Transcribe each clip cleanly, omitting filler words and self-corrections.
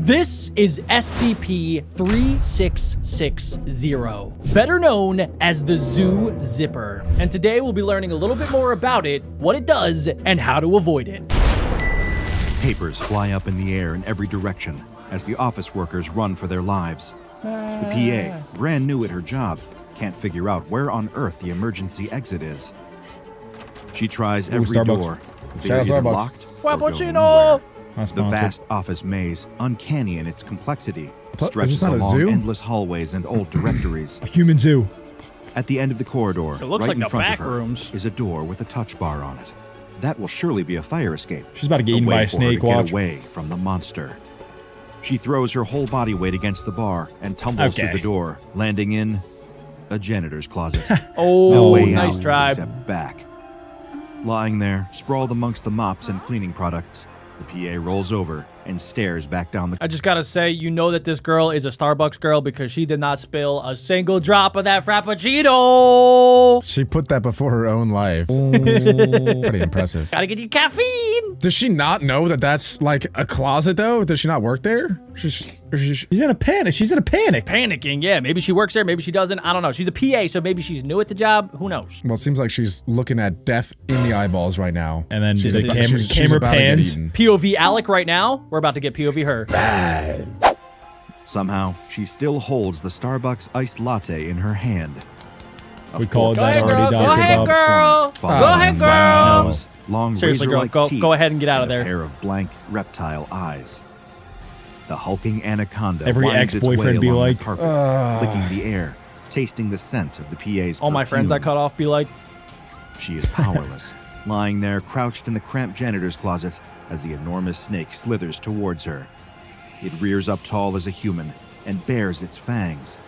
This is SCP-3660, better known as the Zoo Zipper. And today we'll be learning a little bit more about it, what it does, and how to avoid it. Papers fly up in the air in every direction as the office workers run for their lives. The PA, brand new at her job, can't figure out where on earth the emergency exit is. She tries every door. They're either locked or go nowhere. The vast office maze, uncanny in its complexity, stretches along endless hallways and old directories. A human zoo. At the end of the corridor, It looks right like in the front back of her, rooms. is a door with a touch bar on it. That will surely be a fire escape. She's about to get eaten by a snake, to watch. Get away from the monster. She throws her whole body weight against the bar and tumbles through the door, landing in a janitor's closet. Oh, no way nice out try. except back. Lying there, sprawled amongst the mops and cleaning products, the PA rolls over and stares back down the... I just gotta say, you know that this girl is a Starbucks girl because she did not spill a single drop of that Frappuccino. She put that before her own life. Pretty impressive. Gotta get you caffeine. Does she not know that that's like a closet though? Does she not work there? She's in a panic. She's in a panic. Panicking, yeah. Maybe she works there, maybe she doesn't. I don't know. She's a PA, so maybe she's new at the job. Who knows? Well, it seems like she's looking at death in the eyeballs right now. And then She's the camera about to get pans. eaten. POV Alec right now. We're about to get POV her. Somehow, she still holds the Starbucks iced latte in her hand. We called Go that ahead, girl. already, Go Dr. ahead, Bob. girl. Go ahead, girl. Long Seriously, girl, razor-like teeth go ahead and get out of and a there. pair of blank reptile eyes. The hulking anaconda Every winds its ex-boyfriend way be along like, the carpets, licking the air, tasting the scent of the PA's All my friends I perfume. cut off be like, She is powerless, lying there crouched in the cramped janitor's closet as the enormous snake slithers towards her. It rears up tall as a human and bares its fangs.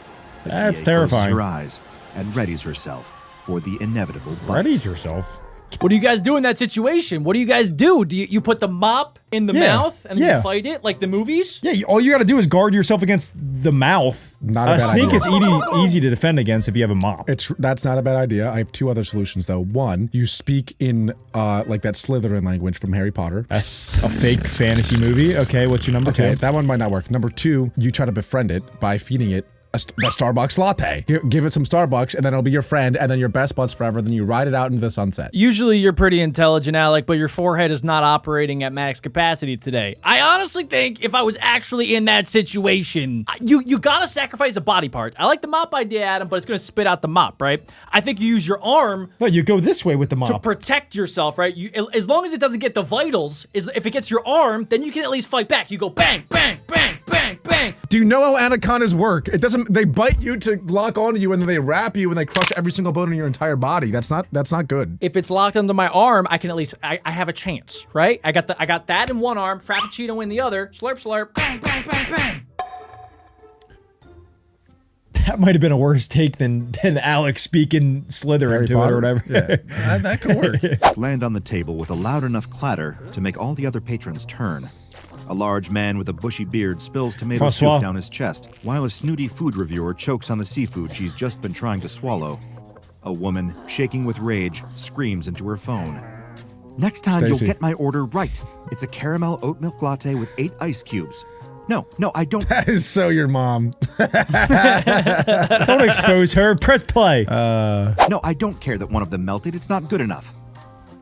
The That's PA terrifying. closes her eyes and readies herself for the inevitable bite. Readies herself. what do you guys do in that situation? What do you guys do? Do you put the mop in the mouth and you fight it like the movies? Yeah, all you gotta do is guard yourself against the mouth. Not a A bad snake idea. is easy to defend against if you have a mop. That's not a bad idea. I have two other solutions though. One, you speak in like that Slytherin language from Harry Potter. That's a fake fantasy movie. Okay, what's your number Okay, two? that one might not work. Number two, you try to befriend it by feeding it a Starbucks latte. Give it some Starbucks, and then it'll be your friend, and then your best buds forever. Then you ride it out into the sunset. Usually you're pretty intelligent, Alec, but your forehead is not operating at max capacity today. I honestly think if I was actually in that situation, you gotta sacrifice a body part. I like the mop idea, Adam, but it's gonna spit out the mop, right? I think you use your arm No, you go this way with the to mop. protect yourself, right? As long as it doesn't get the vitals, if it gets your arm, then you can at least fight back. You go bang, bang, bang, bang, bang. Do you know how anacondas work? It doesn't. They bite you to lock onto you, and then they wrap you, and they crush every single bone in your entire body. That's not good. If it's locked under my arm, I can at least I have a chance, right? I got that in one arm, Frappuccino in the other, slurp slurp, bang bang bang bang. That might have been a worse take than Alex speaking Slytherin Harry to Potter? it or whatever. Yeah, that could work. Land on the table with a loud enough clatter to make all the other patrons turn. A large man with a bushy beard spills tomato Francois. soup down his chest, while a snooty food reviewer chokes on the seafood she's just been trying to swallow. A woman, shaking with rage, screams into her phone. Next time Stacey. you'll get my order right. It's a caramel oat milk latte with 8 ice cubes. No, I don't. That is so your mom. Don't expose her. Press play. No, I don't care that one of them melted. It's not good enough.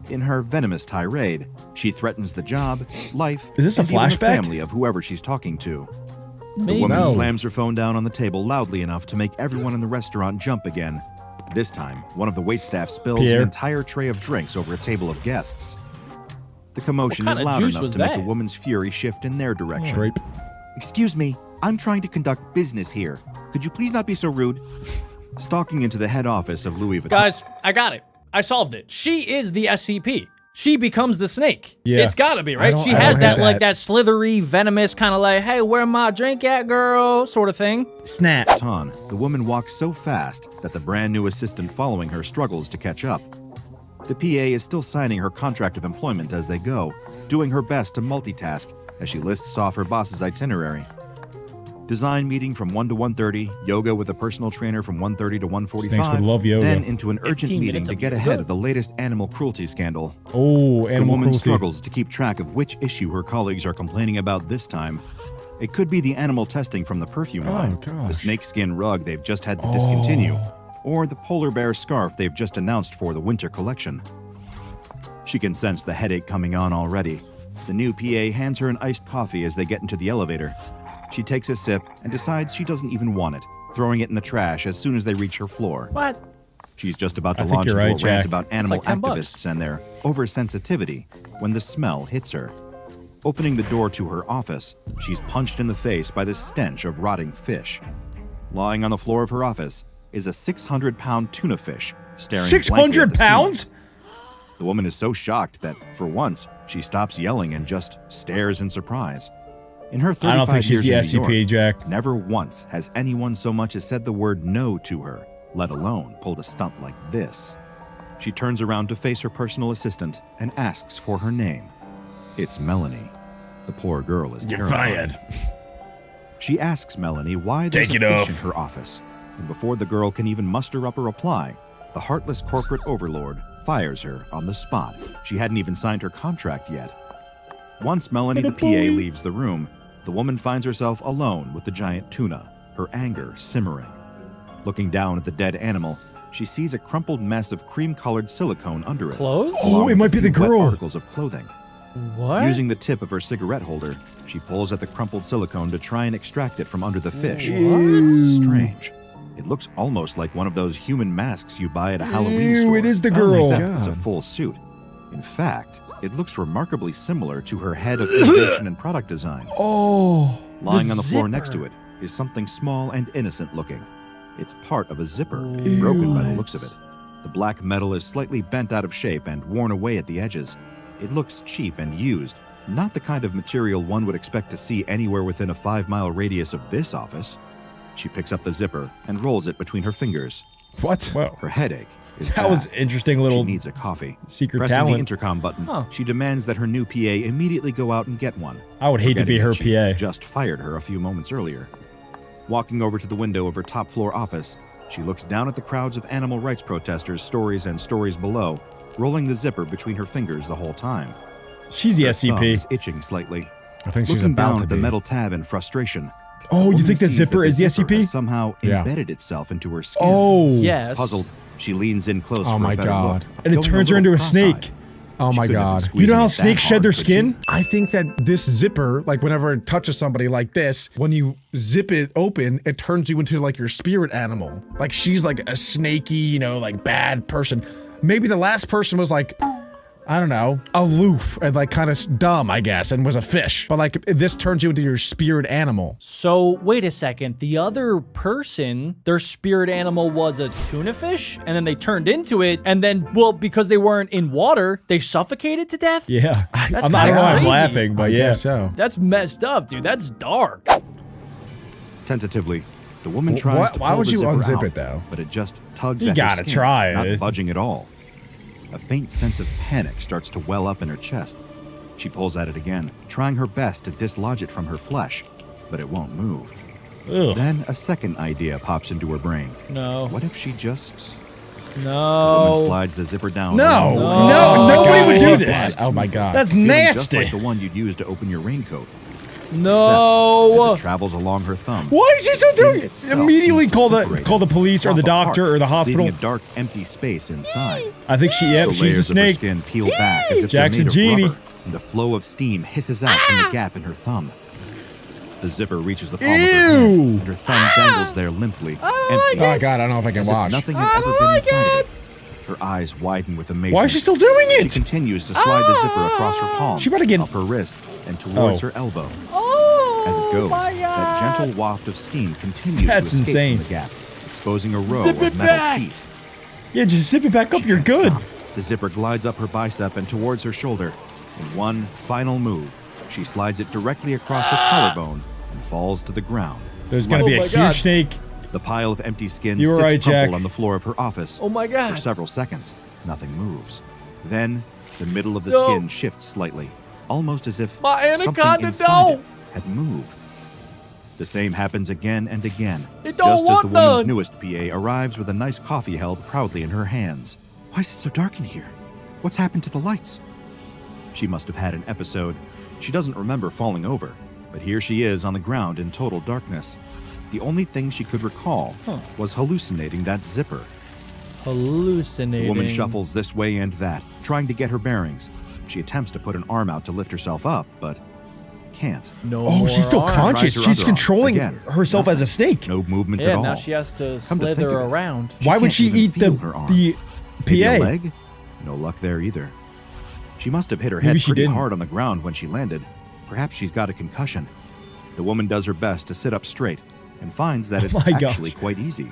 In her venomous tirade, she threatens the job, life, Is this a and even the flashback? family of whoever she's talking to. The Maybe. woman No. slams her phone down on the table loudly enough to make everyone in the restaurant jump again. This time, one of the waitstaff spills Pierre. an entire tray of drinks over a table of guests. The commotion What is kind of loud juice enough was to make the that? woman's fury shift in their direction. Grape. Excuse me, I'm trying to conduct business here. Could you please not be so rude? Stalking into the head office of Louis Vuitton. Guys, I got it. I solved it. She is the SCP. She becomes the snake. Yeah. It's gotta be, right? don't- She I has don't that hate like that. that slithery, venomous kind of like, hey, where my drink at, girl? Sort of thing. Snap. The woman walks so fast that the brand new assistant following her struggles to catch up. The PA is still signing her contract of employment as they go, doing her best to multitask as she lists off her boss's itinerary. Design meeting from 1 to 1:30, yoga with a personal trainer from 1:30 to 1:45, Snakes would love yoga. then into an urgent 15 meeting minutes to of get yoga. ahead of the latest animal cruelty scandal. Oh, The animal woman cruelty. struggles to keep track of which issue her colleagues are complaining about this time. It could be the animal testing from the perfume line, the gosh. snakeskin rug they've just had to discontinue, or the polar bear scarf they've just announced for the winter collection. She can sense the headache coming on already. The new PA hands her an iced coffee as they get into the elevator. She takes a sip and decides she doesn't even want it, throwing it in the trash as soon as they reach her floor. What? She's just about to I think launch you're into right, a rant Jack. about animal like $10. activists and their oversensitivity when the smell hits her. Opening the door to her office, she's punched in the face by the stench of rotting fish. Lying on the floor of her office is a 600-pound tuna fish staring blankly at 600 the ceiling. pounds? The woman is so shocked that, for once, she stops yelling and just stares in surprise. In her 35 I don't think she's years the in New SCP, York, Jack. never once has anyone so much as said the word no to her, let alone pulled a stunt like this. She turns around to face her personal assistant and asks for her name. It's Melanie. The poor girl is terrified. She asks Melanie why there's Take a it fish off. in her office, and before the girl can even muster up a reply, the heartless corporate overlord fires her on the spot. She hadn't even signed her contract yet. Once Melanie the PA leaves the room, the woman finds herself alone with the giant tuna, her anger simmering. Looking down at the dead animal, she sees a crumpled mess of cream-colored silicone under it. Clothes? Oh, along it with might a be the few wet girl. articles of clothing. What? Using the tip of her cigarette holder, she pulls at the crumpled silicone to try and extract it from under the fish. Strange. It looks almost like one of those human masks you buy at a Halloween store. It is the girl. Except it's a full suit. In fact, it looks remarkably similar to her head of innovation and product design. Oh. Lying on the floor next zipper. to it is something small and innocent looking. It's part of a zipper, broken by the looks of it. The black metal is slightly bent out of shape and worn away at the edges. It looks cheap and used, not the kind of material one would expect to see anywhere within a 5-mile radius of this office. She picks up the zipper and rolls it between her fingers. What? Well, Her headache is that was back. interesting little She needs a coffee. secret Pressing talent. the intercom button, Huh. she demands that her new PA immediately go out and get one. I would hate to be forgetting her that she PA. just fired her a few moments earlier. Walking over to the window of her top floor office, she looks down at the crowds of animal rights protesters, stories and stories below, rolling the zipper between her fingers the whole time. She's the Her thumb SCP. is itching slightly. I think she's Looking about down to at the be. metal tab in frustration. Oh, you woman think the sees zipper that is the zipper SCP? has somehow Yeah. embedded itself into her skin. Oh. Yes. Puzzled, she leans in close Oh for my a better God. look, And it going turns her little into a cross-eyed. snake. Oh She my couldn't have been God. squeezing You know how it that snakes shed hard, their could she? skin? I think that this zipper, like whenever it touches somebody like this, when you zip it open, it turns you into like your spirit animal. Like she's like a snaky, you know, like bad person. Maybe the last person was like, I don't know, aloof and like kind of dumb, I guess, and was a fish. But like this turns you into your spirit animal. So, wait a second. The other person, their spirit animal was a tuna fish, and then they turned into it, and then, well, because they weren't in water, they suffocated to death? Yeah. That's I'm not, I don't know why I'm crazy. laughing, but I yeah. guess so. That's messed up, dude. That's dark. Tentatively, the woman Wh- tries why- to why pull would the you zipper unzip out, it, though? But it just tugs You at her gotta skin, try not it. budging at all. A faint sense of panic starts to well up in her chest. She pulls at it again, trying her best to dislodge it from her flesh, but it won't move. Ugh. Then a second idea pops into her brain. No. What if she just... The woman No. slides the zipper down. No, along the no, way. Oh my nobody God, would I do hate this. that. Oh my God. That's Feeling just nasty. like the one you'd use to open your raincoat. No. Except as it travels along her thumb. Why is he still doing it? itself Immediately seems to call the separate, police or drop the apart, doctor or the hospital. leaving a dark, empty space inside. I think The she's a layers of her snake. skin peel back as if Jack's a they're made genie. of rubber, and a flow of steam hisses out from the gap in her thumb. The zipper reaches the palm of her hand, Ew. and her thumb dangles there limply, empty, Oh my God, I don't know if I can as if watch. nothing had ever been inside of it. Her eyes widen with amazement. Why is she still doing She it? continues to slide the zipper across her palm, She better get- up her wrist, and towards Oh. her elbow. Oh, As it goes, my that God. gentle waft of steam continues That's to escape insane. from the gap, exposing a row Zip of it metal back. teeth. Yeah, just zip it back up. She You're can't good. stop. The zipper glides up her bicep and towards her shoulder. In one final move, she slides it directly across her collarbone and falls to the ground. There's gonna be Oh a my huge God. snake. The pile of empty skins You were sits right, crumpled Jack. on the floor of her office. Oh my God. For several seconds, nothing moves. Then, the middle of the No. skin shifts slightly, almost as if My something anaconda, inside no. it had moved. The same happens again and again, It don't just as the want woman's none. newest PA arrives with a nice coffee held proudly in her hands. Why is it so dark in here? What's happened to the lights? She must have had an episode. She doesn't remember falling over. But here she is on the ground in total darkness. The only thing she could recall was hallucinating that zipper. Hallucinating. The woman shuffles this way and that, trying to get her bearings. She attempts to put an arm out to lift herself up, but can't. No Oh, more she's still arms. conscious. Tries her She's other arm. controlling Again, herself as a snake. No movement Yeah, at all. now she has to Come to think slither of it, around. Why would can't she even eat feel her arm. the Maybe a PA? leg? No luck there either. She must have hit her head Maybe she pretty didn't. hard on the ground when she landed. Perhaps she's got a concussion. The woman does her best to sit up straight and finds that it's my actually gosh. quite easy.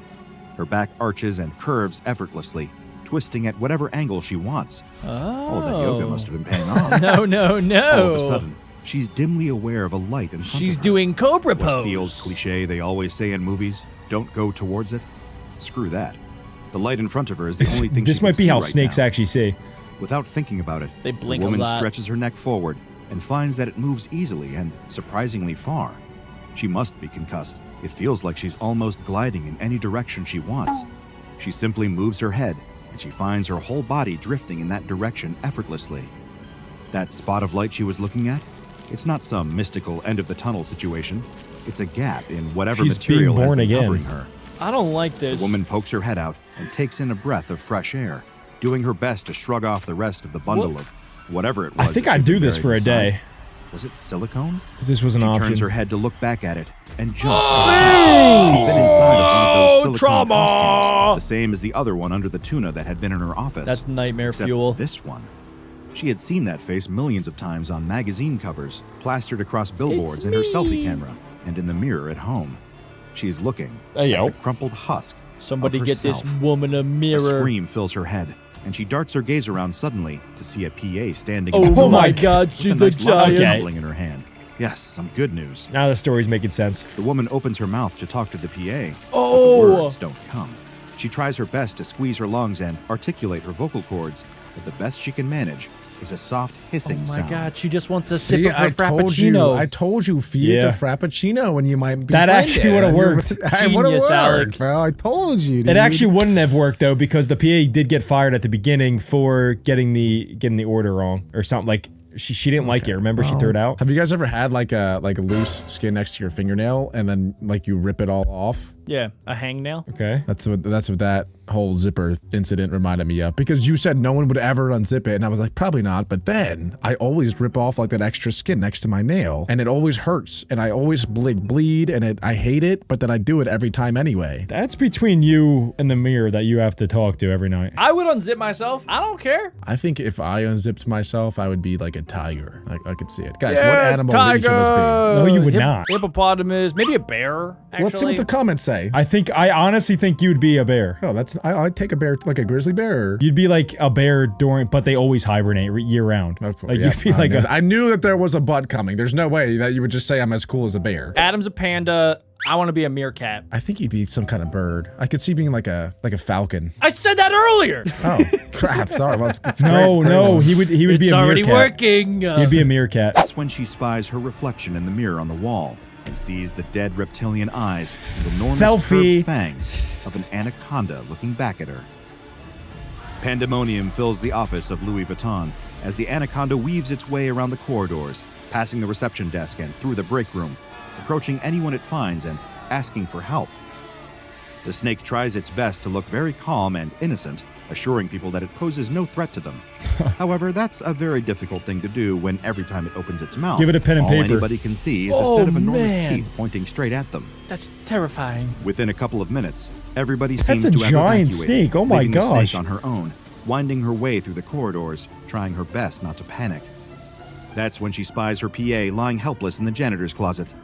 Her back arches and curves effortlessly, twisting at whatever angle she wants. Oh, that yoga must have been paying off. No, no, no. All of a sudden, she's dimly aware of a light in front She's of her. doing cobra What's pose. the old cliche they always say in movies? Don't go towards it? Screw that. The light in front of her is the only thing This she might can be see how right snakes now. actually see. Without thinking about it, They blink the a woman lot. stretches her neck forward and finds that it moves easily and surprisingly far. She must be concussed. It feels like she's almost gliding in any direction she wants. She simply moves her head, and she finds her whole body drifting in that direction effortlessly. That spot of light she was looking at? It's not some mystical end-of-the-tunnel situation. It's a gap in whatever She's material being born has been again. covering her. I don't like this. The woman pokes her head out and takes in a breath of fresh air, doing her best to shrug off the rest of the bundle What? of whatever it was. I think that I'd she'd do been this buried for a inside. day. Was it silicone? If this was an She option. turns her head to look back at it and jumps. She'd been inside of one of those silicone trauma! costumes, the same as the other one under the tuna that had been in her office. That's nightmare Except fuel. This one. She had seen that face millions of times on magazine covers, plastered across billboards It's in her me. selfie camera, and in the mirror at home. She's looking Hey, at yo. the crumpled husk. Somebody of get this herself. woman a A mirror. scream fills her head, and she darts her gaze around suddenly to see a PA standing Oh, in the oh doorway my God, with she's a a nice locket giant. trembling in her hand. Yes, some good news. Now the story's making sense. The woman opens her mouth to talk to the PA, Oh. but the words don't come. She tries her best to squeeze her lungs and articulate her vocal cords, but the best she can manage is a soft hissing Oh my sound. God, she just wants a See, sip of her I told you. frappuccino. I told you, feed it Yeah. the frappuccino, and you might be. That friended. actually would've worked. It would have Genius, Alec. worked, bro. I told you. It dude. actually wouldn't have worked though because the PA did get fired at the beginning for getting the order wrong or something. Like she didn't like it. Remember, she threw it out. Have you guys ever had like a loose skin next to your fingernail, and then like you rip it all off? Yeah, a hangnail. Okay. That's what that whole zipper incident reminded me of, because you said no one would ever unzip it, and I was like, probably not. But then I always rip off like that extra skin next to my nail, and it always hurts, and I always bleed, and I hate it. But then I do it every time anyway. That's between you and the mirror that you have to talk to every night. I would unzip myself. I don't care. I think if I unzipped myself, I would be like a tiger. I could see it, guys. Yeah, what animal would each of us be? No, you would not. Hippopotamus, maybe a bear. Actually. Let's see what the comments say. I honestly think you'd be a bear. Oh, I'd take a bear, like a grizzly bear. You'd be like a bear but they always hibernate year round. Like Yeah, you'd be like I knew that there was a butt coming. There's no way that you would just say I'm as cool as a bear. Adam's a panda. I want to be a meerkat. I think he'd be some kind of bird. I could see being like a falcon. I said that earlier. Oh crap! Sorry. Well, it's no, great. no, he would be It's a already meerkat. working. He'd be a meerkat. That's when she spies her reflection in the mirror on the wall and sees the dead reptilian eyes and enormous Selfie. curved fangs of an anaconda looking back at her. Pandemonium fills the office of Louis Vuitton as the anaconda weaves its way around the corridors, passing the reception desk and through the break room, approaching anyone it finds and asking for help. The snake tries its best to look very calm and innocent, assuring people that it poses no threat to them. However, that's a very difficult thing to do when every time it opens its mouth, Give it a pen and all paper. anybody can see is a Oh, set of enormous man. teeth pointing straight at them. That's terrifying. Within a couple of minutes, everybody That's seems a to have giant evacuated, snake. Oh my leaving the gosh. snake on her own, winding her way through the corridors, trying her best not to panic. That's when she spies her PA lying helpless in the janitor's closet.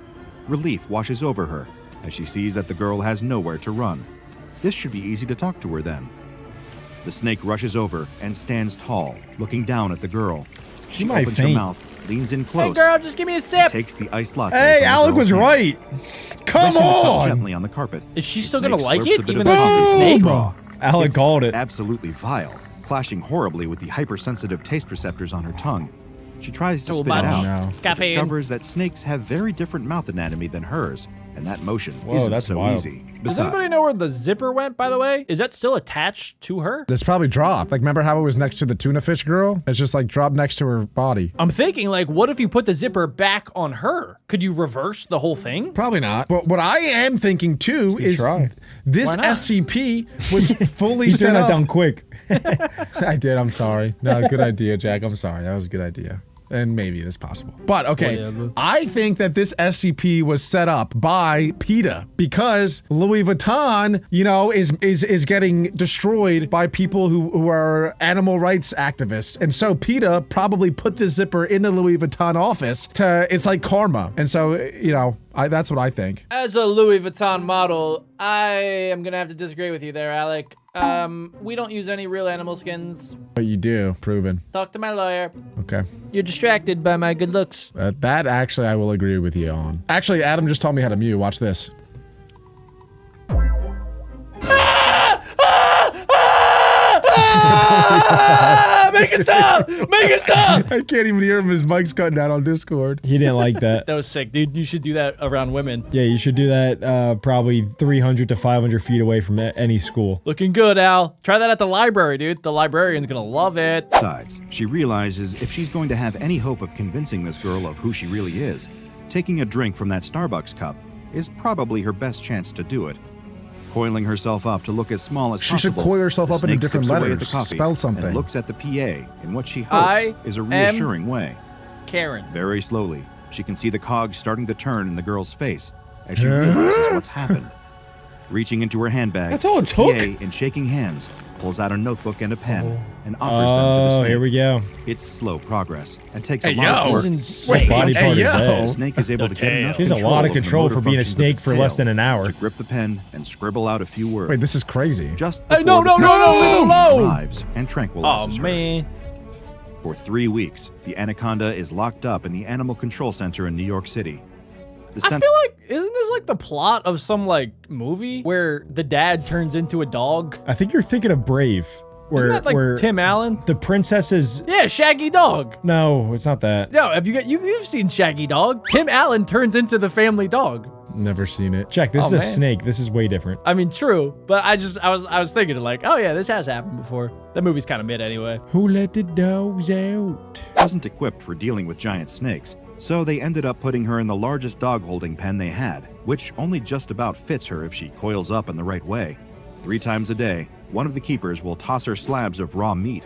Relief washes over her as she sees that the girl has nowhere to run. This should be easy to talk to her then. The snake rushes over and stands tall, looking down at the girl. She might opens her faint. mouth, leans in Hey, close, girl, just give me a and sip. takes the iced latte. Hey, from the Alec girl's was hand. right. Come Placing the cup on! gently on the carpet. Is she The still gonna snake like slurps it, a bit even of though the she's a coffee snake? straw. Alec It's called it. absolutely vile, clashing horribly with the hypersensitive taste receptors on her tongue. She tries to Too spit it much out, No. but caffeine. discovers that snakes have very different mouth anatomy than hers, and that motion Whoa, isn't that's so wild. easy. Does Besides, anybody know where the zipper went, by the way? Is that still attached to her? This probably dropped. Like, remember how it was next to the tuna fish girl? It's just like dropped next to her body. I'm thinking, like, what if you put the zipper back on her? Could you reverse the whole thing? Probably not. But what I am thinking too is try. this Why not? SCP was fully You set turned that up. down quick. I did. I'm sorry. No, good idea, Jack. I'm sorry. That was a good idea. And maybe it's possible. But okay, Whatever. I think that this SCP was set up by PETA because Louis Vuitton, you know, is getting destroyed by people who are animal rights activists. And so PETA probably put this zipper in the Louis Vuitton office it's like karma. And so, you know, that's what I think. As a Louis Vuitton model, I am gonna have to disagree with you there, Alec. We don't use any real animal skins. But you do, proven. Talk to my lawyer. Okay. You're distracted by my good looks. That actually I will agree with you on. Actually, Adam just told me how to mute. Watch this. Make it stop! Make it stop! I can't even hear him. His mic's cutting out on Discord. He didn't like that. That was sick, dude. You should do that around women. Yeah, you should do that probably 300 to 500 feet away from any school. Looking good, Al. Try that at the library, dude. The librarian's gonna love it. Besides, she realizes if she's going to have any hope of convincing this girl of who she really is, taking a drink from that Starbucks cup is probably her best chance to do it. Coiling herself up to look as small as She possible, should coil herself the up into snake different sips away at letters. the coffee Spell something. and looks at the PA in what she I hopes is a am- reassuring way. Karen. Very slowly, she can see the cogs starting to turn in the girl's face as she realizes what's happened. Reaching into her handbag, That's all it the took? PA, in shaking hands, pulls out a notebook and a pen and offers them to the Oh, snake. here we go. It's slow progress and takes a Hey, lot yo. of This work. is insane. Body Hey, part is yo. The that. snake is able to get enough He has a control lot of over the control motor for being a functions of snake its for less tail than an hour. to grip the pen and scribble out a few words. Wait, this is crazy. Just Hey, no, before no, the no, no, leave it alone. arrives and tranquilizes Oh, her. man. For 3 weeks, the anaconda is locked up in the Animal Control Center in New York City. The I cen- feel like, isn't this like the plot of some like movie where the dad turns into a dog? I think you're thinking of Brave. Where, Isn't that like where Tim Allen? the princess is... Yeah, Shaggy Dog. No, it's not that. No, have you've seen Shaggy Dog? Tim Allen turns into the family dog. Never seen it. Check, this Oh, is a man. snake. This is way different. I mean, true, but I was thinking like, oh yeah, this has happened before. That movie's kind of mid anyway. Who let the dogs out? wasn't equipped for dealing with giant snakes, so they ended up putting her in the largest dog holding pen they had, which only just about fits her if she coils up in the right way. 3 times a day, one of the keepers will toss her slabs of raw meat.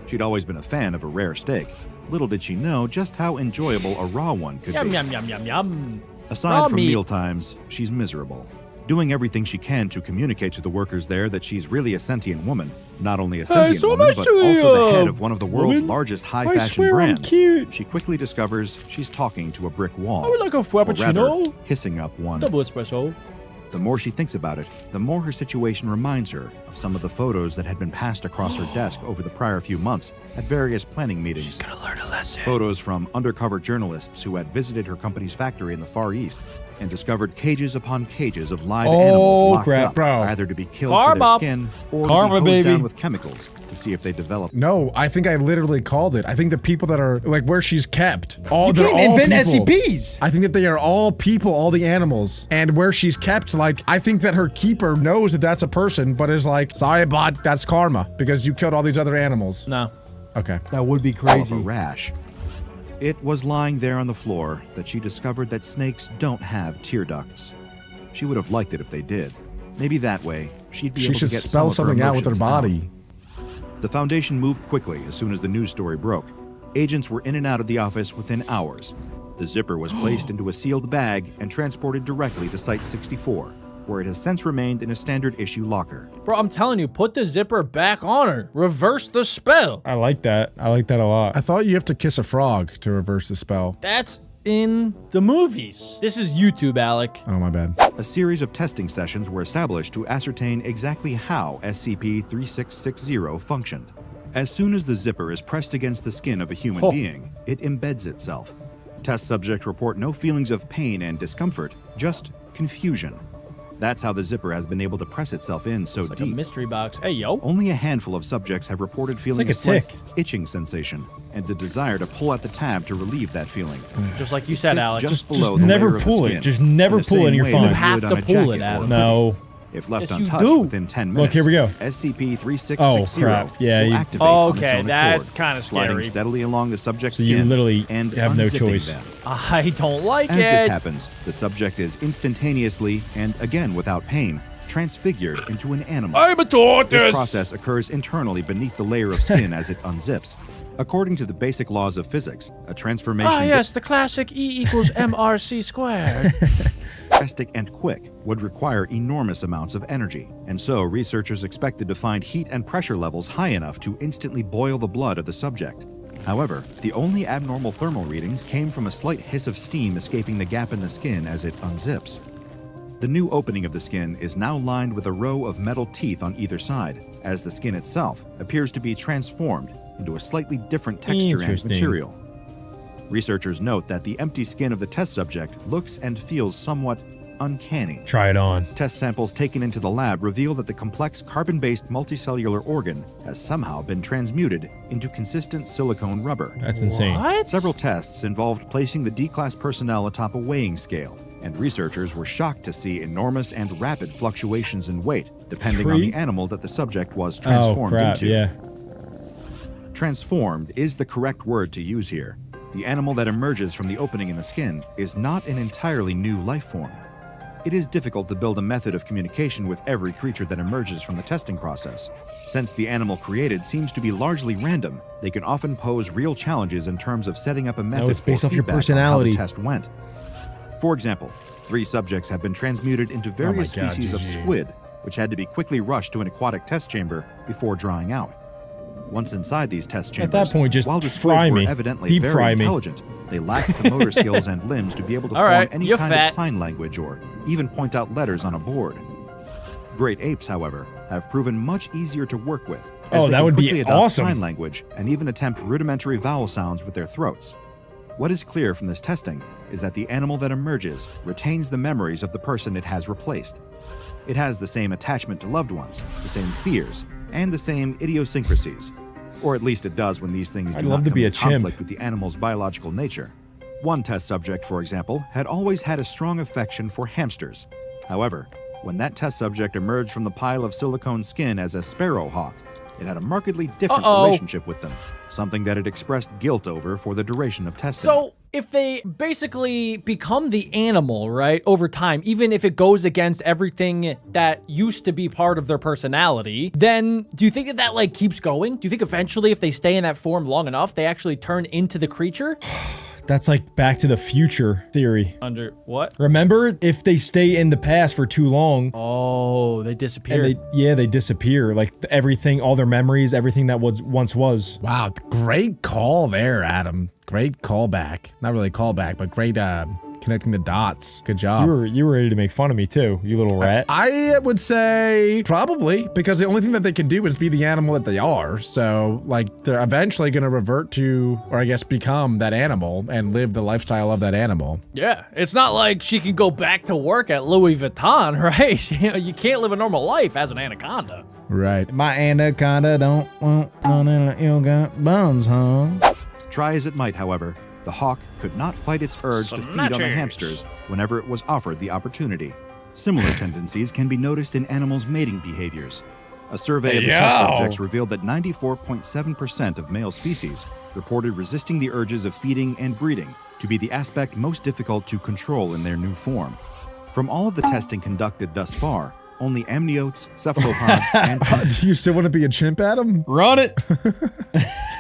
She'd always been a fan of a rare steak. Little did she know just how enjoyable a raw one could Yum be. yum yum yum yum. Aside Raw from meat. meal times, she's miserable. Doing everything she can to communicate to the workers there that she's really a sentient woman. Not only a sentient so woman, much but to the, also the head of one of the world's woman. largest I high-fashion swear I'm brands. cute. She quickly discovers she's talking to a brick wall. I would like a Or rather, frappuccino. hissing up one. Double espresso. The more she thinks about it, the more her situation reminds her of some of the photos that had been passed across her desk over the prior few months at various planning meetings. Gonna learn a lesson. Photos from undercover journalists who had visited her company's factory in the Far East and discovered cages upon cages of live animals locked crap, up, bro. either to be killed Karma. for their skin or Karma, to be hosed baby. down with chemicals to see if they develop. No, I think I literally called it. I think the people that are like where she's kept. All You they're can't all invent people. SCPs. I think that they are all people, all the animals, and where she's kept. Like I think that her keeper knows that that's a person, but is like, sorry, bud, that's karma because you killed all these other animals. No. Okay. That would be Of a crazy. rash. It was lying there on the floor that she discovered that snakes don't have tear ducts. She would have liked it if they did. Maybe that way she'd be She able should to get spell some of something out with her emotions body. The Foundation moved quickly as soon as the news story broke. Agents were in and out of the office within hours. The zipper was placed into a sealed bag and transported directly to Site 64, where it has since remained in a standard issue locker. Bro, I'm telling you, put the zipper back on her. Reverse the spell. I like that. I like that a lot. I thought you have to kiss a frog to reverse the spell. That's in the movies. This is YouTube, Alec. Oh, my bad. A series of testing sessions were established to ascertain exactly how SCP-3660 functioned. As soon as the zipper is pressed against the skin of a human Oh. being, it embeds itself. Test subjects report no feelings of pain and discomfort, just confusion. That's how the zipper has been able to press itself in so It's like a deep. mystery box. Hey, yo. Only a handful of subjects have reported feeling like a slight tick. itching sensation and the desire to pull at the tab to relieve that feeling. Just like you said, Sits Alex. just Just below the never layer of the pull it. skin, Just never in the pull it same and you're way fine. that You have would on to a pull it, jacket or Adam. a No. hoodie. If left Yes, you untouched do. within 10 minutes, Look, here we go. SCP-3660 Oh, crap. Yeah, will you- activate on its Okay, own that's accord, kinda sliding scary. steadily along the subject's So you skin literally and have no unzipping choice. them. I don't like As it. this happens, the subject is instantaneously, and again without pain, transfigured into an animal. I'm a tortoise. This process occurs internally beneath the layer of skin as it unzips. According to the basic laws of physics, a transformation the classic E=mRC squared. drastic and quick would require enormous amounts of energy, and so researchers expected to find heat and pressure levels high enough to instantly boil the blood of the subject. However, the only abnormal thermal readings came from a slight hiss of steam escaping the gap in the skin as it unzips. The new opening of the skin is now lined with a row of metal teeth on either side, as the skin itself appears to be transformed into a slightly different texture and Interesting. material. Researchers note that the empty skin of the test subject looks and feels somewhat uncanny. Try it on. Test samples taken into the lab reveal that the complex carbon-based multicellular organ has somehow been transmuted into consistent silicone rubber. That's insane. What? Several tests involved placing the D-class personnel atop a weighing scale, and researchers were shocked to see enormous and rapid fluctuations in weight, depending on 3? the animal that the subject was Oh, transformed crap. into. Yeah. Transformed is the correct word to use here. The animal that emerges from the opening in the skin is not an entirely new life form. It is difficult to build a method of communication with every creature that emerges from the testing process. Since the animal created seems to be largely random, they can often pose real challenges in terms of setting up a method it's based for off your feedback on personality. how the test went. For example, 3 subjects have been transmuted into various God, species of GG. squid, which had to be quickly rushed to an aquatic test chamber before drying out. Once inside these test chambers, that point, just while the fry squids were me. evidently Deep very fry me. intelligent, they lacked the motor skills and limbs to be able to All form right, any you're kind fat. of sign language or even point out letters on a board. Great apes, however, have proven much easier to work with. As Oh, they that can would be quickly adopt awesome. sign language and even attempt rudimentary vowel sounds with their throats. What is clear from this testing is that the animal that emerges retains the memories of the person it has replaced. It has the same attachment to loved ones, the same fears, and the same idiosyncrasies. Or at least it does when these things I'd do love not to come be in a chimp. conflict with the animal's biological nature. One test subject, for example, had always had a strong affection for hamsters. However, when that test subject emerged from the pile of silicone skin as a sparrowhawk, it had a markedly different relationship with them, something that it expressed guilt over for the duration of testing. So, if they basically become the animal, right, over time, even if it goes against everything that used to be part of their personality, then do you think that that, like, keeps going? Do you think eventually, if they stay in that form long enough, they actually turn into the creature? That's like Back to the Future theory. Under what? Remember, if they stay in the past for too long, Oh, they disappear. and they disappear. Like everything, all their memories, everything that once was. Wow, great call there, Adam. Great callback. Not really a callback, but great connecting the dots. Good job. You were ready to make fun of me too, you little rat. I would say probably, because the only thing that they can do is be the animal that they are. So, like, they're eventually going to revert to, or I guess become that animal and live the lifestyle of that animal. Yeah, it's not like she can go back to work at Louis Vuitton, right? You can't live a normal life as an anaconda. Right. My anaconda don't want none of you got bones, huh? Try as it might, however, the hawk could not fight its urge to feed on the Snatchers. hamsters whenever it was offered the opportunity. Similar tendencies can be noticed in animals' mating behaviors. A survey of the test Yo. subjects revealed that 94.7% of male species reported resisting the urges of feeding and breeding to be the aspect most difficult to control in their new form. From all of the testing conducted thus far, only amniotes, cephalopods, and Do you still want to be a chimp, Adam? Run it!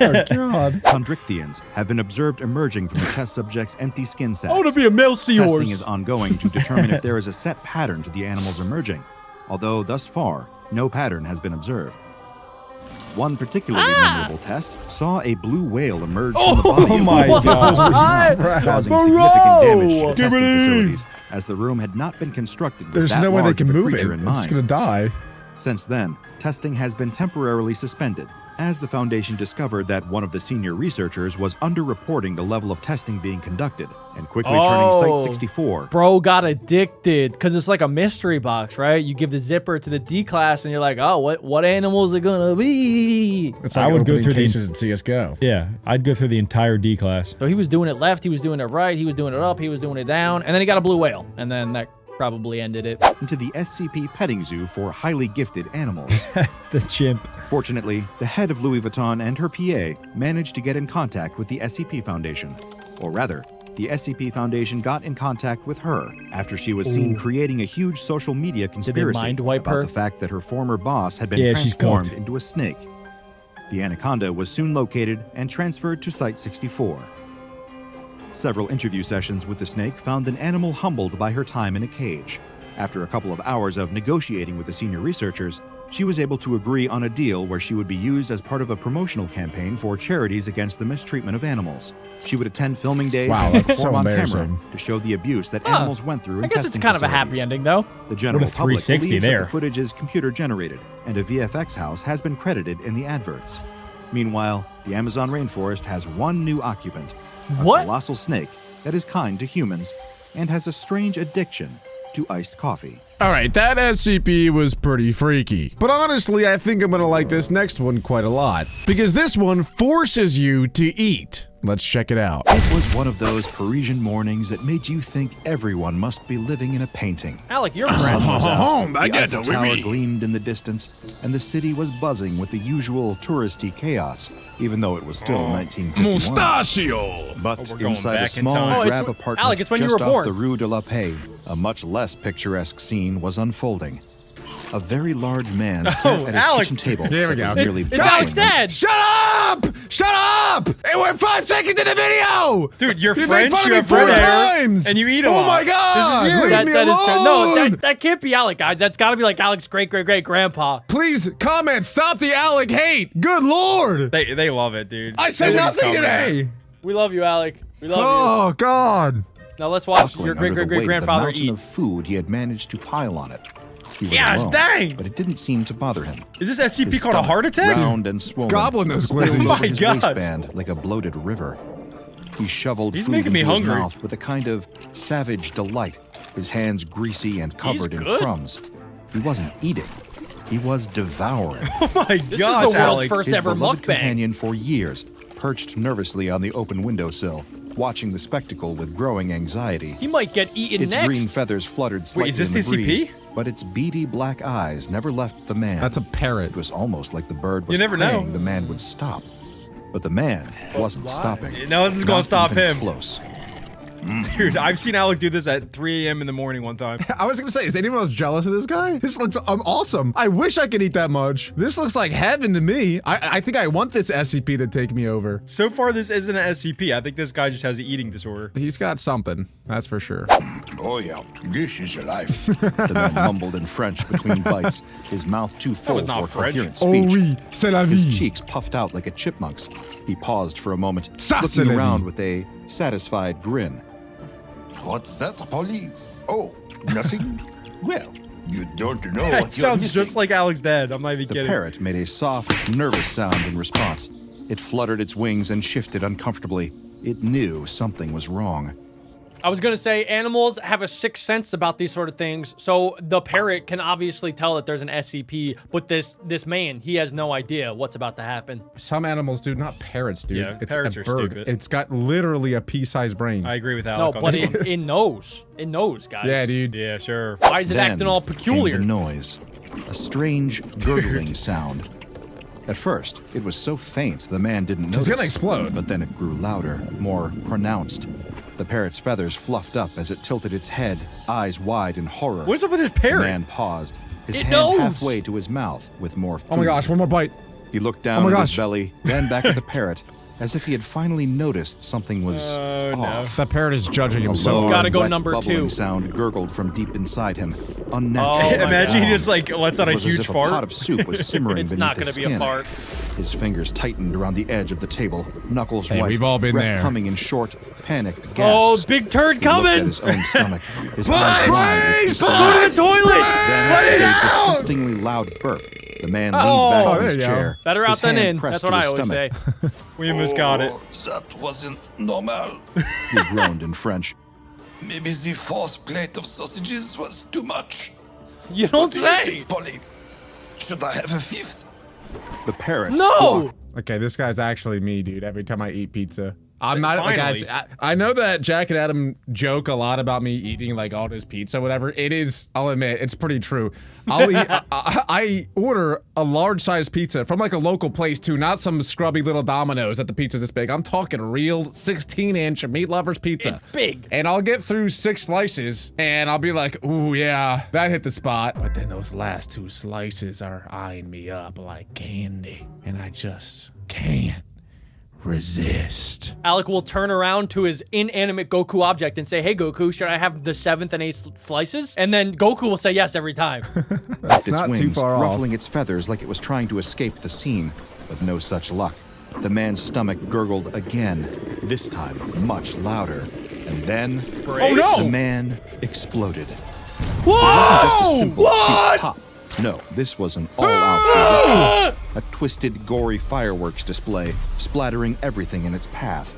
Oh, God. chondrichthyans have been observed emerging from the test subjects' empty skin sacs. I want to be a male Testing seahorse. is ongoing to determine if there is a set pattern to the animals emerging, although thus far, no pattern has been observed. One particularly memorable test saw a blue whale emerge from the body of my one God. causing Bro! significant damage to the testing Gibbity! facilities, as the room had not been constructed with There's that no way they large can of a move it. creature in It's mind. going to die. Since then, testing has been temporarily suspended, as the Foundation discovered that one of the senior researchers was underreporting the level of testing being conducted and quickly turning Site 64. Bro got addicted because it's like a mystery box, right? You give the zipper to the D class and you're like, oh, what animal is it gonna be? It's like I would go opening through cases in CSGO. Yeah, I'd go through the entire D class. So he was doing it left, he was doing it right, he was doing it up, he was doing it down, and then he got a blue whale, and then that probably ended it. Into the SCP petting zoo for highly gifted animals. The chimp. Fortunately, the head of Louis Vuitton and her PA managed to get in contact with the SCP Foundation. Or rather, the SCP Foundation got in contact with her after she was seen creating a huge social media conspiracy mind wipe about her? the fact that her former boss had been Yeah, she's transformed cooked. into a snake. The anaconda was soon located and transferred to Site 64. Several interview sessions with the snake found an animal humbled by her time in a cage. After a couple of hours of negotiating with the senior researchers, she was able to agree on a deal where she would be used as part of a promotional campaign for charities against the mistreatment of animals. She would attend filming days Wow, and that's so perform on camera embarrassing. to show the abuse that animals went through in I guess it's testing kind of a happy facilities. ending, though. The general What a public 360 believes that there. the footage is computer generated, and a VFX house has been credited in the adverts. Meanwhile, the Amazon rainforest has one new occupant, a What? colossal snake that is kind to humans and has a strange addiction to iced coffee. All right, that SCP was pretty freaky. But honestly, I think I'm gonna like this next one quite a lot. Because this one forces you to eat. Let's check it out. It was one of those Parisian mornings that made you think everyone must be living in a painting. Alec, you're French. The Eiffel Tower gleamed in the distance, and the city was buzzing with the usual touristy chaos, even though it was still 1951. Mustachio! But we're going inside a back in small time. Oh, it's drab wh- apartment Alec, it's when you just were off born. the Rue de la Paix, a much less picturesque scene was unfolding. A very large man sat at his Alec. kitchen table. There we that go. was nearly It's Alec's dad. Shut up! Shut up! Hey, we're 5 seconds in the video! Dude, you're You made French, fun of you me have 4 red hair, times! and you eat a Oh lot. my god! This is you. Leave me That is true. No, alone! that can't be Alec, guys. That's got to be like Alec's great-great-great-grandpa. Please comment. Stop the Alec hate. Good lord! They love it, dude. I said Nobody's nothing commenting. today. We love you, Alec. We love Oh god. you. Now let's watch buckling your under the weight of the great-great-great-grandfather mountain eat. of food he had managed to pile on it. He was Yeah, alone, dang! but it didn't seem to bother him. Is this SCP His called a stomach, heart attack? Round and swollen, Gobbling those spilled glizzies. over Oh my his God. waistband like a bloated river. He shoveled He's food making me into his hungry. mouth with a kind of savage delight, his hands greasy and covered in good. crumbs. He wasn't eating. He was devouring. Oh my This gosh, is the world's Alec. first His ever beloved mukbang. companion for years, perched nervously on the open windowsill, watching the spectacle with growing anxiety. He might get eaten Its next. green feathers fluttered slightly is this in the SCP? breeze, but its beady black eyes never left the man. That's a parrot. It was almost like the bird was You never praying know. the man would stop. But the man wasn't stopping. No one's gonna Not stop even him. Close. Dude, I've seen Alec do this at 3 a.m. in the morning one time. I was gonna say, is anyone else jealous of this guy? This looks awesome. I wish I could eat that much. This looks like heaven to me. I think I want this SCP to take me over. So far, this isn't an SCP. I think this guy just has an eating disorder. He's got something, that's for sure. Oh yeah, this is your life. The man mumbled in French between bites, his mouth too full was not for French. coherent Oh speech. oui, c'est la His vie. cheeks puffed out like a chipmunk's. He paused for a moment, Ça, c'est looking la around vie. with a satisfied grin. What's that, Polly? Oh, nothing? Well, you don't know That what you're sounds missing. just like Alec's dad. I'm not even The kidding. parrot made a soft, nervous sound in response. It fluttered its wings and shifted uncomfortably. It knew something was wrong. I was gonna say animals have a sixth sense about these sort of things, so the parrot can obviously tell that there's an SCP, but this man, he has no idea what's about to happen. Some animals do, not parrots, dude. Yeah, it's parrots a are bird. stupid. It's got literally a pea-sized brain. I agree with No, Alec on but this one. it knows, guys. Yeah, dude. Yeah, sure. Why is it Then acting all came peculiar? the noise, a strange gurgling sound. At first, it was so faint the man didn't notice. It's gonna explode. But then it grew louder, more pronounced. The parrot's feathers fluffed up as it tilted its head, eyes wide in horror. What's up with this The parrot? man paused, his It hand knows. halfway to his mouth with more food. Oh my gosh, one more bite. He looked down Oh my at his gosh. belly, then back at the parrot, as if he had finally noticed something was off. The parrot is judging him so A low, hard. gotta go wet, number bubbling 2. sound gurgled from deep inside him, unnatural. Oh my Imagine he God. just like lets out a It was as huge if fart. A pot of soup was simmering It's beneath not his gonna be skin. a fart. His fingers tightened around the edge of the table, knuckles Hey, white, we've all been breath there. coming in short, panicked Oh, gasps. big turd He looked at coming! his own stomach. His eyes wide with Please! concern. Go to the toilet! Then, Let it with a out! disgustingly loud burp, the man leaned Oh, back there in his you go. chair. Better his out than hand in. pressed That's what to I his always stomach. say. We almost got it. Oh, that wasn't normal. He groaned in French. Maybe the fourth plate of sausages was too much. You don't What do you say! think, Polly? Should I have a fifth? The parrot No! squawked. Okay, this guy's actually me, dude. Every time I eat pizza. I'm not, Finally. guys, I know that Jack and Adam joke a lot about me eating like all this pizza, whatever. It is, I'll admit, it's pretty true. I'll eat, I order a large size pizza from like a local place too, not some scrubby little Domino's that the pizza's this big. I'm talking real 16-inch meat lovers pizza. It's big. And I'll get through 6 slices and I'll be like, ooh, yeah, that hit the spot. But then those last 2 slices are eyeing me up like candy. And I just can't resist. Alec will turn around to his inanimate Goku object and say, hey, Goku, should I have the 7th and 8th slices? And then Goku will say yes every time. That's its not wings, too far off. ruffling its feathers like it was trying to escape the scene, but no such luck. The man's stomach gurgled again, this time much louder. And then, Oh no! the man exploded. Whoa! Just a simple cute pop. No, this was an all-out a twisted, gory fireworks display, splattering everything in its path.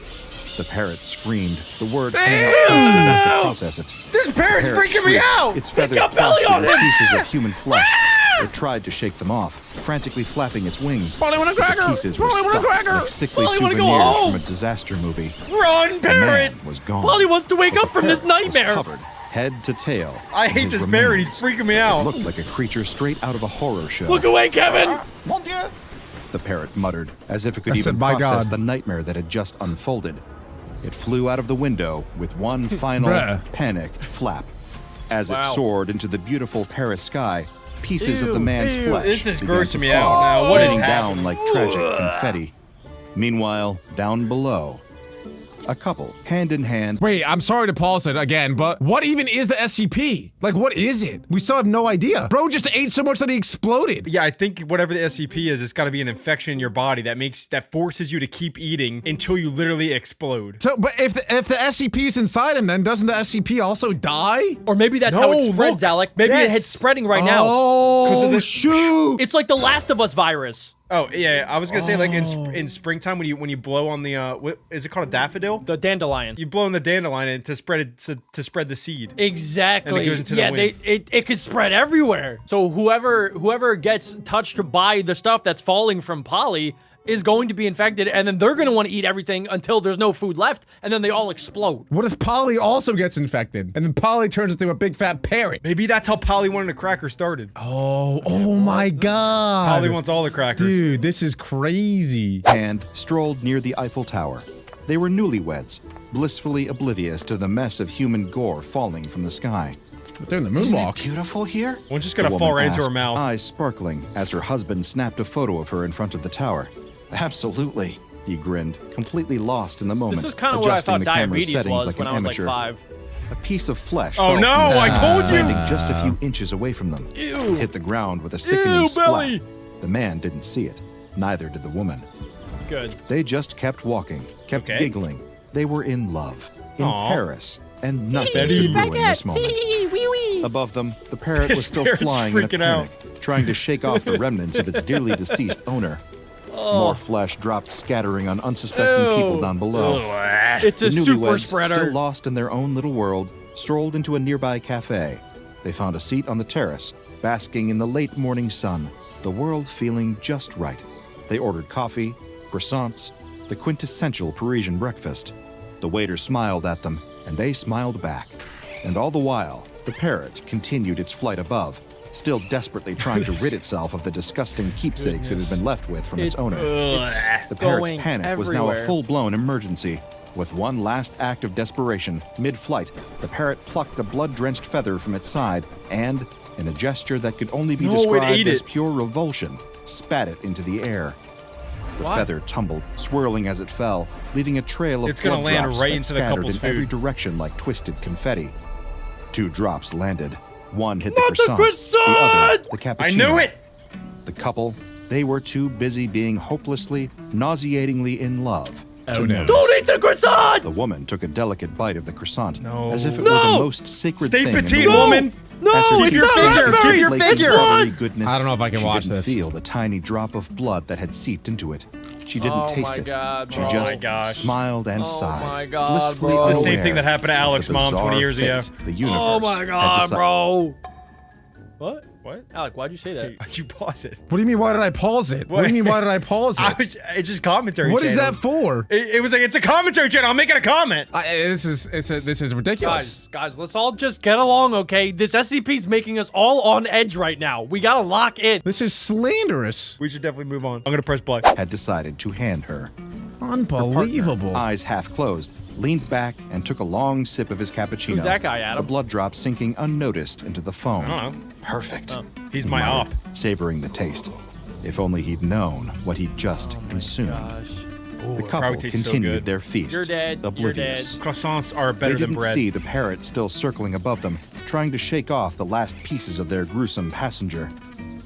The parrot screamed. The word came out enough to process it. This parrot's Parrot freaking me shrieked, out! Its feathers got belly plastered on with it! pieces of human flesh. It tried to shake them off, frantically flapping its wings. Polly want a but the cracker! pieces were Polly want a stuck cracker! like sickly Polly wanna go souvenirs home! from a disaster movie. Run, The parrot! man was gone. Polly wants to wake But up the from this parrot was nightmare. covered, head to tail. I in hate his this parrot. He's remains. freaking me It out. looked like a creature straight out of a horror show. Look away, Kevin! Mon Dieu! The parrot muttered, as if it could I even said, "My process God." the nightmare that had just unfolded. It flew out of the window with one final Bruh. panicked flap. As Wow. it soared into the beautiful Paris sky, pieces of the man's Ew, flesh this is began grossing to me fall, out now. What is raining happening? down like tragic confetti. Meanwhile, down below, a couple, hand in hand, Wait, I'm sorry to pause it again, but what even is the SCP? Like, what is it? We still have no idea. Bro just ate so much that he exploded. Yeah, I think whatever the SCP is, it's got to be an infection in your body that forces you to keep eating until you literally explode. So, but if the SCP is inside him, then doesn't the SCP also die? Or maybe that's how No, it spreads, look. Alec. Maybe Yes. it's spreading right now. Oh, of the- shoot! It's like the Last of Us virus. Oh yeah, I was gonna say like in springtime when you blow on the what is it called, a daffodil? The dandelion. You blow on the dandelion and to spread it to spread the seed. Exactly. And it goes into the yeah, wind. it could spread everywhere. So whoever gets touched by the stuff that's falling from Polly is going to be infected, and then they're going to want to eat everything until there's no food left, and then they all explode. What if Polly also gets infected? And then Polly turns into a big fat parrot? Maybe that's how Polly wanted a cracker started. Oh my god. Polly wants all the crackers. Dude, this is crazy. and strolled near the Eiffel Tower. They were newlyweds, blissfully oblivious to the mess of human gore falling from the sky. They're doing the Isn't it moonwalk. beautiful here? One's just The gonna fall woman right into her asked, mouth. eyes sparkling as her husband snapped a photo of her in front of the tower. Absolutely. He grinned, completely lost in the moment. This is kind of what I adjusting thought the camera's diabetes settings was like when an I was like amateur. 5. A piece of flesh Oh fell no, from the I sky, told you! landing just a few inches away from them. Ew. It hit the ground with a sickening Ew, splat. belly. The man didn't see it. Neither did the woman. Good. They just kept walking, kept Okay. giggling. They were in love, in Aw. Paris, and nothing Betty. could ruin this moment. Above them, the parrot This was still parrot's flying in a freaking out. panic, trying to shake off the remnants of its dearly deceased owner. More flesh dropped scattering on unsuspecting people Ew. down below. It's a The super newlyweds, spreader. still lost in their own little world, strolled into a nearby cafe. They found a seat on the terrace, basking in the late morning sun, the world feeling just right. They ordered coffee, croissants, the quintessential Parisian breakfast. The waiter smiled at them, and they smiled back. And all the while, the parrot continued its flight above, still desperately trying to rid itself of the disgusting keepsakes it had been left with from its owner. The parrot's going panic was now a everywhere. full-blown emergency. With one last act of desperation, mid-flight, the parrot plucked a blood-drenched feather from its side and, in a gesture that could only be No, it described ate as it. pure revulsion, spat it into the air. The What? feather tumbled, swirling as it fell, leaving a trail of It's gonna blood land drops right that into the scattered couple's in every food. direction like twisted confetti. 2 drops landed. One hit Not the the croissant, the other the cappuccino. I knew it! The couple, they were too busy being hopelessly, nauseatingly in love. Oh, no. Don't eat the croissant! The woman took a delicate bite of the croissant, No. as if it were the most sacred Stay thing in petite, the world. woman! No, As her it's teeth your not figure, raspberries! keep your flaked It's with figure. blood! buttery goodness, I don't know if I can she watch didn't this. feel the tiny drop of blood that had seeped into it. She didn't Oh taste my it. God, she bro. just Oh my gosh. smiled and Oh sighed. my God, blissfully bro. It's the same aware thing that happened to of the Alex' mom 20 bizarre years ago. fate The universe Oh my had God, decided. bro. What? What? Alec, why'd you say that? You pause it. What do you mean? Why did I pause it? What do you mean? Why did I pause it? It's just commentary. What is channel. that for? It was like it's a commentary channel. I'm making a comment. This is ridiculous. Guys, let's all just get along, okay? This SCP's making us all on edge right now. We gotta lock in. This is slanderous. We should definitely move on. I'm gonna press play. Had decided to hand her. Unbelievable. Eyes half closed, leaned back and took a long sip of his cappuccino. Who's that guy, Adam? The blood drop sinking unnoticed into the foam. I don't know. Perfect. He's he my op. muttered, savoring the taste. If only he'd known what he'd just consumed. The couple probably tastes so continued good. their feast. You're dead. You're Oblivious. dead. Croissants are They better than didn't bread. see the parrot still circling above them, trying to shake off the last pieces of their gruesome passenger.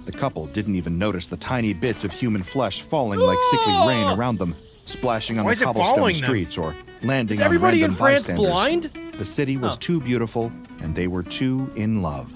The couple didn't even notice the tiny bits of human flesh falling like sickly rain around them, splashing on Why the is it cobblestone following them? streets or landing Is on everybody in random France bystanders. blind? The city was Oh. too beautiful, and they were too in love.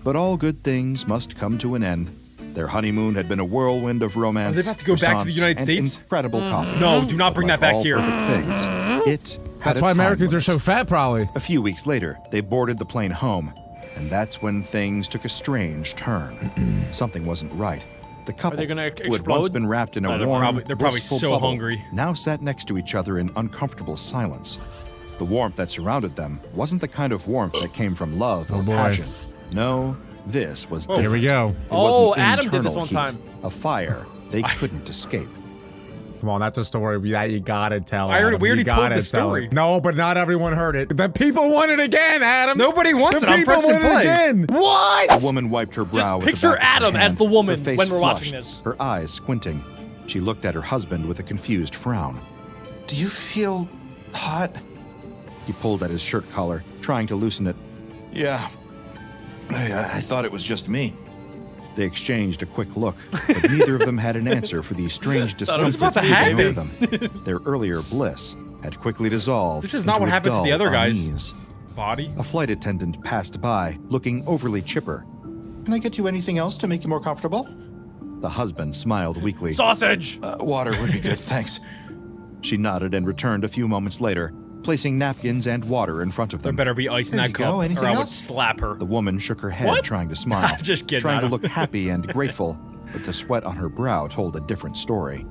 But all good things must come to an end. Their honeymoon had been a whirlwind of romance. Are they about to go back to the croissants, United and States? Incredible coffee. No, do not bring Like that back all here. Perfect things. It had That's a why time Americans are limit. so fat, probably. A few weeks later, they boarded the plane home, and that's when things took a strange turn. Something wasn't right. The couple, they gonna who had once explode? been wrapped in a They're warm, probably blissful so bubble, hungry. now sat next to each other in uncomfortable silence. The warmth that surrounded them wasn't the kind of warmth that came from love or boy. passion. No, this was different. Here we go. It was Oh, an Adam did this internal one heat, time. A fire they couldn't escape. Come on, that's a story that you gotta tell. I heard it. Adam. We already You told gotta the tell story. it. No, but not everyone heard it. The people want it again, Adam. Nobody wants the it. I'm people pressing want it play. again. What? The woman wiped her brow with picture the back of her Adam as hand, the woman her face when we're watching flushed, this. Her eyes squinting. She looked at her husband with a confused frown. Do you feel hot? He pulled at his shirt collar, trying to loosen it. Yeah. I thought it was just me. They exchanged a quick look, but neither of them had an answer for the strange Thought it was discomfort about to that came happen. over them. Their earlier bliss had quickly dissolved. This is not into what a happened to the dull other guys. unease. Body. A flight attendant passed by, looking overly chipper. Can I get you anything else to make you more comfortable? The husband smiled weakly. Sausage. Water would be good, thanks. She nodded and returned a few moments later, placing napkins and water in front of There them. better be ice in There that you cup, go. Anything or I would else? slap her. The woman shook her head, What? trying to smile. Just kidding, Trying to Adam. look happy and grateful, but the sweat on her brow told a different story.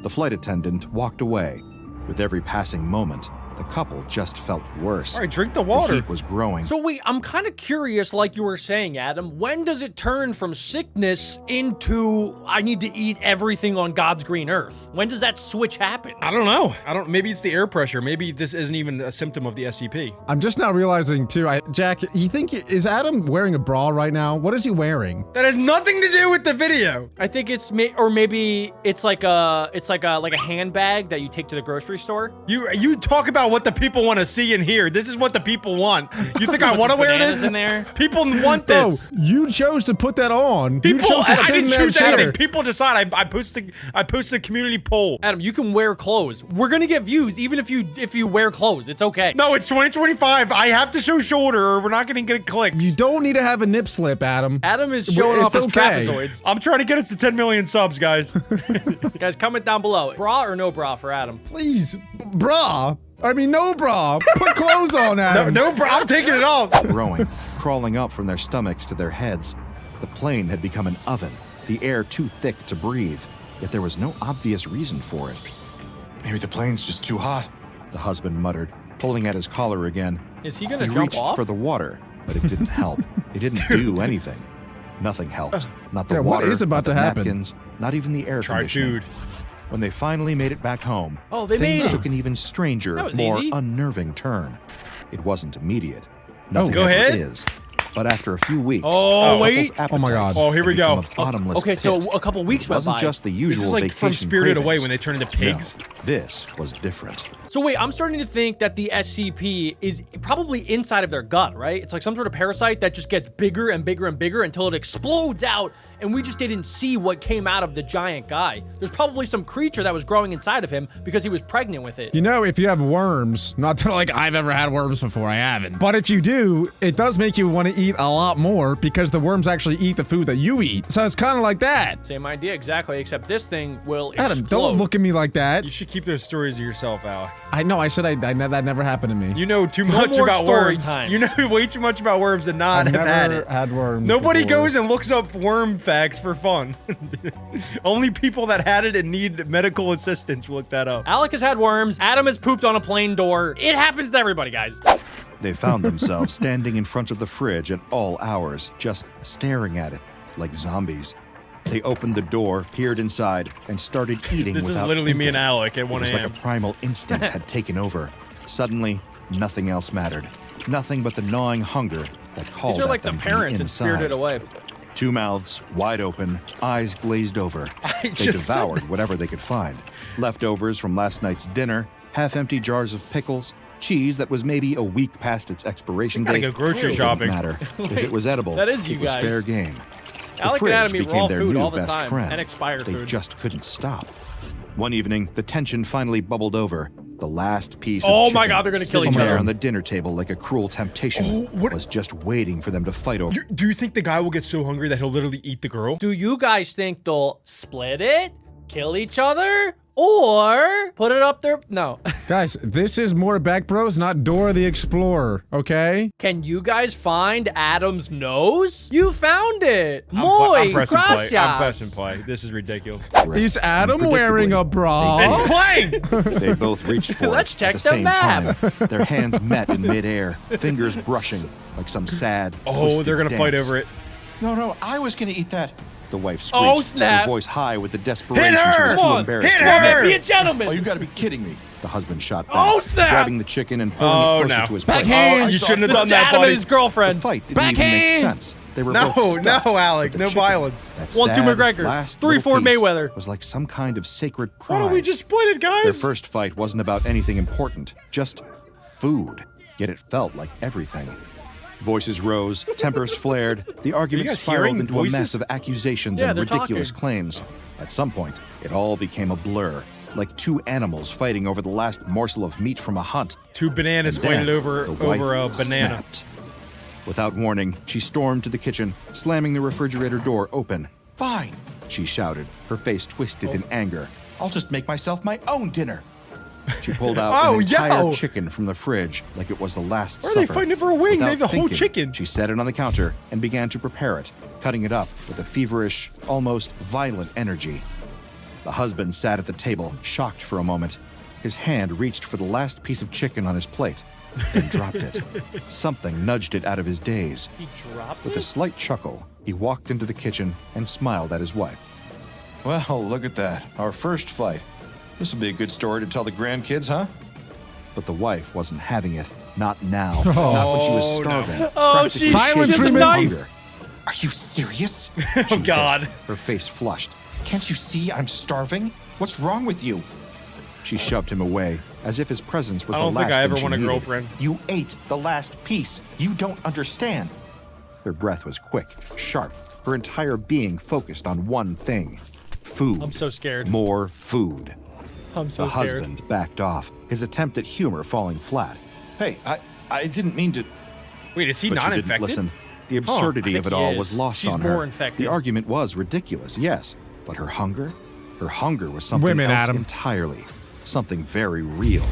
The flight attendant walked away. With every passing moment, the couple just felt worse. All right, drink the The water. heat was growing. So wait, I'm kind of curious, like you were saying, Adam, when does it turn from sickness into I need to eat everything on God's green earth? When does that switch happen? I don't know. Maybe it's the air pressure. Maybe this isn't even a symptom of the SCP. I'm just now realizing too. Jack, you think is Adam wearing a bra right now? What is he wearing? That has nothing to do with the video. I think it's or maybe it's like a handbag that you take to the grocery store. You talk about what the people want to see and hear. This is what the people want. You think I want to wear Bananas this? in there. People want No, this. you chose to put that on. People, you chose to I sit in didn't that choose chair. anything. People decide. I posted a community poll. Adam, you can wear clothes. We're gonna get views even if you wear clothes. It's okay. No, it's 2025. I have to show shoulder or we're not going to get clicks. You don't need to have a nip slip, Adam. Adam is showing off It's his okay. trapezoids. I'm trying to get us to 10 million subs, guys. Guys, comment down below. Bra or no bra for Adam? Please, bra. I mean, no bra. Put clothes on, Adam. No, bro, I'm taking it off. growing, crawling up from their stomachs to their heads. The plane had become an oven, the air too thick to breathe, yet there was no obvious reason for it. Maybe the plane's just too hot. The husband muttered, pulling at his collar again. Is he gonna He jump reached off? for the water, but it didn't help. It didn't do anything. Nothing helped. Not the Yeah, what water, is about not to the happen? napkins, not even the air Try conditioning. food. When they finally made it back home, Oh, they things made it. took an even stranger, That was more easy. unnerving turn. It wasn't immediate. Nothing Go ever ahead. is. But after a few weeks, Oh, the wait. couple's Oh my God. appetites Oh, here had we go. become a bottomless Okay, so pit. a couple weeks It went wasn't by. just the usual This is like vacation from Spirited Away cravings. when they turn into pigs. No, this was different. So wait, I'm starting to think that the SCP is probably inside of their gut, right? It's like some sort of parasite that just gets bigger and bigger and bigger until it explodes out, and we just didn't see what came out of the giant guy. There's probably some creature that was growing inside of him because he was pregnant with it. You know, if you have worms, not that like I've ever had worms before, I haven't. But if you do, it does make you want to eat a lot more because the worms actually eat the food that you eat. So it's kind of like that. Same idea exactly, except this thing will Adam, explode. don't look at me like that. You should keep those stories to yourself, Alec. I know, I said that never happened to me. You know too much more about story worms. times. You know way too much about worms and not I've have had never it. had worms Nobody before. goes and looks up worm facts for fun. Only people that had it and need medical assistance look that up. Alec has had worms. Adam has pooped on a plane door. It happens to everybody, guys. They found themselves standing in front of the fridge at all hours, just staring at it like zombies. They opened the door, peered inside, and started eating This is without literally me thinking. and Alec at 1 It was like a.m. a primal instinct had taken over. Suddenly, nothing else mattered. Nothing but the gnawing hunger that called These are at like the them from parents in inside. Spirited Away. Two mouths, wide open, eyes glazed over. They just said devoured whatever they could find. Leftovers from last night's dinner, half-empty jars of pickles, cheese that was maybe a week past its expiration Gotta date. go grocery It shopping. didn't matter. If it was edible, that is you it was guys. fair game. The Alec and fridge Adam eat became raw their food new all the best time, friend. and expired They food. just couldn't stop. One evening, the tension finally bubbled over. The last piece of Oh my chicken God, they're gonna kill sitting each there other. on the dinner table like a cruel temptation Oh, what- was just waiting for them to fight over. Do you think the guy will get so hungry that he'll literally eat the girl? Do you guys think they'll split it, kill each other, or put it up there? No. Guys, this is more Back Bros, not Dora the Explorer, okay? Can you guys find Adam's nose? You found it. I'm Muy pressing play. gracias. I'm pressing play. This is ridiculous. Is Adam wearing a bra? It's playing! They both reached for Let's it check at the the same map. time. Their hands met in midair, fingers brushing like some sad. Oh, they're gonna fight over it. No, I was gonna eat that. The wife screeched, Oh, snap. her voice high with the desperation Hit her! she was Come too on, embarrassed hit to her! admit. Be a gentleman. Oh, you gotta be kidding me. The husband shot back, Oh, snap! grabbing the chicken and pulling Oh, it closer no. to his Backhand! breast. You shouldn't have This done is that, Adam and buddy. his The girlfriend. fight didn't even make Backhand! sense. They were No, both stuck, no, Alec, but the no chicken, violence. that 1-2 sad McGregor, last 3-4 little piece Mayweather. was like some kind of sacred prize. Why don't we just split it, Their guys? first fight wasn't about anything important, just food. Yet it felt like everything. Voices rose, tempers flared, the argument guys spiraled hearing into voices? a mess of accusations Yeah, and they're ridiculous talking. claims. At some point, it all became a blur, like two animals fighting over the last morsel of meat from a hunt. Two bananas And then fighting over the wife a banana. snapped. Without warning, she stormed to the kitchen, slamming the refrigerator door open. Fine. She shouted, her face twisted in anger. I'll just make myself my own dinner. She pulled out Oh, an entire yo! chicken from the fridge like it was the last Why are they supper. fighting over a wing? They Without have the whole thinking, chicken. She set it on the counter and began to prepare it, cutting it up with a feverish, almost violent energy. The husband sat at the table, shocked for a moment. His hand reached for the last piece of chicken on his plate, then dropped it. Something nudged it out of his daze. He dropped With a it? slight chuckle, he walked into the kitchen and smiled at his wife. Well, look at that. Our first fight. This will be a good story to tell the grandkids, huh? But the wife wasn't having it. Not now. Not when she was starving. Oh, practically she Silent has a shaking with treatment. knife. hunger. Are you serious? Oh, God. Her face flushed. Can't you see I'm starving? What's wrong with you? She shoved him away, as if his presence was I the don't last think I ever thing she want a needed. girlfriend. You ate the last piece. You don't understand. Her breath was quick, sharp, her entire being focused on one thing. Food. I'm so scared. More food. I'm so The scared. husband backed off, his attempt at humor falling flat. Hey, I didn't mean to. Wait, is he But not she didn't infected? listen. The I absurdity think of it he all is. was lost She's on her. more infected. The argument was ridiculous, yes, but her hunger was something Women, else Adam. entirely. Something very real.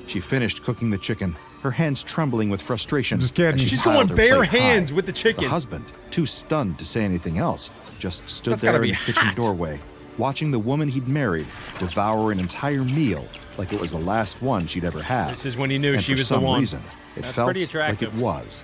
She finished cooking the chicken, her hands trembling with frustration. Just kidding. as she She's piled going her bare plate high. hands with the chicken. The husband, too stunned to say anything else, just stood That's gotta there in be the kitchen hot. doorway, watching the woman he'd married devour an entire meal like it was the last one she'd ever had. This is when he knew And she for was the some one. reason, it That's felt pretty like attractive. it was.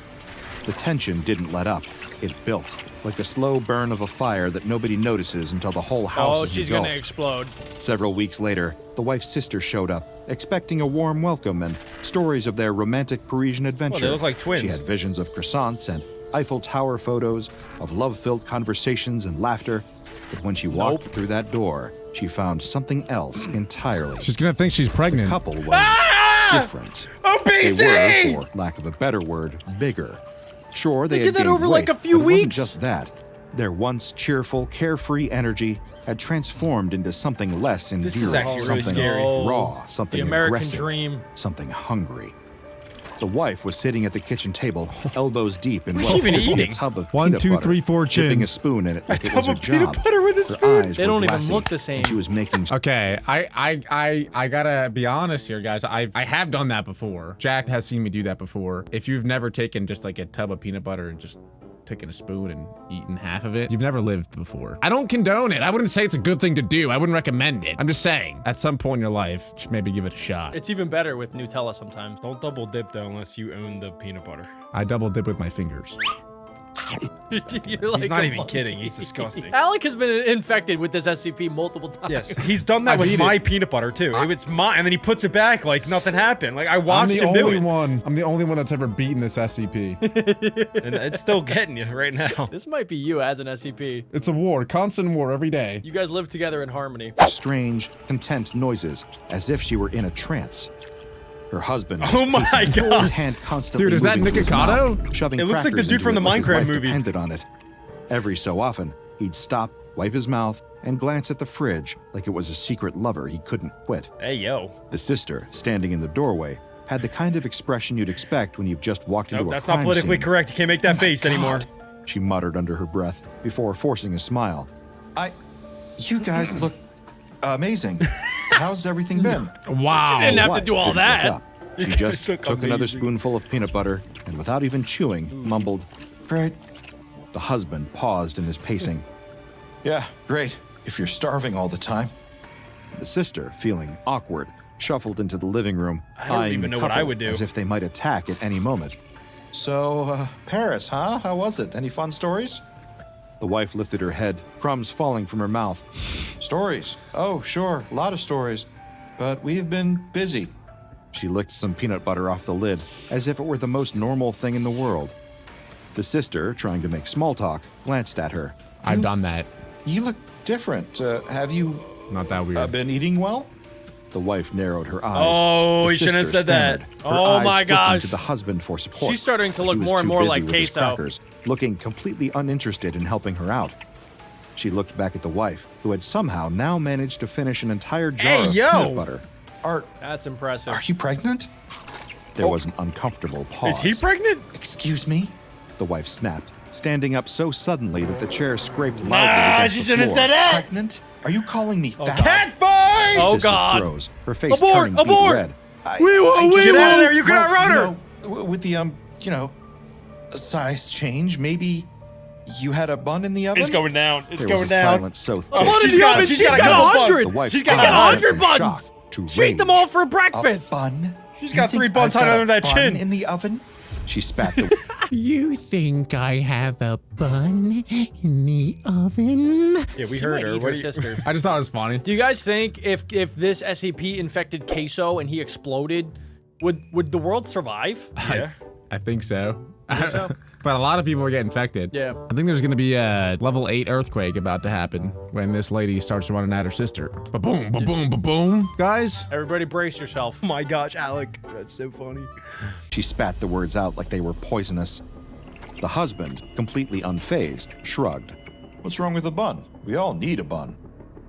The tension didn't let up. It built, like the slow burn of a fire that nobody notices until the whole house Oh, is she's engulfed. gonna explode. Several weeks later, the wife's sister showed up, expecting a warm welcome and stories of their romantic Parisian adventure. look like twins. She had visions of croissants and Eiffel Tower photos, of love-filled conversations and laughter. But when she walked through that door, she found something else entirely. She's gonna think she's The pregnant. couple was different. Obesity! They were, for lack of a better word, bigger. Sure, they They had did that gained over, like, weight, a few but it wasn't weeks. just that. Their once cheerful, carefree energy had transformed into something less endearing. This is actually really something scary. raw, something The American aggressive, dream. something hungry. The wife was sitting at the kitchen table, elbows deep in What's she even eating? a tub of 1, peanut 2, butter, 3, 4 dipping a chins. spoon in it like it tub was her of peanut job. butter with a Her spoon? eyes They were don't even glassy, look the same. and she was making Okay, I gotta be honest here, guys. I have done that before. Jack has seen me do that before. If you've never taken just like a tub of peanut butter and just taken a spoon and eaten half of it, you've never lived before. I don't condone it. I wouldn't say it's a good thing to do. I wouldn't recommend it. I'm just saying, at some point in your life, just maybe give it a shot. It's even better with Nutella sometimes. Don't double dip though unless you own the peanut butter. I double dip with my fingers. You're like He's not a even monkey. kidding. He's disgusting. Alec has been infected with this SCP multiple times. Yes, he's done that I've with eaten my it. peanut butter too. It's mine, and then he puts it back like nothing happened. Like I I'm watched the him do only it, one. I'm the only one that's ever beaten this SCP. and it's still getting you right now. This might be you as an SCP. It's a war, constant war every day. You guys live together in harmony. strange, content noises, as if she were in a trance. Her husband was Oh my pacing, God. his hand constantly Dude, is that moving to his Nikocado? mouth, shoving It looks like the crackers dude from into the it like his Minecraft life movie. depended on it. Every so often, he'd stop, wipe his mouth, and glance at the fridge like it was a secret lover he couldn't quit. Hey yo. The sister, standing in the doorway, had the kind of expression you'd expect when you've just walked into Nope, a that's crime not politically scene. correct. You can't make that face anymore. She muttered under her breath before forcing a smile. You guys look amazing. How's everything been? Wow. Didn't have to Wife do all didn't that. look up. She guys just look took another amazing. spoonful of peanut butter and without even chewing, mumbled. Great. The husband paused in his pacing. Yeah, great. If you're starving all the time. The sister, feeling awkward, shuffled into the living room, I don't eyeing even the know what I couple would do. as if they might attack at any moment. So, Paris, huh? How was it? Any fun stories? The wife lifted her head, crumbs falling from her mouth. Stories. Oh, sure. A lot of stories. But we've been busy. She licked some peanut butter off the lid, as if it were the most normal thing in the world. The sister, trying to make small talk, glanced at her. I've done that. You look different. Have you Not that weird. been eating well? The wife narrowed her eyes. Oh, The he shouldn't have sister said that. stammered, her Oh eyes my flicking gosh. to the husband for support. She's starting to He look was more and too more busy like with his Queso. crackers, looking completely uninterested in helping her out. She looked back at the wife, who had somehow now managed to finish an entire jar Hey, of yo! peanut butter. That's impressive. Are you pregnant? There was an uncomfortable pause. Is he pregnant? Excuse me? The wife snapped, standing up so suddenly that the chair scraped loudly against she the shouldn't have floor. said that. Pregnant? Are you calling me fat? Catfight! Oh, Sister God. froze, her face Abort! turning beet Abort! red. Get out of there! You cannot run her! With the size change, maybe you had a bun in the oven? It's going down. It's There going was a down. silence so thick. What she's in the got- oven? she's She's got a got couple buns. 100. The wife She's turned got from 100 buns. shock to She ate them rage. all for A breakfast. bun? She's You got think 3 buns I've got higher a than that bun chin. in the oven? She spat the You think I have a bun in the oven? Yeah, we She heard might her. eat What her do you- sister. I just thought it was funny. Do you guys think if this SCP infected Queso and he exploded, would the world survive? Yeah. I think so. But a lot of people will get infected. Yeah. I think there's gonna be a level 8 earthquake about to happen when this lady starts running at her sister. Ba-boom, ba-boom, ba-boom. Guys, Everybody brace yourself. Oh my gosh, Alec. That's so funny. She spat the words out like they were poisonous. The husband, completely unfazed, shrugged. What's wrong with a bun? We all need a bun.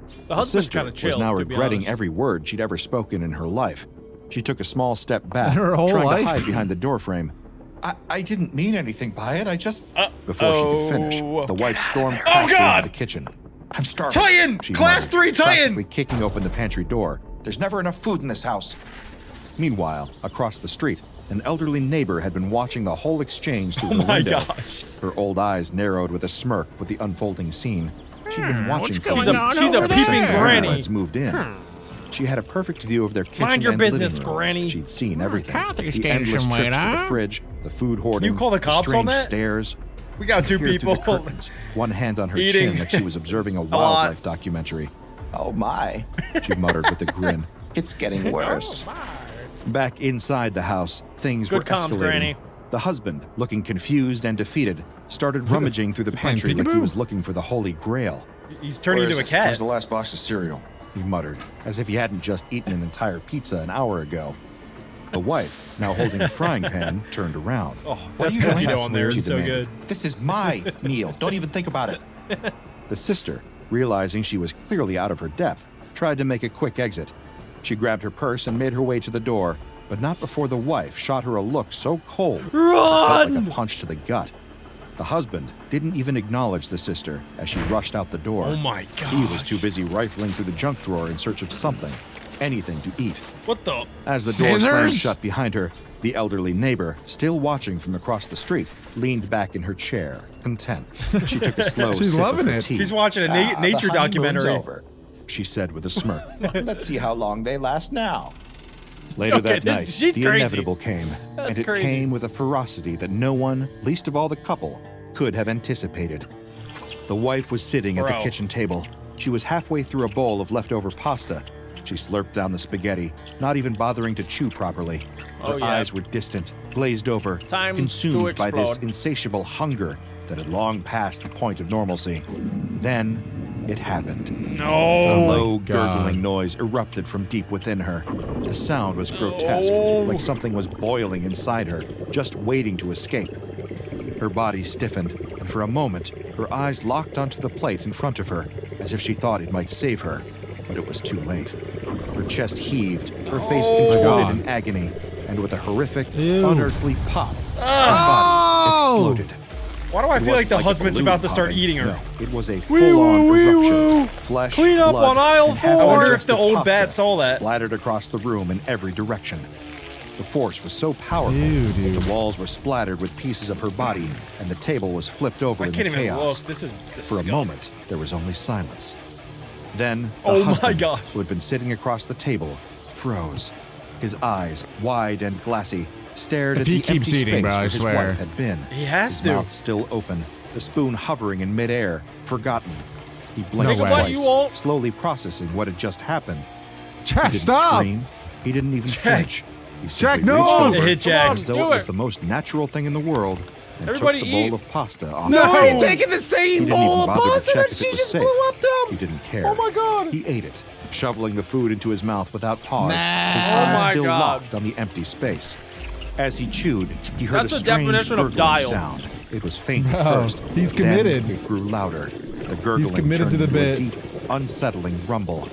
The The husband's sister kind of chill. was now to be regretting honest. every word she'd ever spoken in her life. She took a small step back, Her whole trying life? to hide behind the doorframe. I didn't mean anything by it. I just... Before she could finish, the wife stormed past her God! into the kitchen. I'm starving. Titan! She Class muttered, 3 practically Titan! kicking open the pantry door. There's never enough food in this house. Meanwhile, across the street, an elderly neighbor had been watching the whole exchange through her Oh my window. gosh. Her old eyes narrowed with a smirk with the unfolding scene. She'd been watching for going She's a, on she's a over peeping there? granny. Newlyweds moved in. She had a perfect view of their kitchen Mind your and business, living room. Granny. She'd seen everything. Kathy's the getting endless some trips weight, to the huh? fridge, the food hoarding, call the cops on strange that? stares. We got 2 Peered through people. the curtains, one hand on her Eating chin like she was observing a lot. wildlife documentary. Oh my. She muttered with a grin. It's getting worse. Back inside the house, things Good were comms, escalating. Granny. The husband, looking confused and defeated, started rummaging through the pantry like he was looking for the Holy Grail. He's turning into a Where's cat. the last box of cereal? He muttered, as if he hadn't just eaten an entire pizza an hour ago. The wife, now holding a frying pan, turned around. Oh, What that's are you cookie doing? dough on there She is so demanded. good. This is my meal. Don't even think about it. The sister, realizing she was clearly out of her depth, tried to make a quick exit. She grabbed her purse and made her way to the door, but not before the wife shot her a look so cold it felt like a punch to the gut. The husband didn't even acknowledge the sister as she rushed out the door. Oh my god. He was too busy rifling through the junk drawer in search of something, anything to eat. What the? As the door slammed Scissors? shut behind her, the elderly neighbor, still watching from across the street, leaned back in her chair, content. She took a slow She's sip loving of her it. tea. She's watching a The nature honeymoon's documentary. over. She said with a smirk. Let's see how long they last now. Later Okay, that this- night, she's the crazy. inevitable came, That's and it crazy. came with a ferocity that no one, least of all the couple, could have anticipated. The wife was sitting at Bro. the kitchen table. She was halfway through a bowl of leftover pasta. She slurped down the spaghetti, not even bothering to chew properly. Her Oh, yeah. eyes were distant, glazed over, Time to consumed by this explode. insatiable hunger that had long passed the point of normalcy. Then it happened. A No. low, God. gurgling noise erupted from deep within her. The sound was grotesque, like something was boiling inside her, just waiting to escape. Her body stiffened, and for a moment, her eyes locked onto the plate in front of her, as if she thought it might save her. But it was too late. Her chest heaved, her face contorted in agony, and with a horrific, unearthly pop, her body exploded. Why do I It feel like wasn't the a husband's balloon about to start popping. eating her? No, it was a full-on eruption. Flesh, Clean up blood, on aisle and half 4. I wonder if digested the old pasta bat saw that. splattered across the room in every direction. The force was so powerful Ew, that dude. the walls were splattered with pieces of her body, and the table was flipped over I in can't the even chaos. look. This is For a disgusting. moment, there was only silence. Then, the Oh my husband, God. who had been sitting across the table, froze. His eyes, wide and glassy, stared If at he the empty keeps eating, space bro, I where his swear. wife had been. He has His to. mouth still open, the spoon hovering in midair, forgotten. He blinked No way. What you twice, won't? slowly processing what had just happened. He Jack, didn't stop! scream. He didn't even flinch. He Jack, simply no! reached over Hit Jack. as though Do it was it. the most natural thing in the world and Everybody took the bowl eat. of pasta off. No, the you're table. taking the He same didn't bowl even of bother to pasta check that if she it was just safe. blew up, He Dom. didn't care. Oh my God. He ate it, shoveling the food into his mouth without pause. Nah. His Oh eyes my still God. locked on the empty space. As he chewed, he heard That's a the strange definition of gurgling dial. sound. It was faint at Bro, first. he's then committed. it grew louder. The gurgling committed to turned the into a bit. deep, unsettling rumble.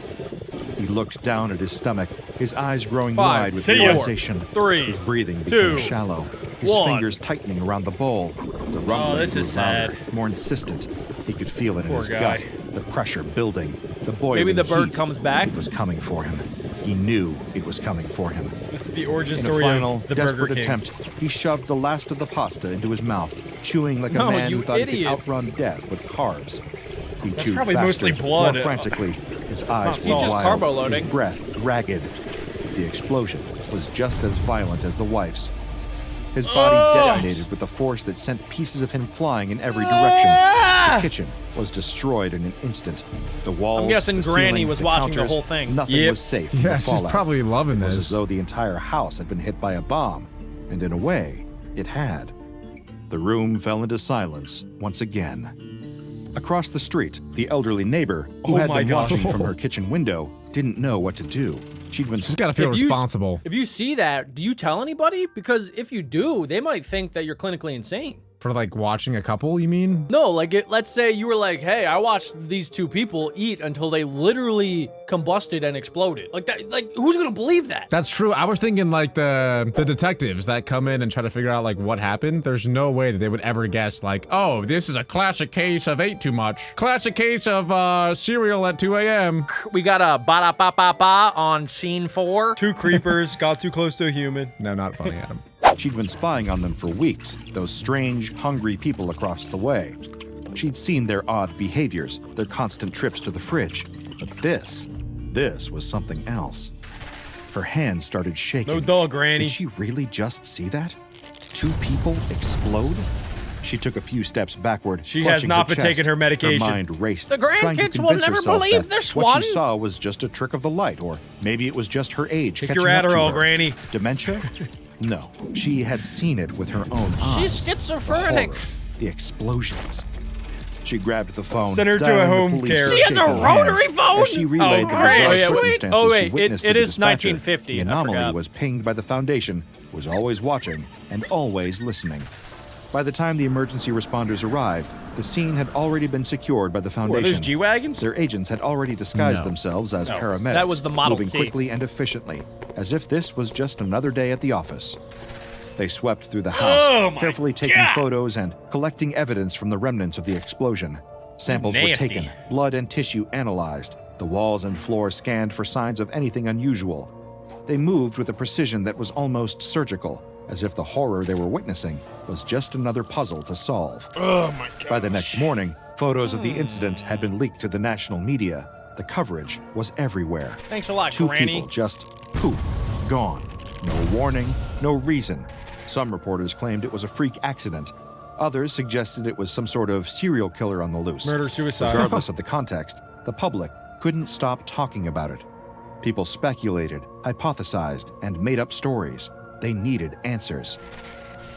He looked down at his stomach, his eyes growing 5, wide with See ya. realization. 3, His breathing 2, became shallow, his 1. fingers tightening around the bowl. The rumbling this grew is louder, sad. more insistent. He could feel it in Poor his guy. gut, the pressure building, the boiling Maybe the bird heat. comes back. It was coming for him. He knew it was coming for him. This is the origin In a story final, of the Burger desperate King. attempt, he shoved the last of the pasta into his mouth, chewing like a No, man you who thought he idiot. could outrun death with carbs. He chewed probably faster, mostly blood. more frantically. His not eyes salt. were He's just wild, carbo loading. his breath ragged. The explosion was just as violent as the wife's. His body detonated with a force that sent pieces of him flying in every direction. The kitchen was destroyed in an instant. The walls, I'm guessing the Granny ceiling, was the watching the counters, whole thing. Nothing Yep. was safe from Yeah, the she's fallout. probably loving It was this. as though the entire house had been hit by a bomb, and in a way, it had. The room fell into silence once again. Across the street, the elderly neighbor, who Oh had my been gosh. watching from her kitchen window, didn't know what to do. She'd been She's got to feel If you- responsible. If you see that, do you tell anybody? Because if you do, they might think that you're clinically insane. For like watching a couple, you mean? No, like let's say you were like, hey, I watched these two people eat until they literally combusted and exploded. Like that, like who's gonna believe that? That's true. I was thinking like the detectives that come in and try to figure out like what happened. There's no way that they would ever guess like, oh, this is a classic case of ate too much. Classic case of cereal at 2 a.m. We got a ba-da-ba-ba-ba on scene 4. 2 creepers got too close to a human. No, not funny, Adam. She'd been spying on them for weeks, those strange, hungry people across the way. She'd seen their odd behaviors, their constant trips to the fridge. But this was something else. Her hands started shaking. No duh, Granny. Did she really just see that? 2 people explode? She took a few steps backward. She has clutching not her been taking chest. her medication. Her mind raced. The trying to grandkids will convince never herself believe that this what one. she saw was just a trick of the light, or maybe it was just her age. Take catching your up to Adderall, her. Granny. Dementia? No, she had seen it with her own eyes. She's The schizophrenic. horror, the explosions. She grabbed the phone. Send her to a dialing the home police care. with She has a shaking rotary hands phone? As she relayed the great. bizarre Oh, yeah, wait. circumstances Oh, she wait. witnessed It to the is dispatcher. 1950. The I anomaly forgot. was pinged by the Foundation, was always watching and always listening. By the time the emergency responders arrived, the scene had already been secured by the What are Foundation. those G-Wagons? Their agents had already disguised themselves as paramedics, that was the Model moving T. quickly and efficiently, as if this was just another day at the office. They swept through the house, carefully taking photos and collecting evidence from the remnants of the explosion. Samples were Nasty. taken, blood and tissue analyzed, the walls and floor scanned for signs of anything unusual. They moved with a precision that was almost surgical, as if the horror they were witnessing was just another puzzle to solve. Oh my god. By the next morning, photos of the incident had been leaked to the national media. The coverage was everywhere. Thanks a lot, Two Granny. people just poof, gone. No warning, no reason. Some reporters claimed it was a freak accident. Others suggested it was some sort of serial killer on the loose. Murder-suicide. Regardless of the context, the public couldn't stop talking about it. People speculated, hypothesized, and made up stories. They needed answers.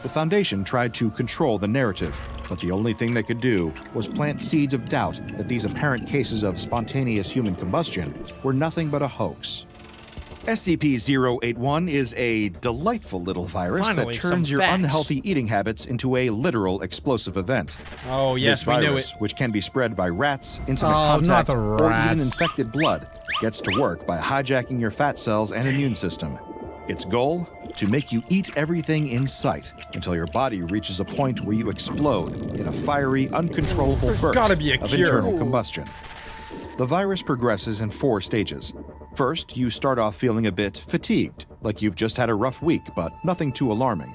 The Foundation tried to control the narrative, but the only thing they could do was plant seeds of doubt that these apparent cases of spontaneous human combustion were nothing but a hoax. SCP-081 is a delightful little virus Finally, that turns some your facts. unhealthy eating habits into a literal explosive event. Oh, yes, This we knew virus, it. which can be spread by rats, intimate Oh, not contact, the or even rats. infected blood, gets to work by hijacking your fat cells and immune system. Its goal? To make you eat everything in sight until your body reaches a point where you explode in a fiery, uncontrollable burst gotta be a of cure. internal combustion. The virus progresses in 4 stages. First, you start off feeling a bit fatigued, like you've just had a rough week, but nothing too alarming.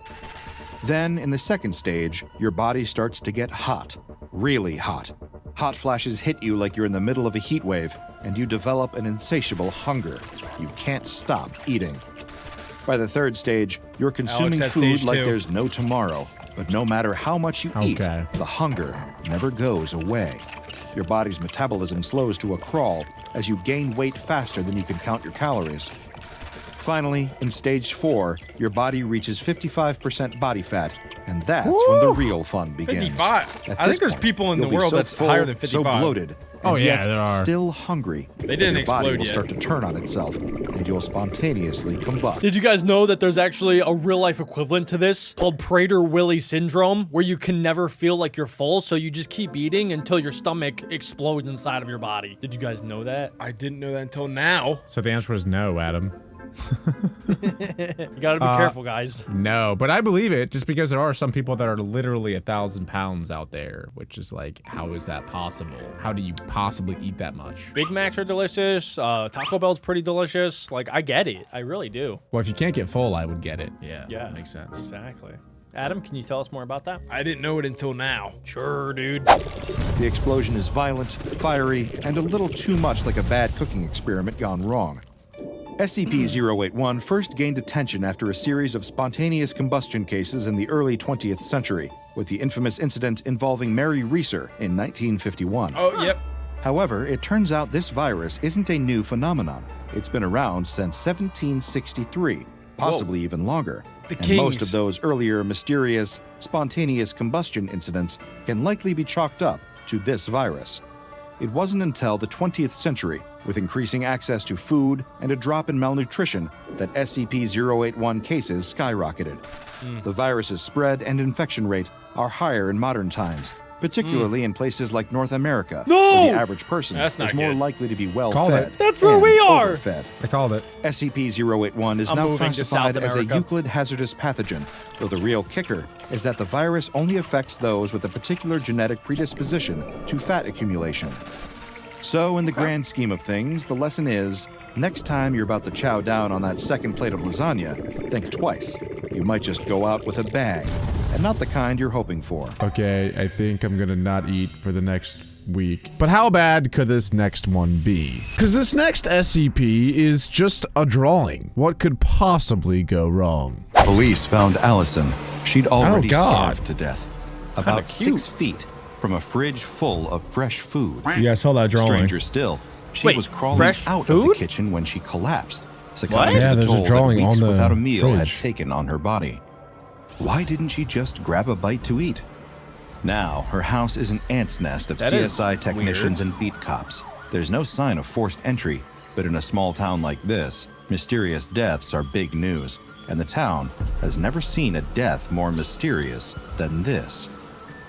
Then, in the second stage, your body starts to get hot, really hot. Hot flashes hit you like you're in the middle of a heat wave, and you develop an insatiable hunger. You can't stop eating. By the third stage, you're consuming at food stage like 2. there's no tomorrow, but no matter how much you eat, Okay. the hunger never goes away. Your body's metabolism slows to a crawl as you gain weight faster than you can count your calories. Finally, in stage 4, your body reaches 55% body fat, and that's when the real fun begins. 55? At I this think there's point, people in the you'll be world so that's full, higher than so 55. bloated, Oh, and yeah, yet there are. still hungry. They didn't your body explode will yet. start to turn on itself, and you'll spontaneously combust. Did you guys know that there's actually a real life equivalent to this called Prader-Willi syndrome, where you can never feel like you're full, so you just keep eating until your stomach explodes inside of your body? Did you guys know that? I didn't know that until now. So the answer was no, Adam. You gotta be careful, guys. No, but I believe it just because there are some people that are literally 1,000 pounds out there, which is like, how is that possible? How do you possibly eat that much? Big Macs are delicious. Taco Bell's pretty delicious. Like, I get it. I really do. Well, if you can't get full, I would get it. Yeah, Yeah. makes sense. Exactly. Adam, can you tell us more about that? I didn't know it until now. Sure, dude. The explosion is violent, fiery, and a little too much like a bad cooking experiment gone wrong. SCP-081 first gained attention after a series of spontaneous combustion cases in the early 20th century, with the infamous incident involving Mary Reeser in 1951. Oh, yep. However, it turns out this virus isn't a new phenomenon. It's been around since 1763, possibly even longer. The and most Kings. of those earlier mysterious, spontaneous combustion incidents can likely be chalked up to this virus. It wasn't until the 20th century, with increasing access to food and a drop in malnutrition, that SCP-081 cases skyrocketed. The virus's spread and infection rate are higher in modern times, particularly in places like North America, where the average person That's not is more good. likely to be Called well-fed. it. That's where and we are. overfed. I called it. SCP-081 is I'm now moving to classified South as a America. Euclid hazardous pathogen, though the real kicker is that the virus only affects those with a particular genetic predisposition to fat accumulation. So, in the grand scheme of things, the lesson is, next time you're about to chow down on that second plate of lasagna, think twice. You might just go out with a bang, and not the kind you're hoping for. Okay, I think I'm gonna not eat for the next week. But how bad could this next one be? Because this next SCP is just a drawing. What could possibly go wrong? Police found Allison. She'd already God. starved to death. About 6 feet from a fridge full of fresh food. Yeah, I saw that drawing. Stranger still, she Wait, was crawling fresh out of food? the kitchen when she collapsed. succumbing Yeah, to the there's a toll drawing that weeks on the without a meal had fridge. taken on her body. Why didn't she just grab a bite to eat? Now, her house is an ant's nest of That is CSI technicians weird. and beat cops. There's no sign of forced entry, but in a small town like this, mysterious deaths are big news, and the town has never seen a death more mysterious than this.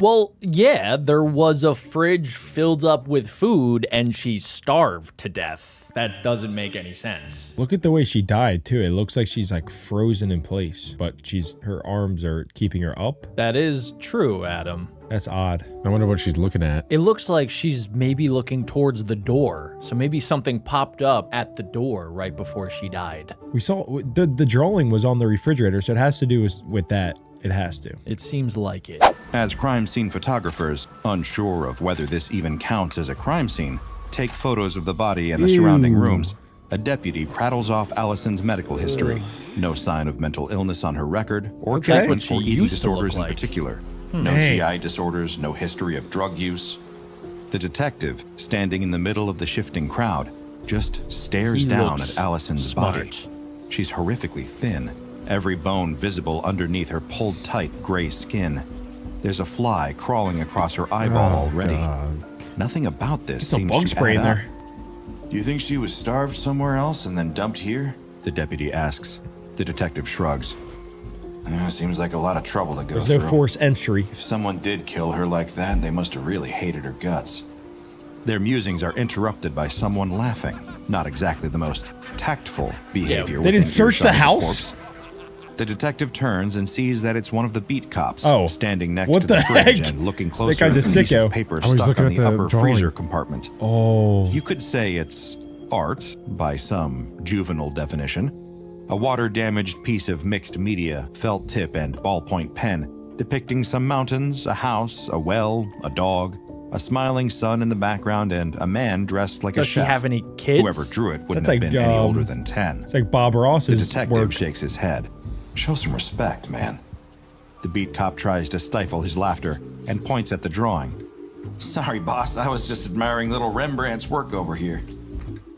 Well, yeah, there was a fridge filled up with food and she starved to death. That doesn't make any sense. Look at the way she died too. It looks like she's like frozen in place, but her arms are keeping her up. That is true, Adam. That's odd. I wonder what she's looking at. It looks like she's maybe looking towards the door. So maybe something popped up at the door right before she died. We saw the drawing was on the refrigerator, so it has to do with that. It has to. It seems like it. As crime scene photographers, unsure of whether this even counts as a crime scene, take photos of the body and the surrounding rooms, a deputy prattles off Allison's medical history. No sign of mental illness on her record, or Okay. treatment That's what for she eating used to look disorders in like. particular. No Dang. GI disorders, no history of drug use. The detective, standing in the middle of the shifting crowd, just stares He down looks at Allison's smart. body. She's horrifically thin, every bone visible underneath her pulled tight gray skin. There's a fly crawling across her eyeball already. Nothing about this Some seems bug to spray in add up. there. Do you think she was starved somewhere else and then dumped here? The deputy asks. The detective shrugs. Seems like a lot of trouble to go There's through. no forced entry. If someone did kill her like that, they must have really hated her guts. Their musings are interrupted by someone laughing. Not exactly the most tactful behavior. They didn't within search the earshot of house? corpse. The detective turns and sees that it's one of the beat cops Oh. standing next What to the the fridge heck? and looking That closer guy's a at a piece sicko. of paper Oh, he's stuck looking on at the the upper drawing. freezer compartment. Oh. You could say it's art by some juvenile definition. A water-damaged piece of mixed media, felt tip and ballpoint pen, depicting some mountains, a house, a well, a dog, a smiling sun in the background, and a man dressed like a Does she chef. have any kids? Whoever drew it wouldn't That's have like, been any um, older than 10. It's like Bob The Ross's detective work. shakes his head. Show some respect, man. The beat cop tries to stifle his laughter and points at the drawing. Sorry, boss. I was just admiring little Rembrandt's work over here.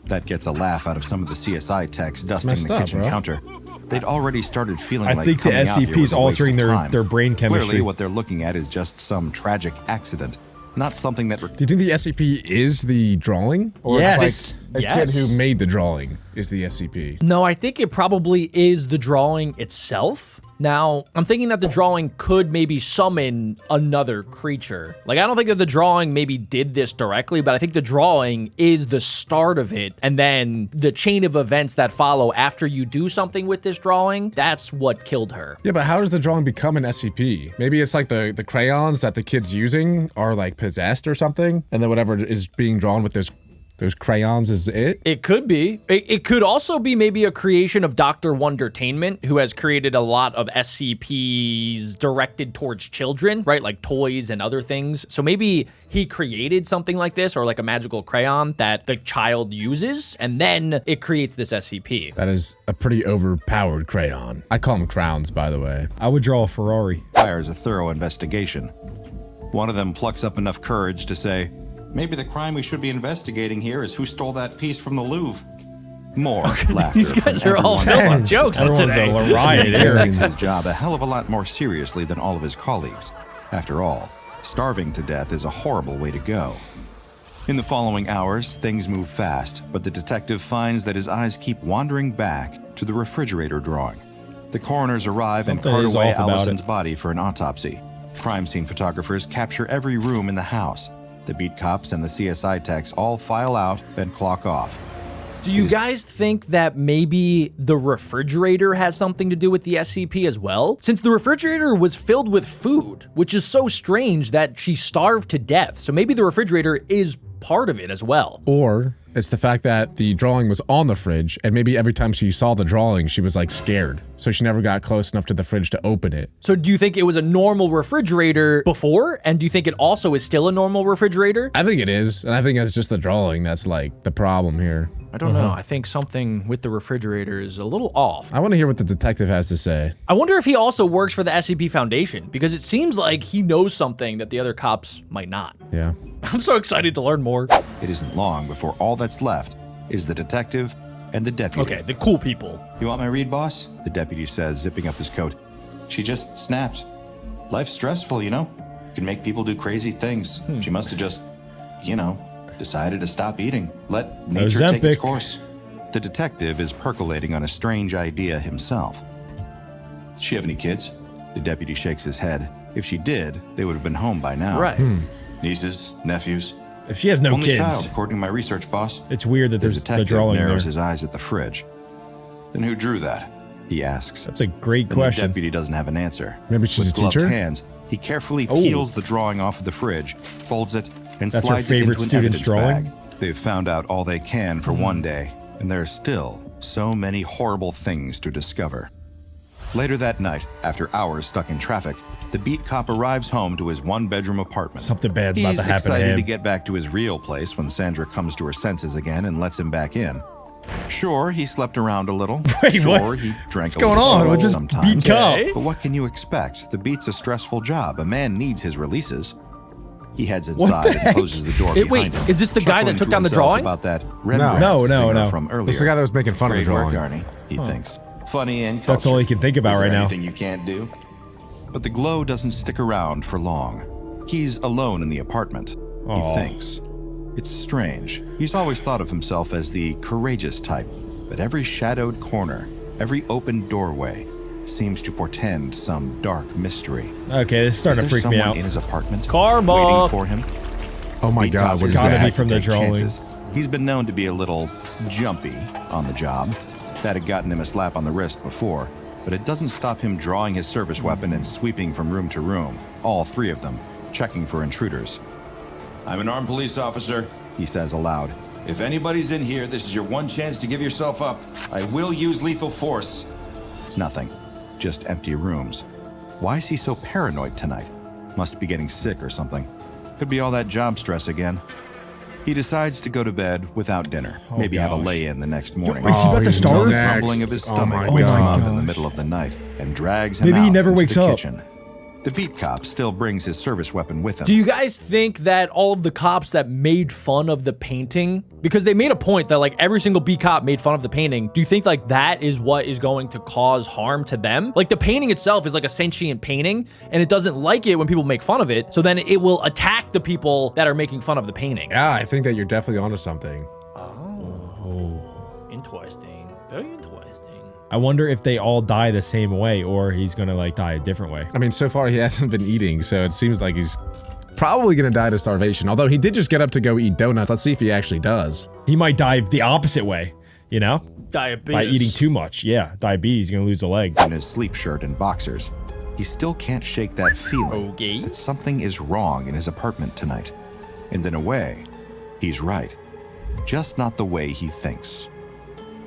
That gets a laugh out of some of the CSI techs dusting messed the up, kitchen bro. counter. They'd already started feeling I like think the coming out here SCP was is a waste altering of time. their brain chemistry. Clearly, what they're looking at is just some tragic accident, not something that... Do you think the SCP is the drawing? Or Yes. it's like a Yes. kid who made the drawing is the SCP? No, I think it probably is the drawing itself. Now, I'm thinking that the drawing could maybe summon another creature. Like, I don't think that the drawing maybe did this directly, but I think the drawing is the start of it. And then the chain of events that follow after you do something with this drawing, that's what killed her. Yeah, but how does the drawing become an SCP? Maybe it's like the crayons that the kid's using are like possessed or something, and then whatever is being drawn with those crayons is it? It could be. It could also be maybe a creation of Dr. Wondertainment, who has created a lot of SCPs directed towards children, right? Like toys and other things. So maybe he created something like this, or like a magical crayon that the child uses, and then it creates this SCP. That is a pretty overpowered crayon. I call them crowns, by the way. I would draw a Ferrari. Requires a thorough investigation. One of them plucks up enough courage to say, maybe the crime we should be investigating here is who stole that piece from the Louvre. More laughter. These guys from are all everyone. filled with jokes Everyone's today. a riot He here. takes his job a hell of a lot more seriously than all of his colleagues. After all, starving to death is a horrible way to go. In the following hours, things move fast, but the detective finds that his eyes keep wandering back to the refrigerator drawing. The coroners arrive and Something cart is away off about Allison's it. body for an autopsy. Crime scene photographers capture every room in the house. The beat cops and the CSI techs all file out and clock off. Do you guys think that maybe the refrigerator has something to do with the SCP as well? Since the refrigerator was filled with food, which is so strange that she starved to death. So maybe the refrigerator is part of it as well. Or it's the fact that the drawing was on the fridge, and maybe every time she saw the drawing, she was like scared. So she never got close enough to the fridge to open it. So do you think it was a normal refrigerator before? And do you think it also is still a normal refrigerator? I think it is, and I think it's just the drawing that's like the problem here. I don't know. I think something with the refrigerator is a little off. I want to hear what the detective has to say. I wonder if he also works for the SCP Foundation, because it seems like he knows something that the other cops might not. Yeah. I'm so excited to learn more. It isn't long before all that's left is the detective and the deputy. Okay, the cool people. You want my read, boss? The deputy says, zipping up his coat. She just snaps. Life's stressful, you know? Can make people do crazy things. She must have just, decided to stop eating. Let nature take its Ozempic. course. The detective is percolating on a strange idea himself. Does she have any kids? The deputy shakes his head. If she did, they would have been home by now. Right. Nieces, nephews. If she has no Only kids, child, according to my research, boss. it's weird that The there's the detective drawing there. narrows his eyes at the fridge. Then who drew that? He asks. That's a great And question. the deputy doesn't have an answer. Maybe she's With a gloved teacher? hands, he carefully peels the drawing off of the fridge, folds it, and That's her slides it favorite into an student's evidence drawing? bag. They've found out all they can for one day, and there are still so many horrible things to discover. Later that night, after hours stuck in traffic, the beat cop arrives home to his one-bedroom apartment. Something bad's about He's to happen to excited him. to get back to his real place when Sandra comes to her senses again and lets him back in. Sure, he slept around a little. Wait, sure, what? he drank What's a going little on with this sometimes. beat cop? Okay. But what can you expect? The beat's a stressful job. A man needs his releases. He heads What inside the and heck? closes the door Wait, behind him. is this the guy that chuckling took to down the himself drawing? About that No. from earlier. This is the guy that was making fun of the Great work, drawing. Arnie, he thinks. Funny and That's all he can think about Is there right now. Anything you can't do? But the glow doesn't stick around for long. He's alone in the apartment. Aw. He thinks. It's strange. He's always thought of himself as the courageous type, but every shadowed corner, every open doorway, seems to portend some dark mystery. Okay, this is starting to Is there freak me someone out. in his apartment Karma. waiting for him? Oh my God, Because what is he's gotta that? be from the take drawing. chances. He's been known to be a little jumpy on the job. That had gotten him a slap on the wrist before, but it doesn't stop him drawing his service weapon and sweeping from room to room, all three of them, checking for intruders. I'm an armed police officer, he says aloud. If anybody's in here, this is your one chance to give yourself up. I will use lethal force. Nothing. Just empty rooms. Why is he so paranoid tonight? Must be getting sick or something. Could be all that job stress again. He decides to go to bed without dinner. Maybe have a gosh. lay-in the next morning. Is he about to he's starve? next. Rumbling of his Oh stomach my wakes him God. up in the middle of the night and drags him Maybe he out never into wakes the up. kitchen. The beat cop still brings his service weapon with him. Do you guys think that all of the cops that made fun of the painting, because they made a point that like every single B cop made fun of the painting, do you think like that is what is going to cause harm to them? Like the painting itself is like a sentient painting and it doesn't like it when people make fun of it. So then it will attack the people that are making fun of the painting. Yeah, I think that you're definitely onto something. Interesting. Very interesting. I wonder if they all die the same way or he's gonna like die a different way. I mean, so far he hasn't been eating, so it seems like he's probably gonna die to starvation. Although he did just get up to go eat donuts. Let's see if he actually does. He might die the opposite way, you know? Diabetes. By eating too much. Yeah, diabetes, you're gonna lose a leg. In his sleep shirt and boxers, he still can't shake that feeling Okay. that something is wrong in his apartment tonight. And in a way, he's right. Just not the way he thinks.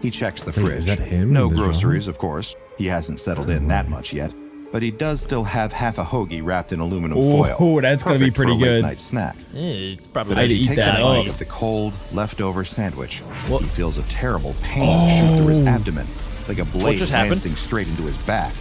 He checks the Wait, fridge. is that him No in the groceries, of course. He hasn't settled in that much yet. But he does still have half a hoagie wrapped in aluminum foil. Oh, that's gonna be Perfect for pretty a good. late-night snack. It's probably But as he eat takes that a bite up. of the cold, leftover sandwich, he feels a terrible pain shoot through his abdomen, like a blade just happened? lancing straight into his back.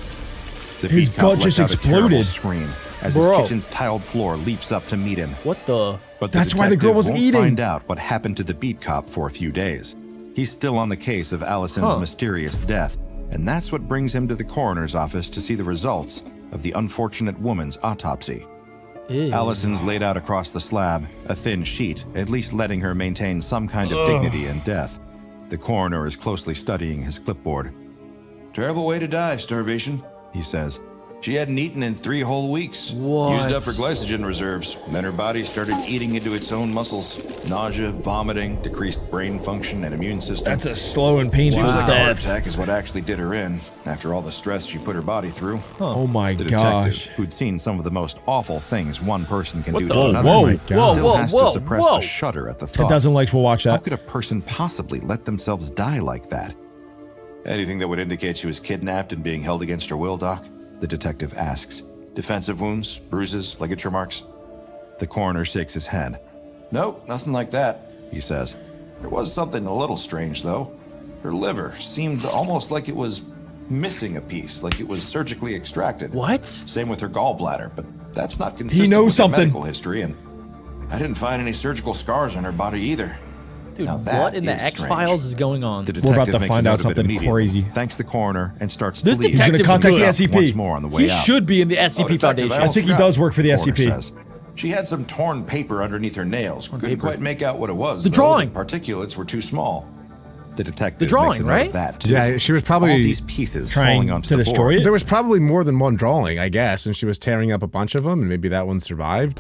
The His beat cop gut just lets out a terrible exploded. scream as Bro. his kitchen's tiled floor leaps up to meet him. What the? But That's why the girl detective was won't eating. find out what happened to the beat cop for a few days. He's still on the case of Allison's mysterious death, and that's what brings him to the coroner's office to see the results of the unfortunate woman's autopsy. Allison's laid out across the slab, a thin sheet, at least letting her maintain some kind of dignity in death. The coroner is closely studying his clipboard. Terrible way to die, starvation, he says. She hadn't eaten in 3 whole weeks. What? Used up her glycogen reserves. Then her body started eating into its own muscles. Nausea, vomiting, decreased brain function and immune system. That's a slow and painful Seems like a heart death. attack is what actually did her in, after all the stress she put her body through. Oh my The gosh. detective, who'd seen some of the most awful things one person can do the- to another, Whoa, God. still whoa, has whoa, to suppress whoa. a shudder at the Ted thought. doesn't like to watch How that. could a person possibly let themselves die like that? Anything that would indicate she was kidnapped and being held against her will, Doc? The detective asks. Defensive wounds, bruises, ligature marks? The coroner shakes his head. Nope, nothing like that, he says. There was something a little strange, though. Her liver seemed almost like it was missing a piece, like it was surgically extracted. What? Same with her gallbladder, but that's not consistent knows with something. her medical history, and I didn't find any surgical scars on her body either. Dude, Now that what in the is X-Files strange. is going on? The We're about detective to makes find a out note of it something immediately, crazy. Thanks the coroner and starts This to leave. He's gonna detective contact the good. SCP. Once more on the way He out. should be in the Oh, SCP Detective, Foundation. I I think he forgot. does work for the Coroner SCP. says. She had some torn paper underneath her nails. Couldn't paper. quite make out what it was. The though. drawing. The particulates were too small. The detective The drawing, makes a note right? of that too. Yeah, she was probably all these pieces trying falling onto to the destroy board. it? There was probably more than one drawing, I guess, and she was tearing up a bunch of them, and maybe that one survived.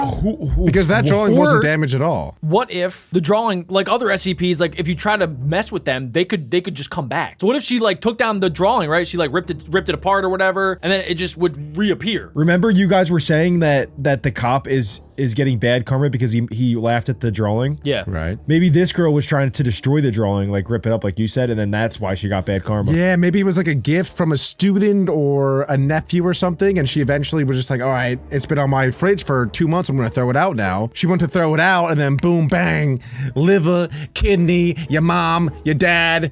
Because that drawing Or- wasn't damaged at all. What if the drawing, like other SCPs, like if you try to mess with them, they could just come back. So what if she like took down the drawing, right? She like ripped it apart or whatever, and then it just would reappear. Remember you guys were saying that the cop is getting bad karma because he laughed at the drawing? Yeah. Right. Maybe this girl was trying to destroy the drawing, like rip it up like you said, and then that's why she got bad karma. Yeah, maybe it was like a gift from a student or a nephew or something, and she eventually was just like, all right, it's been on my fridge for 2 months, I'm gonna throw it out now. She went to throw it out, and then boom, bang, liver, kidney, your mom, your dad,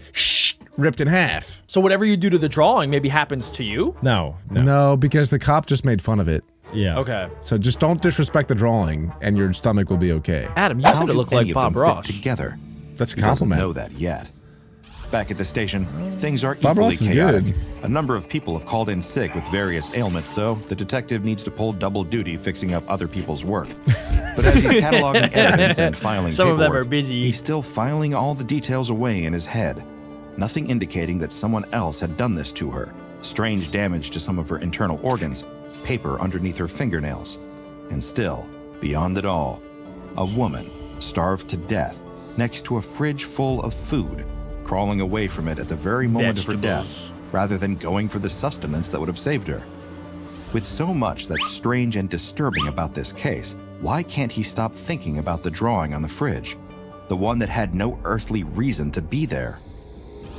ripped in half. So whatever you do to the drawing maybe happens to you? No. No, because the cop just made fun of it. Yeah. Okay. So just don't disrespect the drawing, and your stomach will be okay. Adam, you How said it do looked any like of Bob them Ross. fit together? That's a He doesn't compliment. know that yet. Back at the station, things are Bob equally Ross is chaotic. good. A number of people have called in sick with various ailments, so the detective needs to pull double duty fixing up other people's work. But as he's cataloging evidence and filing Some of them paperwork, are busy. he's still filing all the details away in his head. Nothing indicating that someone else had done this to her. Strange damage to some of her internal organs, paper underneath her fingernails. And still, beyond it all, a woman starved to death next to a fridge full of food, crawling away from it at the very moment of her death, rather than going for the sustenance that would have saved her. With so much that's strange and disturbing about this case, why can't he stop thinking about the drawing on the fridge? The one that had no earthly reason to be there.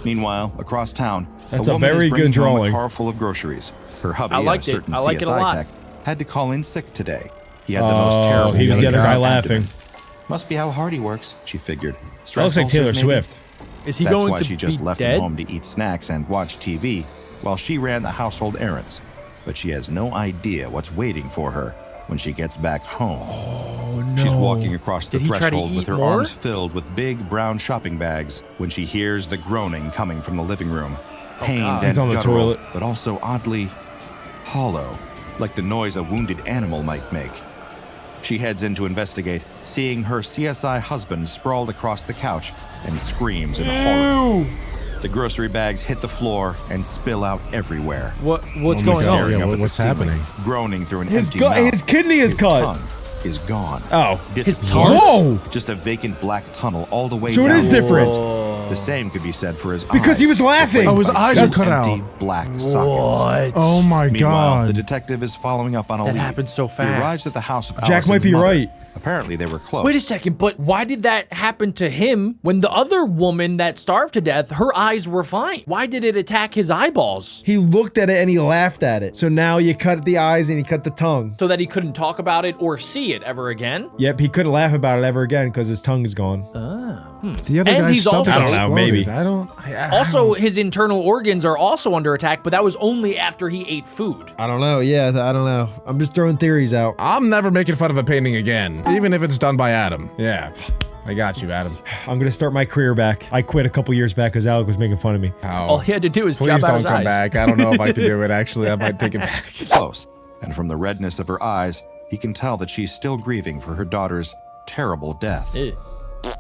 Meanwhile, across town, That's a a woman very is bringing good home drawing. a car full of groceries. Her hubby, I liked a it. certain I like it a CSI lot. tech, had to call in sick today. He had the most terrible. he was the other guy laughing. Must be how hard he works, she figured. That looks like Stress Taylor ulcers, maybe? Swift. Is he That's going why to she just be left dead? him home to eat snacks and watch TV while she ran the household errands. But she has no idea what's waiting for her when she gets back home. Oh, no. She's walking across the Did he try to threshold with eat her more? arms filled with big brown shopping bags when she hears the groaning coming from the living room. Pained God. and He's on the guttural, toilet. but also oddly hollow, like the noise a wounded animal might make. She heads in to investigate, seeing her CSI husband sprawled across the couch and screams in horror. The grocery bags hit the floor and spill out everywhere. What's Oh my going God. on? Yeah, Staring up at the what's ceiling, happening? groaning through an His empty gut- mouth. his kidney is His cut. tongue is gone. Oh. His Disappeared. tongue? Whoa! Just a vacant black tunnel all the way So it down. is different. The same could be said for his eyes. Because he was laughing. replaced Oh, his by eyes two are cut empty out. black sockets. What? Oh my Meanwhile, the god. detective is following up on a That lead. happened so He fast. arrives at the house of Jack Allison's might be mother. right. Apparently, they were close. Wait a second, but why did that happen to him when the other woman that starved to death, her eyes were fine? Why did it attack his eyeballs? He looked at it and he laughed at it. So now you cut the eyes and you cut the tongue. So that he couldn't talk about it or see it ever again? Yep, he couldn't laugh about it ever again because his tongue is gone. The other And guy's he's stomach also- I don't know, maybe. exploded. I don't. Also, his internal organs are also under attack, but that was only after he ate food. I don't know. Yeah, I don't know. I'm just throwing theories out. I'm never making fun of a painting again, even if it's done by Adam. Yeah, I got you, Adam. I'm gonna start my career back. I quit a couple years back because Alec was making fun of me. All he had to do is Please jump out don't his come eyes. back. I don't know if I can do it. Actually, I might take it back. Close, and from the redness of her eyes, he can tell that she's still grieving for her daughter's terrible death. Eh.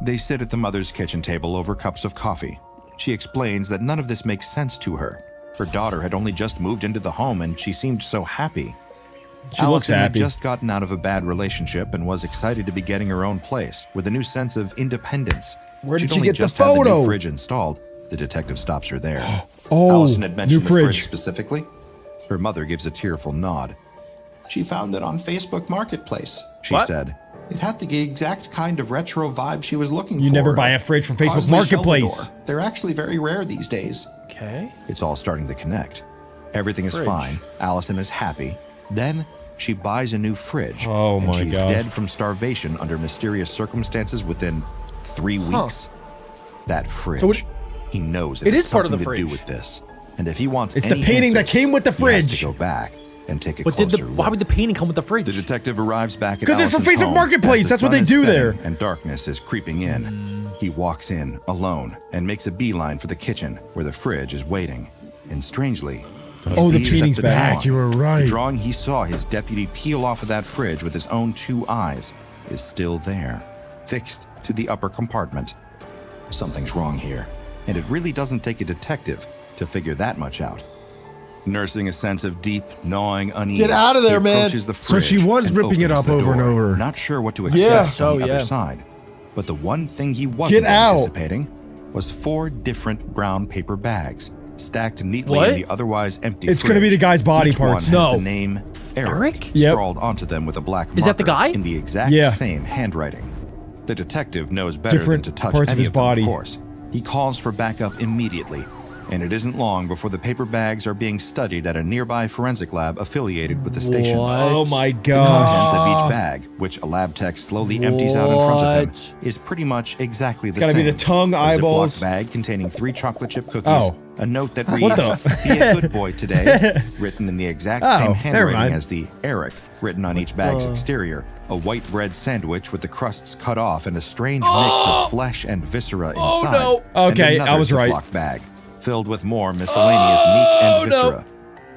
They sit at the mother's kitchen table over cups of coffee. She explains that none of this makes sense to her. Her daughter had only just moved into the home and she seemed so happy. She looks Allison happy. had just gotten out of a bad relationship and was excited to be getting her own place with a new sense of independence. Where did She'd she only get the just had the photo? new fridge installed. The detective stops her there. Oh, Allison had mentioned new the fridge fridge. specifically. Her mother gives a tearful nod. She found it on Facebook Marketplace. She What? said, It had the exact kind of retro vibe she was looking for. You never buy a fridge from Facebook Closet Marketplace. Shelvador. They're actually very rare these days. Okay. it's all starting to connect. Everything is Fridge. fine. Allison is happy. Then she buys a new fridge. Oh and my she's gosh. dead from starvation under mysterious circumstances within 3 weeks. That fridge. So it- he knows it has is part of something the to do fridge. with this. And if he wants It's the any painting that answers, came with the he has fridge. to go back and take a But closer why look. would the painting come with the fridge? The detective arrives back at 'Cause it's from Allison's Facebook home Marketplace, as the that's what sun they is do setting there. And darkness is creeping in. He walks in, alone, and makes a beeline for the kitchen, where the fridge is waiting. And strangely, he Oh, the sees that painting's the back. drawing- You were right. The drawing he saw his deputy peel off of that fridge with his own 2 eyes is still there, fixed to the upper compartment. Something's wrong here, and it really doesn't take a detective to figure that much out. Nursing a sense of deep, gnawing unease, Get out of there, he man. approaches the So she fridge was and ripping it opens up the over and door, over. not sure what to Yeah. expect on the Oh, other yeah. side. But the one thing he wasn't Get out. anticipating was 4 different brown paper bags stacked neatly What? in the otherwise empty It's gonna be fridge. the guy's body Each parts. one has No. the name Eric Yep. scrawled onto them with a black marker Is that the guy? in the exact Yeah. same handwriting. The detective knows better Different than to touch parts of any his of them, body. of course. He calls for backup immediately, and it isn't long before the paper bags are being studied at a nearby forensic lab affiliated with the station. Oh my The gosh. contents of each bag, which a lab tech slowly empties out in front of him, What? is pretty much exactly the gotta same. be the tongue, A eyeballs. Ziploc bag containing 3 chocolate chip cookies, Oh. a note that What reads, the- "Be a good boy today," written in the exact Oh, same never handwriting mind. as the Eric written on each bag's exterior, a white bread sandwich with the crusts cut off and a strange mix of flesh and viscera inside. no. and Okay, another I was right. Ziploc bag filled with more miscellaneous meat and no. viscera.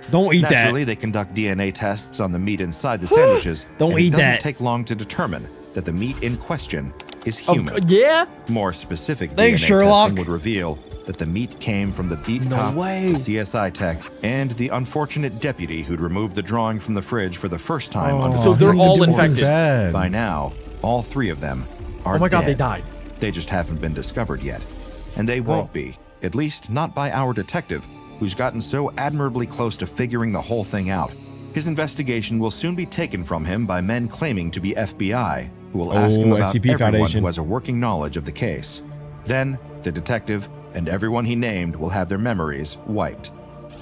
Don't eat Naturally, that. they conduct DNA tests on the meat inside the sandwiches. Don't and eat it doesn't that. take long to determine that the meat in question is Of- human. yeah? More specific Thanks, DNA Sherlock. testing would reveal that the meat came from the beat No cop, way. the CSI tech, and the unfortunate deputy who'd removed the drawing from the fridge for the first time under So they're detective all orders. infected. Bad. By now, all 3 of them are Oh my god, dead. they died. They just haven't been discovered yet. And they won't be, at least not by our detective, who's gotten so admirably close to figuring the whole thing out. His investigation will soon be taken from him by men claiming to be FBI, who will ask him Oh, about SCP everyone Foundation. who has a working knowledge of the case. Then, the detective and everyone he named will have their memories wiped.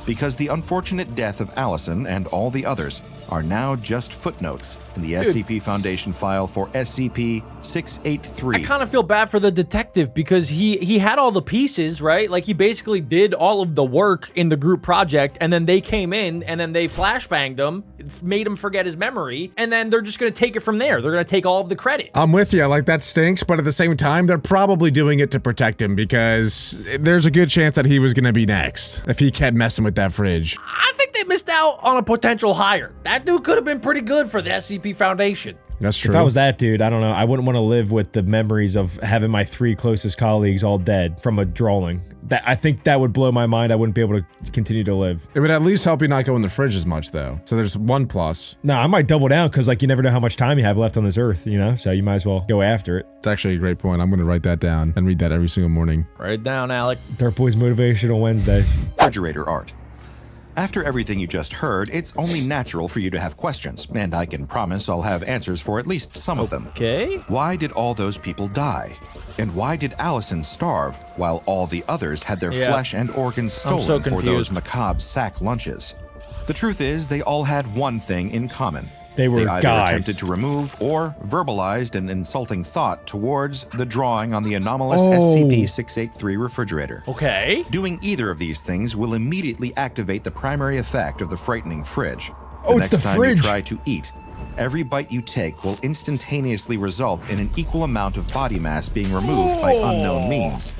Because the unfortunate death of Allison and all the others are now just footnotes in the SCP Foundation file for SCP-683. I kind of feel bad for the detective because he had all the pieces, right? Like he basically did all of the work in the group project, and then they came in and then they flashbanged him, made him forget his memory, and then they're just gonna take it from there. They're gonna take all of the credit. I'm with you. Like, that stinks, but at the same time, they're probably doing it to protect him because there's a good chance that he was going to be next if he kept messing with that fridge. I think they missed out on a potential hire. That dude could have been pretty good for the SCP Foundation. That's true. If I was that dude, I don't know. I wouldn't want to live with the memories of having my 3 closest colleagues all dead from a drawing. I think that would blow my mind. I wouldn't be able to continue to live. It would at least help you not go in the fridge as much, though. So there's one plus. No, I might double down because like you never know how much time you have left on this earth, you know? So you might as well go after it. It's actually a great point. I'm going to write that down and read that every single morning. Write it down, Alec. Dirt Boys Motivational Wednesdays. refrigerator art. After everything you just heard, it's only natural for you to have questions, and I can promise I'll have answers for at least some of them. Okay. Why did all those people die? And why did Allison starve while all the others had their Yeah. flesh and organs so stolen for those confused. macabre sack lunches? The truth is, they all had one thing in common. They were either guys. attempted to remove or verbalized an insulting thought towards the drawing on the anomalous Oh. SCP-683 refrigerator. Okay. Doing either of these things will immediately activate the primary effect of the frightening fridge. Oh, it's next the time fridge. you try to eat, every bite you take will instantaneously result in an equal amount of body mass being removed by unknown means.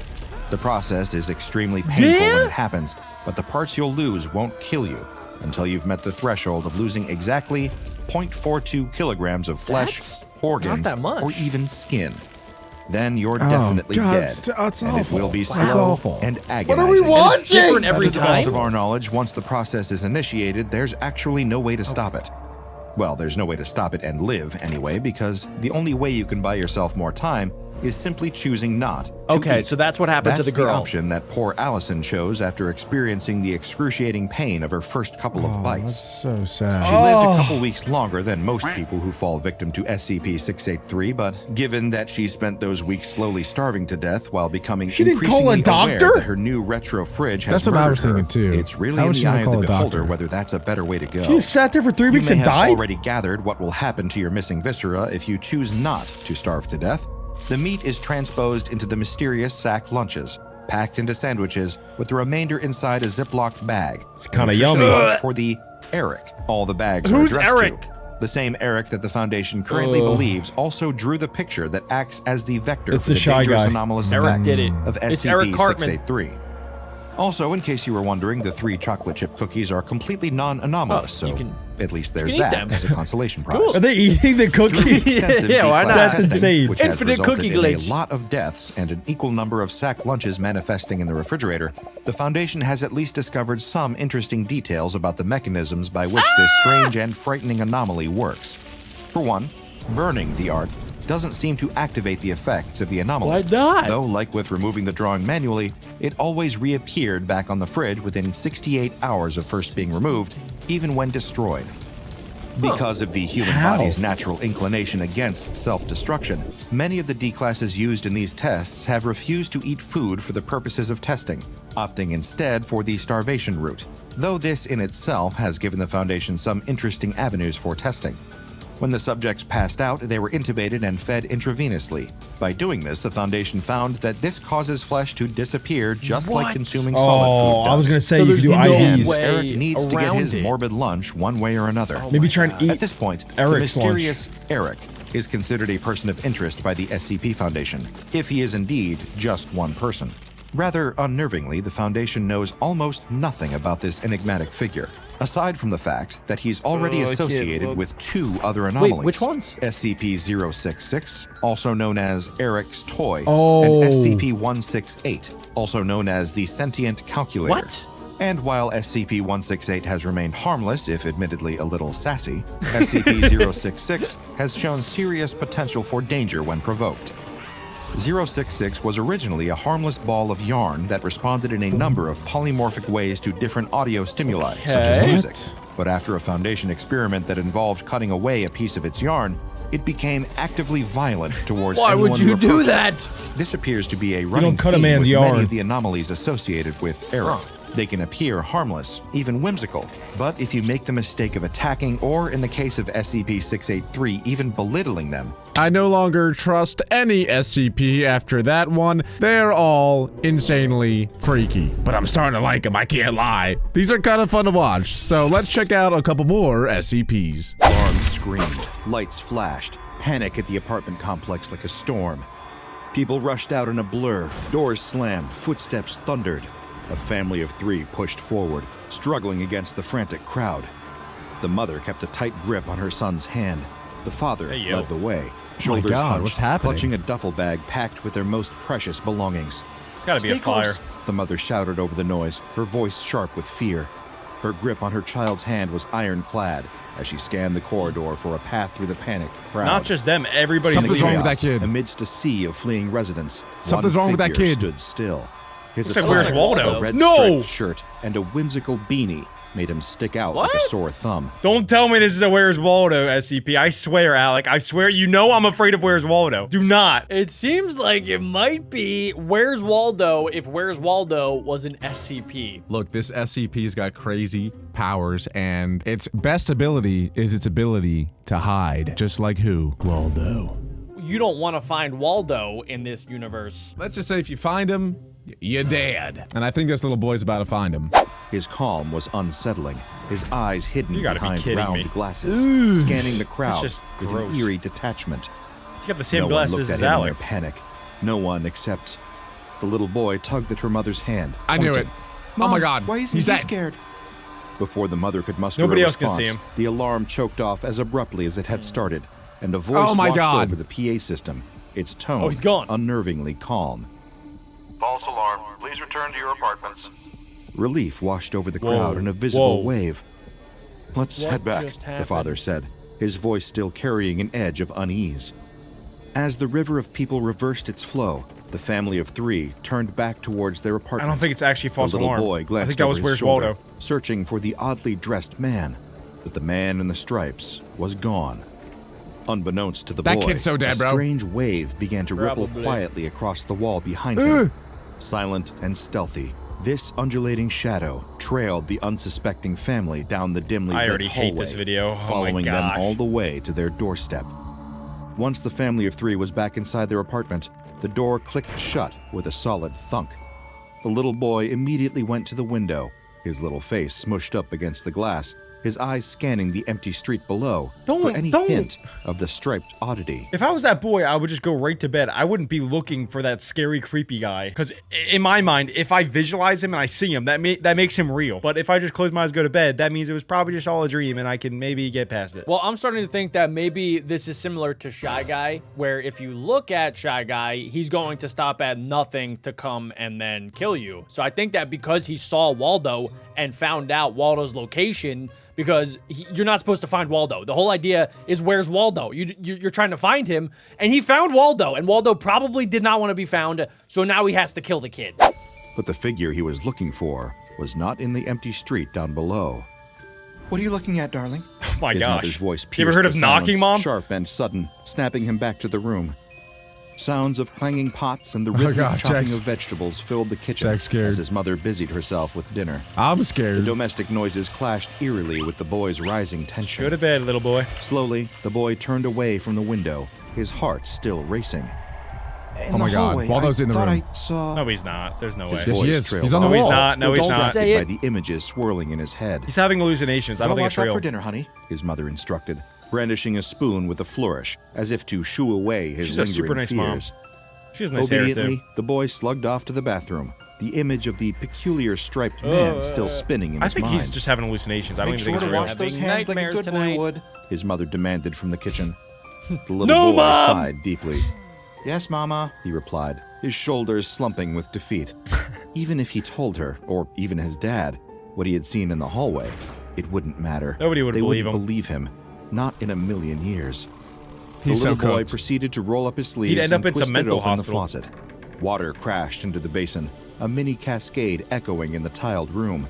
The process is extremely painful when it happens, but the parts you'll lose won't kill you until you've met the threshold of losing exactly 0.42 kilograms of flesh, That's organs, not that much. or even skin. Then you're definitely God, dead, it's and it will awful. be That's slow awful. and What agonizing. are we watching? It's different every To the best time. of our knowledge, once the process is initiated, there's actually no way to stop it. Well, there's no way to stop it and live anyway, because the only way you can buy yourself more time is simply choosing not to Okay, eat. so that's what happened That's to the girl. option that poor Allison chose after experiencing the excruciating pain of her first couple of bites. That's so sad. She lived a couple weeks longer than most people who fall victim to SCP-683, but given that she spent those weeks slowly starving to death while becoming She didn't call a increasingly aware doctor? that her new retro fridge has That's what I murdered was thinking, her, too. it's really How in would the she not eye of call the a beholder doctor? whether that's a better way to go. She just sat there for 3 You weeks may and have died? already gathered what will happen to your missing viscera if you choose not to starve to death. The meat is transposed into the mysterious sack lunches, packed into sandwiches, with the remainder inside a Ziploc bag. It's kinda A nutritious yummy. lunch for the Eric all the bags Who's are addressed Eric? to. The same Eric that the Foundation currently believes also drew the picture that acts as the vector It's for the the shy dangerous guy. anomalous Eric effects did it. of It's Eric Cartman. SCP-683. Also, in case you were wondering, the 3 chocolate chip cookies are completely non-anomalous, Oh, you so can- at least there's eat that them. as a consolation prize. Are they eating the cookie? Extensive Yeah, why declass not? That's testing, insane. Which has Infinite resulted cookie in a glitch. lot of deaths and an equal number of sack lunches manifesting in the refrigerator. The Foundation has at least discovered some interesting details about the mechanisms by which this strange and frightening anomaly works. For one, burning the art doesn't seem to activate the effects of the anomaly. Why not? Though, like with removing the drawing manually, it always reappeared back on the fridge within 68 hours of first being removed, even when destroyed. Because of the human body's natural inclination against self-destruction, many of the D-classes used in these tests have refused to eat food for the purposes of testing, opting instead for the starvation route, though this in itself has given the Foundation some interesting avenues for testing. When the subjects passed out, they were intubated and fed intravenously. By doing this, the Foundation found that this causes flesh to disappear just like consuming solid food does. I was gonna say So you could do there's no IVs. way Eric needs to get around his it. morbid lunch one way or another. Maybe try and eat. At this point, the Eric's lunch. mysterious Eric is considered a person of interest by the SCP Foundation, if he is indeed just one person. Rather unnervingly, the Foundation knows almost nothing about this enigmatic figure, aside from the fact that he's already associated with 2 other anomalies. which ones? SCP-066, also known as Eric's Toy, Oh. and SCP-168, also known as the Sentient Calculator. What? And while SCP-168 has remained harmless, if admittedly a little sassy, SCP-066 has shown serious potential for danger when provoked. 066 was originally a harmless ball of yarn that responded in a number of polymorphic ways to different audio stimuli, such as Okay. music. But after a Foundation experiment that involved cutting away a piece of its yarn, it became actively violent towards Why anyone would who you do approached it. that? This appears to be a running cut a theme man's with yarn. many of the anomalies associated with Eric. They can appear harmless, even whimsical, but if you make the mistake of attacking, or in the case of SCP-683, even belittling them, I no longer trust any SCP after that one. They're all insanely freaky. But I'm starting to like them, I can't lie. These are kind of fun to watch, so let's check out a couple more SCPs. alarms screamed, lights flashed, panic at the apartment complex like a storm. People rushed out in a blur, doors slammed, footsteps thundered. A family of 3 pushed forward, struggling against the frantic crowd. The mother kept a tight grip on her son's hand. The father led the way, shoulders God, hunched, what's happening? clutching a duffel bag packed with their most precious belongings. It's gotta be a "Stay fire. close," the mother shouted over the noise, her voice sharp with fear. Her grip on her child's hand was ironclad as she scanned the corridor for a path through the panicked crowd. Not just them, everybody in the Something's wrong with chaos. that kid. Amidst a sea of fleeing residents, Something's one wrong with that figure kid. stood still. His Looks like attire, Where's Waldo? a red No! striped shirt and a whimsical beanie made him stick out like a What? sore thumb. Don't tell me this is a Where's Waldo SCP. I swear, Alec. I swear, you know I'm afraid of Where's Waldo. Do not. It seems like it might be Where's Waldo if Where's Waldo was an SCP. Look, this SCP's got crazy powers, and its best ability is its ability to hide. Just like who? Waldo. You don't want to find Waldo in this universe. Let's just say if you find him, you're dead. And I think this little boy's about to find him. His calm was unsettling, his eyes hidden You gotta be behind kidding round me. glasses, scanning the crowd just with gross. an eerie detachment. You got the same No one glasses looked at as him in Alec. their panic. No one except the little boy tugged at her mother's hand. I knew pointing. it. Oh my God, Why isn't he's he dead. scared? Before the mother could muster Nobody a else can response, see him. the alarm choked off as abruptly as it had started, and a voice Oh my washed God. over the PA system. Its tone he's gone. unnervingly calm. False alarm. Please return to your apartments. Relief washed over the crowd in a Whoa. visible wave. Let's What head back, just the happened? father said, his voice still carrying an edge of unease. As the river of people reversed its flow, the family of 3 turned back towards their I apartment. don't think it's actually false The little alarm. boy I glanced think that over was his Where's shoulder, Waldo. searching for the oddly dressed man, but the man in the stripes was gone. Unbeknownst to the That boy, kid's so dead, a bro. strange wave began to ripple Probably. quietly across the wall behind him. Silent and stealthy, this undulating shadow trailed the unsuspecting family down the dimly I lit already hate this hallway, video. Oh my following them gosh. all the way to their doorstep. Once the family of 3 was back inside their apartment, the door clicked shut with a solid thunk. The little boy immediately went to the window, his little face smushed up against the glass, his eyes scanning the empty street below Don't- for any don't. hint of the striped oddity. If I was that boy, I would just go right to bed. I wouldn't be looking for that scary, creepy guy. Because in my mind, if I visualize him and I see him, that makes him real. But if I just close my eyes, go to bed, that means it was probably just all a dream, and I can maybe get past it. Well, I'm starting to think that maybe this is similar to Shy Guy, where if you look at Shy Guy, he's going to stop at nothing to come and then kill you. So I think that because he saw Waldo and found out Waldo's location, because you're not supposed to find Waldo. The whole idea is, where's Waldo? You're trying to find him, and he found Waldo, and Waldo probably did not want to be found, so now he has to kill the kid. But the figure he was looking for was not in the empty street down below. What are you looking at, darling? Oh my His gosh. mother's voice You ever heard of pierced the knocking, silence, Mom? Sharp and sudden, snapping him back to the room. Sounds of clanging pots and the rhythmic God, chopping Jack's- of vegetables filled the kitchen Jack's scared. as his mother busied herself with dinner. I'm The scared. domestic noises clashed eerily with the boy's rising tension. Go to bed, little boy. Slowly, the boy turned away from the window, his heart still racing. Oh my God, Waldo's in the room. I saw... No, he's not. There's no way. His Yes, he voice is. trailed He's on the off. No, he's wall. not. No, he's Don't not. say By it. the images swirling in his head. He's having hallucinations. I don't think it's Wash up real. for dinner, honey, his mother instructed, brandishing a spoon with a flourish, as if to shoo away his She's a lingering super nice mom. fears. She has nice hair, Obediently, too. the boy slugged off to the bathroom, the image of the peculiar striped man still spinning in I his think mind. he's just having hallucinations. I don't Make even sure think to it's real. wash those Having hands like a nightmares good tonight. boy would. His mother demanded from the kitchen. The little No, boy Mom! sighed deeply. Yes, Mama. He replied, his shoulders slumping with defeat. Even if he told her, or even his dad, what he had seen in the hallway, it wouldn't matter. Nobody would They believe wouldn't him. believe him. Not in a million years. He's The so little boy cooked. proceeded to roll up his sleeves He'd end up and in some twisted mental open hospital. the faucet. Water crashed into the basin, a mini cascade echoing in the tiled room.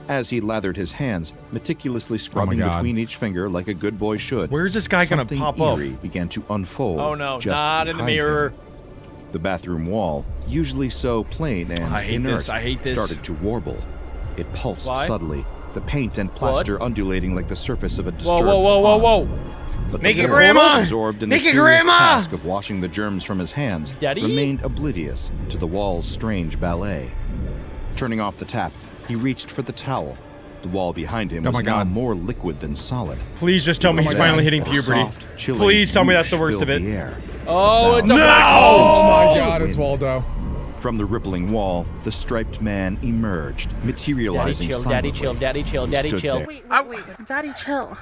As he lathered his hands, meticulously scrubbing God. between each finger like a good boy should, Where's this guy gonna something pop up? eerie began to unfold. Oh no, just not in the behind him. mirror. The bathroom wall, usually so plain and I hate inert, this, I hate this. started to warble. It pulsed Why? subtly, the paint and plaster undulating like the surface of a disturbed Whoa, whoa, whoa, whoa, pond. whoa. But the Make it boy, Grandma! absorbed in Make the it serious Grandma! task of washing the germs from his hands, Daddy? remained oblivious to the wall's strange ballet. Turning off the tap, he reached for the towel. The wall behind him Oh was my now God. more liquid than solid. Please just tell me he's Then, finally hitting a puberty. soft, chilling Please tell me that's the whoosh worst of filled it. the air. Oh, The it's a sound black Oh hole. my God, it's Waldo. From the rippling wall, the striped man emerged, Daddy materializing chill, daddy chill, silently. daddy chill, He daddy stood chill. there, Wait, Daddy, chill.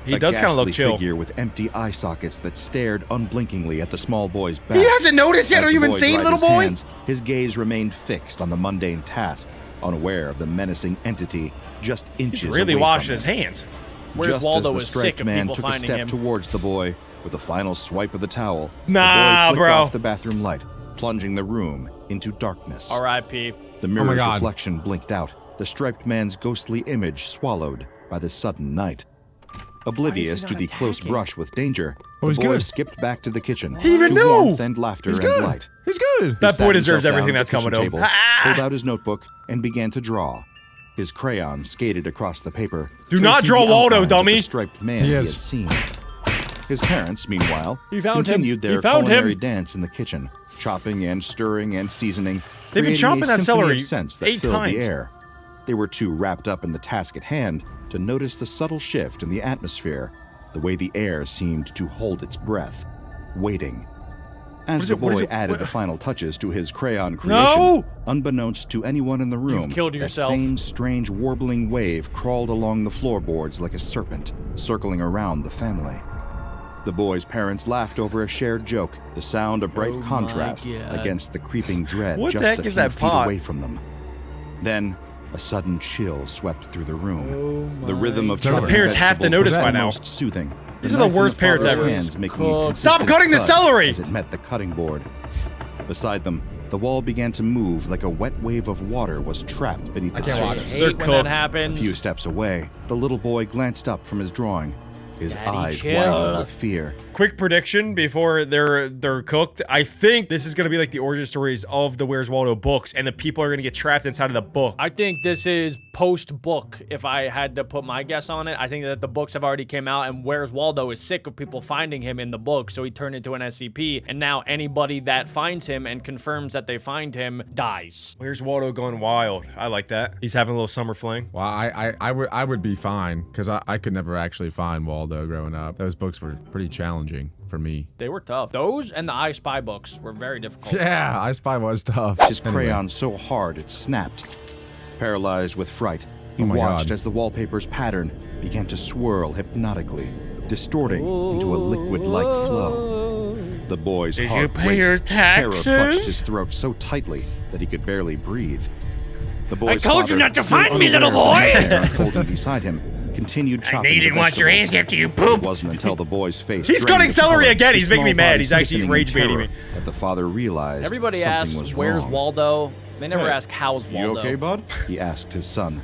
He a does kind of look ghastly chill. figure with empty eye sockets that stared unblinkingly at the small boy's back. He hasn't noticed yet. As Are you the boy insane, dried little his boy? hands, his gaze remained fixed on the mundane task, unaware of the menacing entity just inches He's really away washing from his him. hands. Whereas Just Waldo as the was sick striped of man people took a finding step him. towards the boy with a final swipe of the towel, Nah, the boy flicked bro. off the bathroom light, plunging the room into darkness. R.I.P. The my mirror's God. reflection blinked out, the striped man's ghostly image swallowed by the sudden night. Oblivious to the close brush with danger, Oh, he's the boy good. skipped back to the kitchen. He even to knew! warmth and laughter He's and good. light. He's good. That Sat boy deserves himself down everything at that's the coming kitchen to him. table, pulled out his notebook and began to draw. His crayon skated across the paper. Do not tracing draw the Waldo, outlines of the dummy. striped man He he is. had seen. His parents, meanwhile, He found him. continued He their found culinary him. dance in the kitchen, chopping and stirring and seasoning. They've been creating chopping a that symphony celery of scents that 8 filled times. the air. They were too wrapped up in the task at hand to notice the subtle shift in the atmosphere, the way the air seemed to hold its breath, waiting. As is the it- what boy is it- added what- the final touches to his crayon creation, No! unbeknownst to anyone in the room, killed that yourself. same strange warbling wave crawled along the floorboards like a serpent, circling around the family. The boy's parents laughed over a shared joke, the sound a bright Oh my contrast God. against the creeping dread What the just heck a is few that feet pot? away from them. Then, a sudden chill swept through the room. Oh The rhythm of God. chopping Parents have to vegetables notice was by now. almost soothing. These The are the knife in worst parents father's ever. hands making a Cooked. Stop consistent cutting the thud celery! As it met the cutting board. Beside them, the wall began to move like a wet wave of water was trapped beneath the can't watch surface. it. Hate when cooked. that A happens. few steps away, the little boy glanced up from his drawing. his Daddy, eyes chill. widened with fear. Quick prediction before they're cooked. I think this is gonna be like the origin stories of the Where's Waldo books, and the people are gonna get trapped inside of the book. I think this is post-book, if I had to put my guess on it. I think that the books have already came out, and Where's Waldo is sick of people finding him in the book, so he turned into an SCP, and now anybody that finds him and confirms that they find him dies. Where's Waldo gone wild? I like that. He's having a little summer fling. Well, I would be fine because I could never actually find Waldo growing up. Those books were pretty challenging for me. They were tough. Those and the I Spy books were very difficult. Yeah, I Spy was tough. His crayon so hard it snapped. Paralyzed with fright, he Oh my watched God. as the wallpaper's pattern began to swirl hypnotically, distorting into a liquid-like flow. The boy's Did heart you pay your raced. Terror taxes? clutched his throat so tightly that he could barely breathe. The boy's told you father, not to still find me, little unaware of boy! the nightmare unfolding beside him, continued chopping know you didn't the wash your hands vegetables. after you It pooped. wasn't until the boy's face He's drained cutting of celery color, again. his He's making me small mad. body He's actually stiffening in rage baiting terror, me. that the father realized Everybody something asks, was where's wrong. Waldo? They never Hey, ask, how's Waldo? You okay, bud? He asked his son.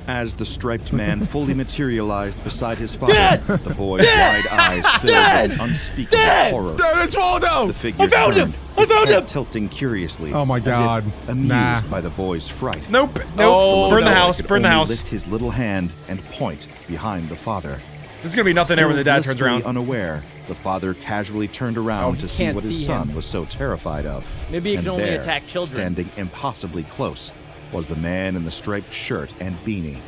As the striped man fully materialized beside his father, the boy's wide eyes filled with unspeakable horror. Dude, it's Waldo! The figure turned, his head tilting curiously. Oh my as God. if amused Nah. by the boy's fright. Nope. Oh, Burn the no. house. Could Burn the only house. Lift his little hand and point behind the father. There's gonna be nothing there when the dad turns Still around. blissfully unaware, the father casually turned around he to see can't what his see son him. was so terrified of. Maybe he And can only there, attack children. Standing impossibly close was the man in the striped shirt and beanie.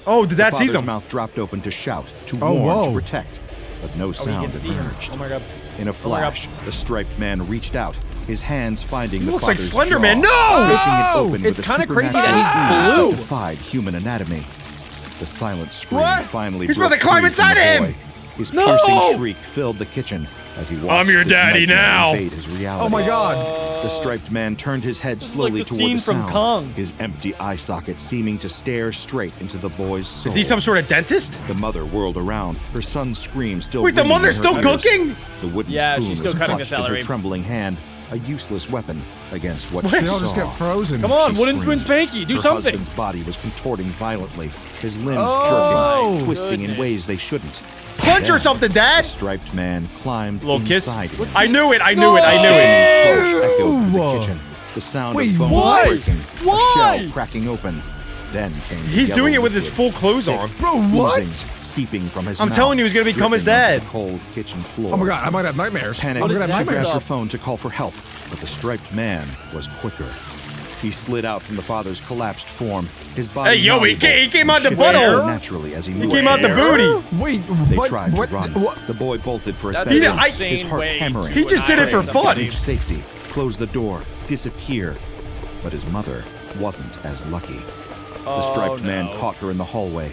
Oh, the dad The sees father's him. mouth dropped open to shout, to Oh, warn, whoa. to protect, but no Oh, he sound can see him. emerged. Oh my god. In a my God. flash, the striped man reached out, his hands finding the looks like father's Slender jaw, Man. No! breaking it open It's with a kinda crazy supernatural that he's speed blue. that defied human anatomy. The silent scream What? finally He's broke about to climb free from inside the him! boy. His No! piercing shriek filled the kitchen as he watched I'm your his daddy nightmare now. invade his reality. Oh my God. The striped man turned his head is slowly like the toward scene the from sound, Kong. his empty eye socket seeming to stare straight into the boy's soul. Is he some sort of dentist? The mother whirled around, her son's scream still Wait, the ringing mother's in her still ears. cooking? The wooden Yeah, spoon she's still was cutting the clutched in her celery. trembling hand, a useless weapon against what They she all just saw. get frozen. Come on, She wooden screamed. spoon spanky, do Her something. husband's body was contorting violently, his limbs Oh, jerking, twisting in goodness. ways they shouldn't. Punch or Then, something, The Dad. striped man climbed Little kiss. inside him. I knew it. I knew it. I knew it. Approach echoed through the Whoa. kitchen. The sound Wait, of bones what? breaking, Why? a shell cracking open. Then came the He's yellow doing it with his liquid, full clothes on. Bro, oozing, what? seeping from his I'm mouth, telling you, he's gonna become his dripping onto dad. the cold kitchen floor. Oh my God, I might have nightmares. Panicked, I'm she gonna have grabbed nightmares. her phone to call for help, but the striped man was quicker. He slid out from the father's collapsed form. His body Hey, yo, he malleable came out the and shifted butthole. naturally as he He moved. came out the booty. Wait, They what? tried what? to run. What? The boy bolted for his That's bedroom, an I- his insane heart way hammering. to He just did it for annihilate fun. somebody. Reach safety, close the door, disappear. But his mother wasn't as lucky. The striped man no. caught her in the hallway.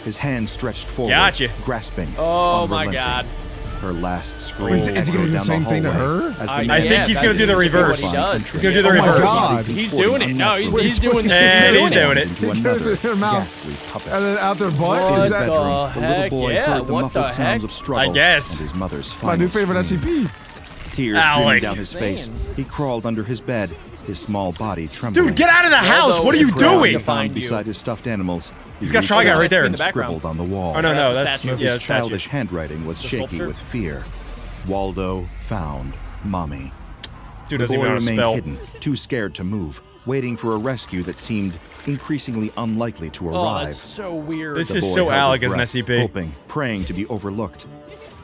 His hand stretched forward, Gotcha. grasping. Oh my unrelenting. God. Her last scream. Is he gonna do the echoed same down thing to hallway her? as the I man think he's gonna do the that's reverse. what he does. He's gonna do the Oh my reverse. God. He's doing it. No, he's doing And he's doing it. Into He goes another in her mouth, ghastly puppet. And then out their butt? What Is his that the bedroom, the little heck? boy Yeah, heard the what muffled the sounds heck? of struggle I guess. and his mother's my final new favorite scream. SCP? Tears Alec. streaming down his face. Insane. He crawled under his bed, his small body trembling. Dude, get out of the house. Waldo What are is you trying doing? to Found find you. beside his stuffed animals. He's got Shy Guy right there. In the background. Scribbled on the wall. Oh, no, no. That's a That's, statue. yeah, His statue. childish handwriting was The shaky sculpture? with fear. Waldo found Mommy. Dude The doesn't boy even know how to remained spell. hidden, too scared to move, waiting for a rescue that seemed increasingly unlikely to Oh, arrive. that's so weird. This The is boy so held Alec his as an breath, SCP. hoping, praying to be overlooked.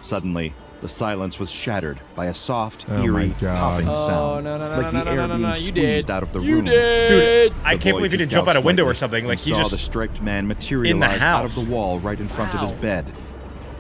Suddenly, the silence was shattered by a soft, Oh my eerie God. popping Oh, sound, no, like the air being You squeezed did. out of the You room. did. Dude, I The can't boy believe he didn't kicked jump out a window or slightly something. Like and he saw just the striped man materialize out of house. the wall right in front of his Wow. bed.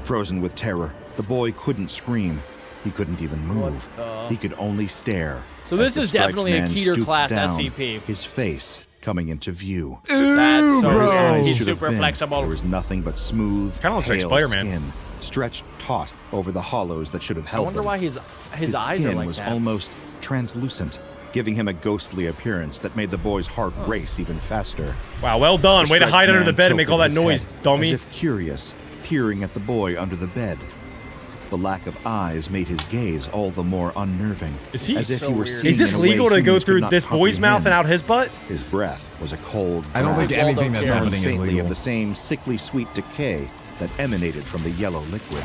Frozen with terror, the boy couldn't scream. He couldn't even move. He could only stare. So as this the is striped definitely a man Keter stooped class down, SCP. His face coming into view. That's so bro. weird. Eyes He's should have super been. flexible. There was nothing but smooth, Kinda looks like pale Spider-Man. skin, stretched taut over the hollows that should have I held wonder them. why his His eyes skin are like was that. almost translucent, giving him a ghostly appearance that made the boy's heart race even faster. Wow, well done. The Way to striped hide under man the bed and make all that tilted noise, his head, dummy. As if curious, peering at the boy under the bed. The lack of eyes made his gaze all the more unnerving. Is he- as if so he were weird. seeing Is this in a way legal to go humans could through not this boy's mouth and comprehend. out his butt? His breath was a cold I don't think blast, anything that's Waldo happening is faintly legal. of the same sickly sweet decay that emanated from the yellow liquid.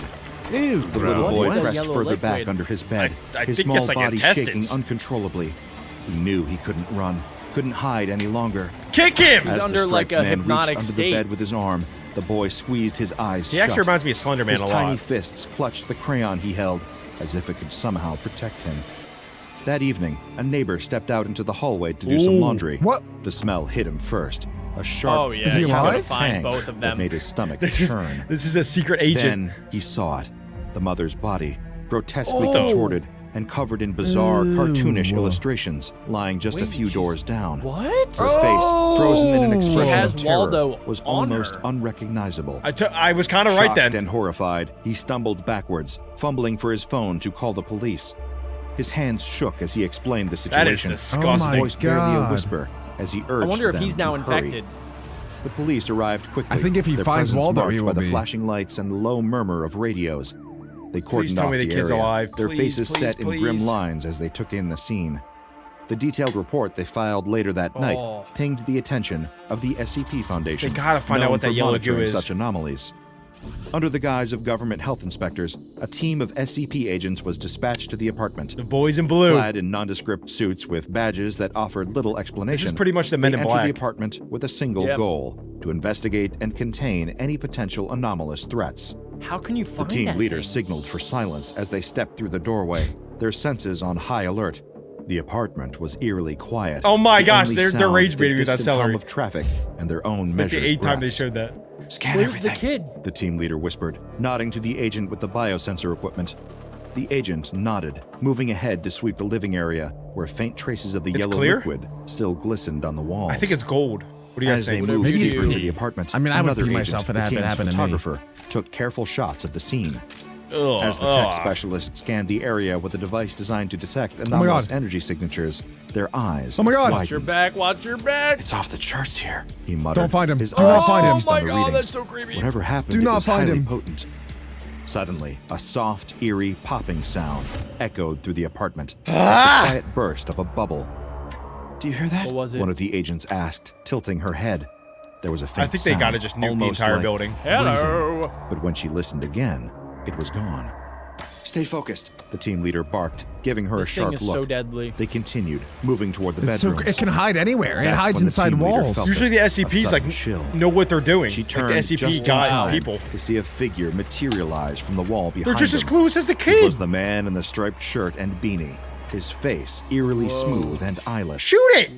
Ew. The little What boy is that pressed yellow further liquid? back under his bed, I his think small it's like body shaking intestines. uncontrollably. He knew he couldn't run, couldn't hide any longer. Kick him! He's As under the like striped a man hypnotic reached under state. the bed with his arm, the boy squeezed his eyes He shut. actually reminds me of Slender Man His a tiny lot. fists clutched the crayon he held, as if it could somehow protect him. That evening, a neighbor stepped out into the hallway to do some laundry. What? The smell hit him first. A sharp, Oh, yeah, Is he you gotta alive? find tang both of that them. made his stomach This is, churn. this is a secret agent. Then he saw it. The mother's body, grotesquely Oh. contorted and covered in bizarre, cartoonish illustrations, lying just a Wait, few she's- doors down. What? Her face, frozen in an expression has of terror, Waldo was on almost her. unrecognizable. I was kind of right Shocked then. and horrified, he stumbled backwards, fumbling for his phone to call the police. His hands shook as he explained the That is situation. disgusting. my Voice barely a God. whisper as he urged I wonder if them he's now to hurry. infected. The police arrived quickly. I think if he their finds presence Waldo, marked he by will the be. flashing lights and the low murmur of radios. They Please cordoned tell off me the kid's area, alive. their Please, faces please, set in grim please. lines as they took in the scene. The detailed report they filed later that night Oh. pinged the attention of the SCP Foundation. They gotta find out known what that for yellow goo monitoring is. such anomalies. Under the guise of government health inspectors, a team of SCP agents was dispatched to the apartment. The boys in blue. Clad in nondescript suits with badges that offered little explanation. This is pretty much the Men they in entered Black. the apartment with a single Yep. goal: to investigate and contain any potential anomalous threats. How can you The find team that leader thing? signaled for silence as they stepped through the doorway, their senses on high alert. The apartment was eerily quiet. Oh my The gosh, only they're sound, rage the baiting with that distant hum celery. of traffic and their own It's like measured the 8th time they breaths. showed that. Scan Where's the everything, kid? the team leader whispered, nodding to the agent with the biosensor equipment. The agent nodded, moving ahead to sweep the living area, where faint traces of the It's yellow clear? liquid still glistened on the walls. I think it's gold. What do you guys As they think? moved Maybe it's deeper into pee. the apartment, I mean, I would another pee agent, myself if the it team's happened to me. photographer, took careful shots of the scene. Ugh, As the tech ugh. specialist scanned the area with a device designed to detect my anomalous God. energy signatures, their eyes Oh my God. Watch your widened. back, watch your back. It's off the charts here, he muttered. Don't find him. His Do not eyes find him. focused on Oh my the God, readings. that's so creepy. Whatever happened, Do it not was find highly him. potent. Suddenly, a soft, eerie popping sound echoed through the apartment, like the quiet burst of a bubble. Do you hear that? What was it? One of the agents asked, tilting her head. There was a faint I think they sound, gotta just nuke the almost entire like building. Hello. breathing. But when she listened again, it was gone. Stay focused, the team leader barked, giving her This a sharp thing is look. so deadly. They continued, moving toward the It's so, bedrooms. it can hide anywhere. It That's hides when the inside team leader walls. felt Usually the a SCPs like sudden chill. know what they're doing. She Like turned the SCP just in got time people. to see a figure materialize from the wall behind They're just as them. clueless as the It kid. was the man in the striped shirt and beanie, his face eerily smooth and eyeless. Shoot it!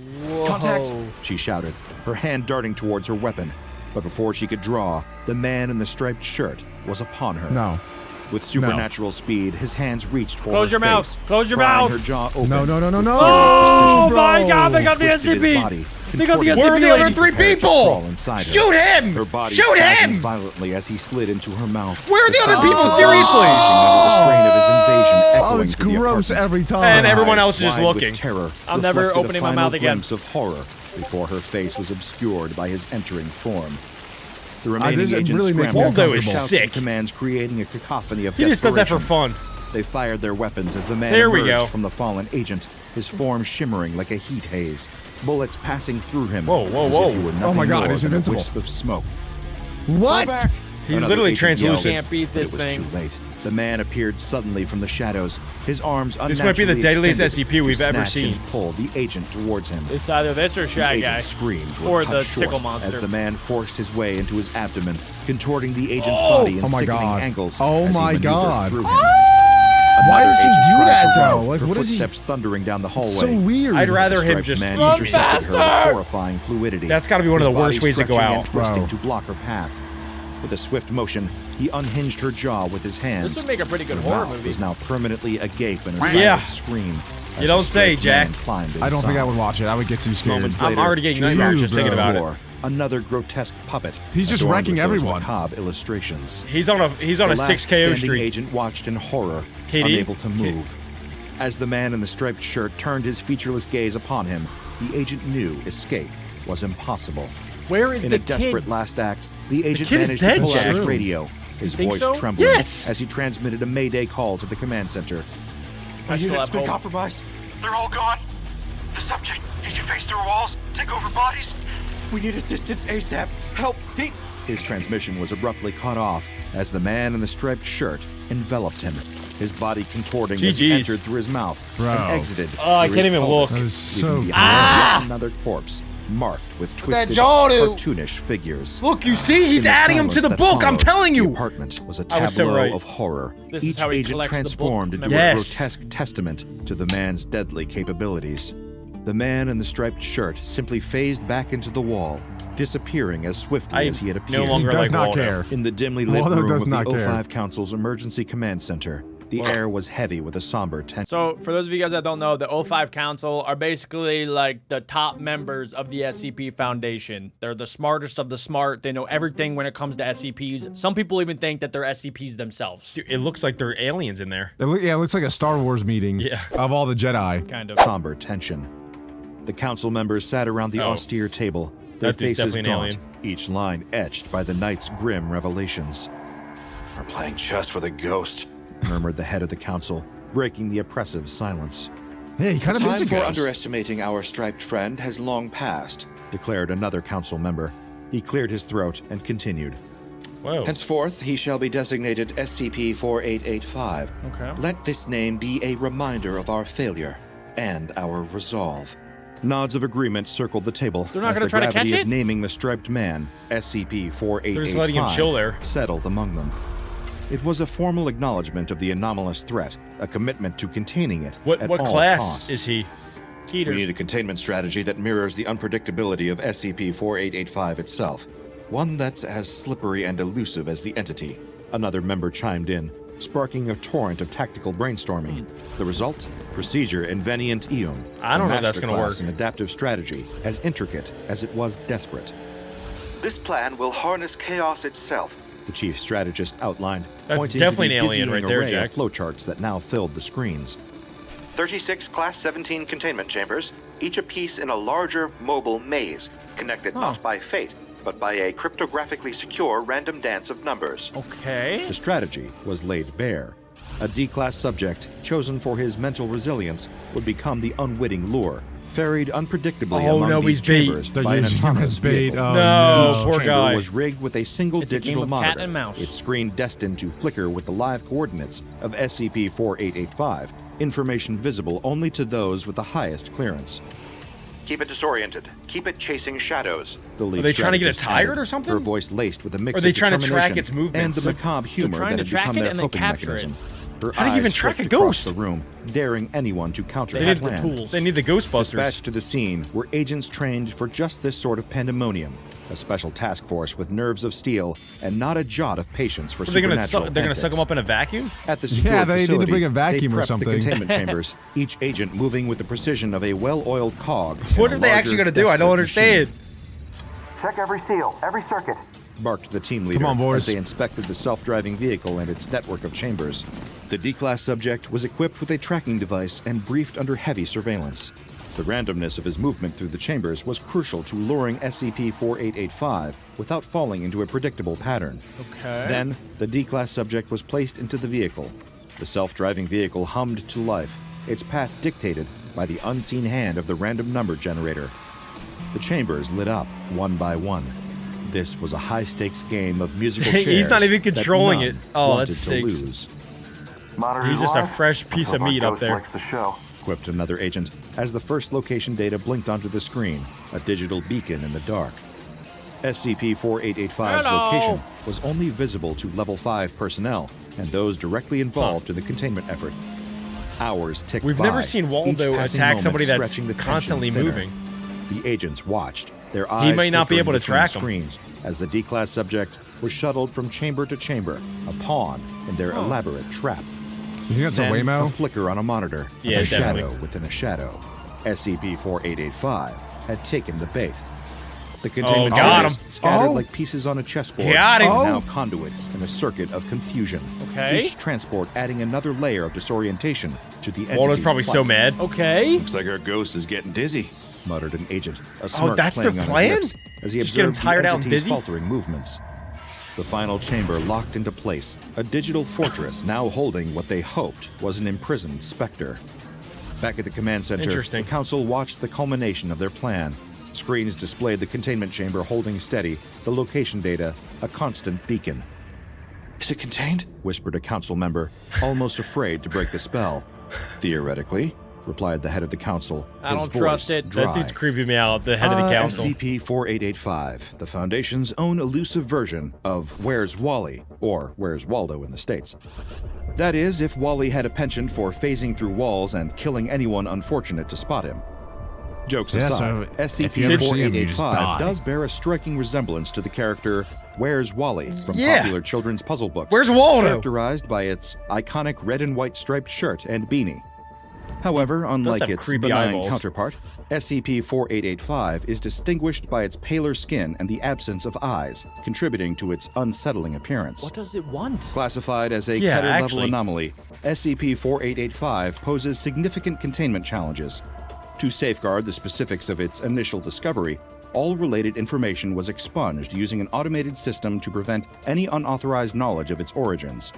Contact! She shouted, her hand darting towards her weapon. But before she could draw, the man in the striped shirt was upon her. No. With supernatural speed, his hands reached for Close her your mouth. face, Close your prying mouth. her jaw open. No, no, no, no, with no. fear Oh and my precision. God, they got the Twisted his SCP. body, They got the contorting Where are his the SCP. other body, three prepared to people? crawl inside her. Shoot him! Her body Shoot spasmed him! violently as he slid into her mouth. Where are the other sound people? of Seriously? the strain of his invasion Oh, echoing it's through the gross apartment. every time. And everyone Eyes else is just wide with looking. Terror I'm never reflected a opening my final mouth again. glimpse of horror before her face was obscured by his entering form. The remaining this agents really makes me scrambled, Waldo is shouts sick. and commands creating a cacophony of He just does that for desperation. fun. They fired their weapons as the man There we emerged go. from the fallen agent, his form shimmering like a heat haze, bullets passing through him. Whoa, whoa, as whoa. if he were Oh my nothing God, more he's than a invincible. wisp of smoke. What? He's Another literally agent yelled, translucent. Can't beat but this it was thing. too late. The man appeared suddenly from the shadows, his arms This might be the unnaturally deadliest extended SCP we've to ever snatch and seen. pull the agent towards him. It's either this or The Shy Guy. agent's screams were Or cut the short tickle monster. as the man forced his way into his abdomen, contorting the agent's Oh! body in Oh my sickening God. angles. Oh as he my maneuvered God. through him. Why Another does he agent do tried that, to run, though? Like, her what is he? footsteps thundering down the hallway. So weird. I'd rather The him striped just man run intercepted her with faster! horrifying fluidity. That's gotta be one of His the worst body ways to go stretching out. and twisting Bro. to block her path. With a swift motion, he unhinged her jaw with his hands. This would make a pretty good Her horror mouth movie. was now permanently agape in a silent Yeah. scream. as You don't the say, striped Jack. man climbed I don't think inside. I would watch it. I would get too scared. Moments I'm later, already getting she nightmares dropped just to thinking the about it. floor. Another grotesque puppet. He's just adorned wrecking with those everyone. macabre illustrations. He's on a The last 6 KO standing streak. agent watched in horror, KD? unable to move. As the man in the striped shirt turned his featureless gaze upon him, the agent knew escape was impossible. Where is In the a desperate kid? last act, the agent kid is managed dead, to pull out Jack. his radio, his think voice so? trembling Yes! as he transmitted a mayday call to the command center. I still have hope. compromised. They're all gone. The subject, he can face through walls, take over bodies. We need assistance ASAP. Help! His transmission was abruptly cut off as the man in the striped shirt enveloped him, his body contorting as he GG's. entered through his mouth Bro. and exited. Oh, I through can't his even pelvis, look. That is so leaving good. behind yet another corpse, marked with twisted, cartoonish figures. Look, you see, he's In the adding him to the silence that book. I'm followed, telling The you. apartment was a I was so tableau right. of horror. This is Each how he agent collects the book transformed into memories. a Yes. grotesque testament to the man's deadly capabilities. The man in the striped shirt simply phased back into the wall, disappearing as swiftly as he had appeared. no longer He does like not Waldo. care. In the dimly lit Waldo room does of the not care. 05 Council's Emergency Command Center, the air was heavy with a somber tension. So, for those of you guys that don't know, the O5 Council are basically like the top members of the SCP Foundation. They're the smartest of the smart. They know everything when it comes to SCPs. Some people even think that they're SCPs themselves. Dude, it looks like there are aliens in there. It looks like a Star Wars meeting Yeah. of all the Jedi. Kind of. Somber tension. The council members sat around the Oh. austere table, their That dude's faces definitely an gaunt, each line etched by the night's grim revelations. We're playing chess with a ghost. Murmured the head of the council, breaking the oppressive silence. Hey, he kind of is a Time for ghost. underestimating our striped friend has long passed, declared another council member. He cleared his throat and continued. Whoa. Henceforth, he shall be designated SCP-4885. Okay. Let this name be a reminder of our failure and our resolve. Nods of agreement circled the table. They're not as gonna the try to gravity catch of it? naming the striped man, SCP-4885, They're just letting him chill there. settled among them. It was a formal acknowledgement of the anomalous threat, a commitment to containing it What at what all class costs. is he? We Keter. need a containment strategy that mirrors the unpredictability of SCP-4885 itself. One that's as slippery and elusive as the entity. Another member chimed in, sparking a torrent of tactical brainstorming. The result? Procedure Inveniant Eum. I don't a know if that's gonna masterclass work. in adaptive strategy, as intricate as it was desperate. This plan will harness chaos itself. The chief strategist outlined, That's pointing definitely to the an alien dizzying right there, array Jack. of flowcharts that now filled the screens. 36 Class 17 containment chambers, each a piece in a larger, mobile maze, connected not by fate, but by a cryptographically secure random dance of numbers. Okay. The strategy was laid bare. A D-class subject, chosen for his mental resilience, would become the unwitting lure, ferried unpredictably Oh, among no, these he's bait. chambers They're by an using him autonomous as bait. vehicle. Oh, No, no. poor Chamber guy. was rigged with a single It's a game digital of cat monitor, and mouse. its screen destined to flicker with the live coordinates of SCP-4885, information visible only to those with the highest clearance. Keep it disoriented. Keep it chasing shadows. The lead Are they trying to get it strategist tired added, or something? Her voice laced with a mix Or are they of trying to track determination its movements? and the macabre humor trying that to had track become it their and then coping capture it. mechanism. Her How do you even eyes track flicked a across ghost? the room, daring anyone to counter They her need the plan. tools. They need the Ghostbusters. Dispatched to the scene were agents trained for just this sort of pandemonium. A special task force with nerves of steel and not a jot of patience for Are they gonna supernatural they're gonna suck antics. him up in a vacuum? At the secure Yeah, they need to facility, bring a vacuum they or prepped something. The containment chambers, each agent moving with the precision of a well-oiled cog. What in a are they actually larger, gonna do? I don't desperate understand. machine. Check every seal, every circuit. Barked the team leader Come on, boys. as they inspected the self-driving vehicle and its network of chambers. The D-class subject was equipped with a tracking device and briefed under heavy surveillance. The randomness of his movement through the chambers was crucial to luring SCP-4885 without falling into a predictable pattern. Okay. Then, the D-class subject was placed into the vehicle. The self-driving vehicle hummed to life, its path dictated by the unseen hand of the random number generator. The chambers lit up one by one. This was a high-stakes game of musical chairs. He's not even that controlling none it. Oh, that wanted to stinks. lose. He's just a fresh piece of meat up there. Quipped another agent as the first location data blinked onto the screen, a digital beacon in the dark. SCP-4885's Hello. location was only visible to Level 5 personnel and those directly involved in the containment effort. Hours ticked We've by, never seen Waldo each passing attack moment somebody that's stretching the tension constantly thinner. moving. The agents watched, their eyes might not be flickering able to between track 'em. screens as the D-class subject was shuttled from chamber to chamber, a pawn in their elaborate trap. You think that's a Then, a Waymo? flicker on a monitor, Yeah, a definitely. shadow within a shadow. SCP-4885 had taken the bait. The containment got chambers him. scattered Oh. like pieces on a chessboard, Got him. are Oh. now conduits in a circuit of confusion. Okay. Each transport adding another layer of disorientation to the Waldo's entity's probably so plight. mad. Okay. Looks like our ghost is getting dizzy, muttered an agent, a smirk that's their playing on his plan? lips as he Just get him observed tired the out and entity's dizzy? faltering movements. The final chamber locked into place, a digital fortress now holding what they hoped was an imprisoned specter. Back at the command center, Interesting. the council watched the culmination of their plan. Screens displayed the containment chamber holding steady, the location data a constant beacon. "Is it contained?" whispered a council member, almost afraid to break the spell. "Theoretically," replied the head of the council. I don't trust it. That dude's creeping me out, the head of the council. SCP-4885, the Foundation's own elusive version of Where's Wally, or Where's Waldo in the States. That is, if Wally had a penchant for phasing through walls and killing anyone unfortunate to spot him. Jokes Yeah, aside, so if you ever see him, you just die. SCP-4885 does bear a striking resemblance to the character Where's Wally from popular children's puzzle books. Where's Waldo? Characterized by its iconic red and white striped shirt and beanie. However, unlike have its creepy benign eyeballs. counterpart, SCP-4885 is distinguished by its paler skin and the absence of eyes, contributing to its unsettling appearance. What does it want? Classified as a Yeah, Keter-level actually. anomaly, SCP-4885 poses significant containment challenges. To safeguard the specifics of its initial discovery, all related information was expunged using an automated system to prevent any unauthorized knowledge of its origins.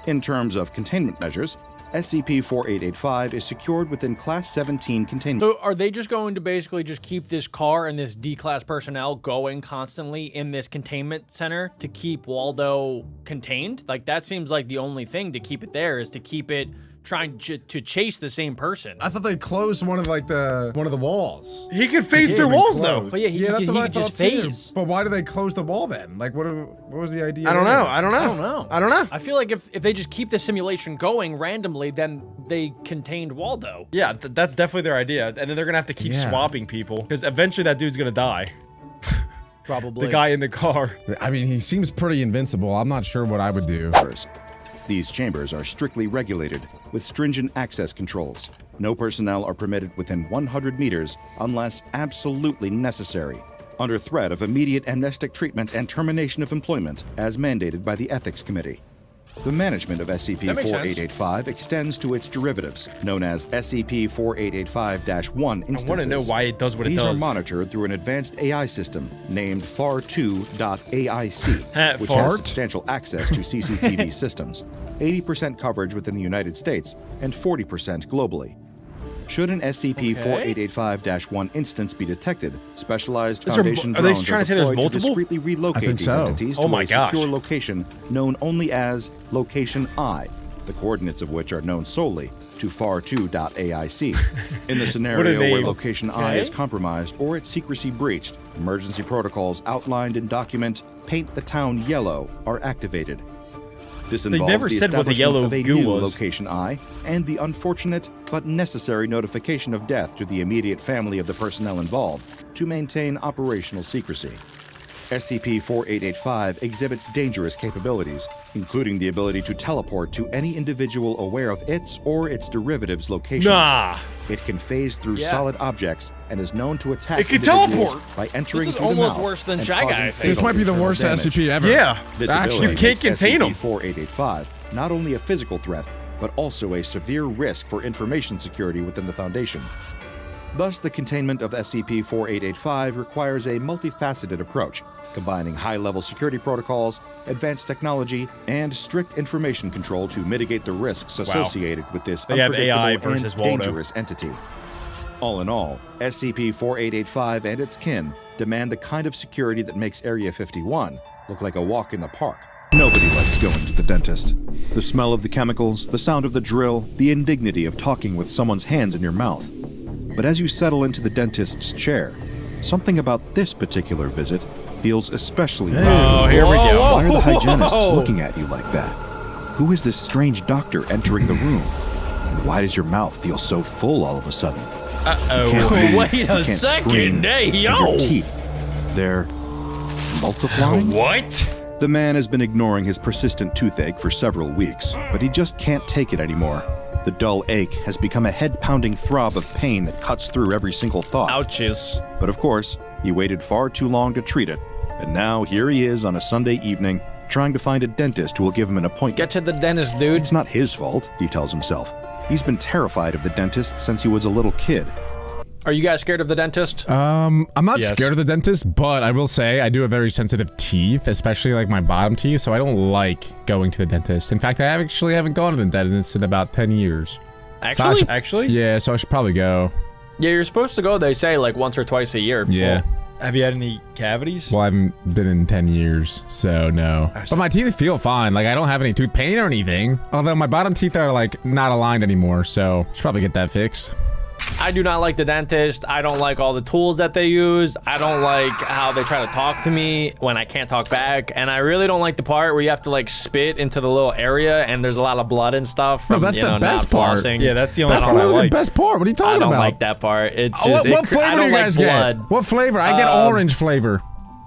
In terms of containment measures, SCP-4885 is secured within Class 17 containment. So are they just going to basically just keep this car and this D-class personnel going constantly in this containment center to keep Waldo contained? Like, that seems like the only thing to keep it there is to keep it trying to chase the same person. I thought they closed one of the walls. He could phase through walls, though. But yeah, he that's could what I just thought too. phase. But why do they close the wall then? Like, what was the idea? I don't there? know. I don't know. I feel like if they just keep the simulation going randomly, then they contained Waldo. Yeah, that's definitely their idea. And then they're going to have to keep Yeah. swapping people because eventually that dude's going to die. Probably. The guy in the car. I mean, he seems pretty invincible. I'm not sure what I would do. These chambers are strictly regulated, with stringent access controls. No personnel are permitted within 100 meters unless absolutely necessary, under threat of immediate amnestic treatment and termination of employment, as mandated by the Ethics Committee. The management of SCP-4885 extends to its derivatives, known as SCP-4885-1 instances. I want to know why it does what it These does. are monitored through an advanced AI system named FAR2.AIC, which Fart? has substantial access to CCTV systems, 80% coverage within the United States, and 40% globally. Should an SCP-4885-1 instance be detected, specialized Is there- Foundation are they drones trying are to say there's deployed to multiple? discreetly relocate I think these so. entities Oh to my a gosh. secure location known only as Location I, the coordinates of which are known solely to FAR2.AIC. In the scenario where name. Location I is compromised or its secrecy breached, emergency protocols outlined in document Paint the Town Yellow are activated. This involves never the said what the establishment yellow of a goo new was. Location I and the unfortunate but necessary notification of death to the immediate family of the personnel involved to maintain operational secrecy. SCP-4885 exhibits dangerous capabilities, including the ability to teleport to any individual aware of its or its derivatives' locations. Nah. It can phase through solid objects and is known to attack It can individuals teleport! by entering This is through the almost mouth worse than and Shy Guy, causing I think. This might be the fatal worst damage. SCP ever. Yeah. This Actually, ability you can't makes contain 'em. SCP-4885 not only a physical threat, but also a severe risk for information security within the Foundation. Thus, the containment of SCP-4885 requires a multifaceted approach, combining high-level security protocols, advanced technology, and strict information control to mitigate the risks associated with this They have AI unpredictable versus and Waldo. dangerous entity. All in all, SCP-4885 and its kin demand the kind of security that makes Area 51 look like a walk in the park. Nobody likes going to the dentist. The smell of the chemicals, the sound of the drill, the indignity of talking with someone's hands in your mouth. But as you settle into the dentist's chair, something about this particular visit feels especially Oh, here we go. Why are the hygienists looking at you like that? Who is this strange doctor entering the room? And why does your mouth feel so full all of a sudden? Uh-oh. Can't move, Wait you a can't second, scream, hey, and yo! Your teeth, they're multiplying? What? The man has been ignoring his persistent toothache for several weeks, but he just can't take it anymore. The dull ache has become a head-pounding throb of pain that cuts through every single thought. Ouches. But of course, he waited far too long to treat it, and now here he is on a Sunday evening, trying to find a dentist who will give him an appointment. Get to the dentist, dude. It's not his fault, he tells himself. He's been terrified of the dentist since he was a little kid. Are you guys scared of the dentist? I'm not Yes. scared of the dentist, but I will say I do have very sensitive teeth, especially like my bottom teeth, so I don't like going to the dentist. In fact, I actually haven't gone to the dentist in about 10 years. So I should- Actually? Yeah, so I should probably go. Yeah, you're supposed to go, they say, like once or twice a year. Yeah. Have you had any cavities? Well, I haven't been in 10 years, so no. But my teeth feel fine. Like, I don't have any tooth pain or anything. Although my bottom teeth are, like, not aligned anymore, so should probably get that fixed. I do not like the dentist. I don't like all the tools that they use. I don't like how they try to talk to me when I can't talk back. And I really don't like the part where you have to like spit into the little area and there's a lot of blood and stuff from, No, that's you know, the best not part. flossing. Yeah, that's the only That's part I literally like. the best part. What are you talking about? I don't like that part. It's Oh, just, what flavor do you guys get? What flavor? I get orange flavor.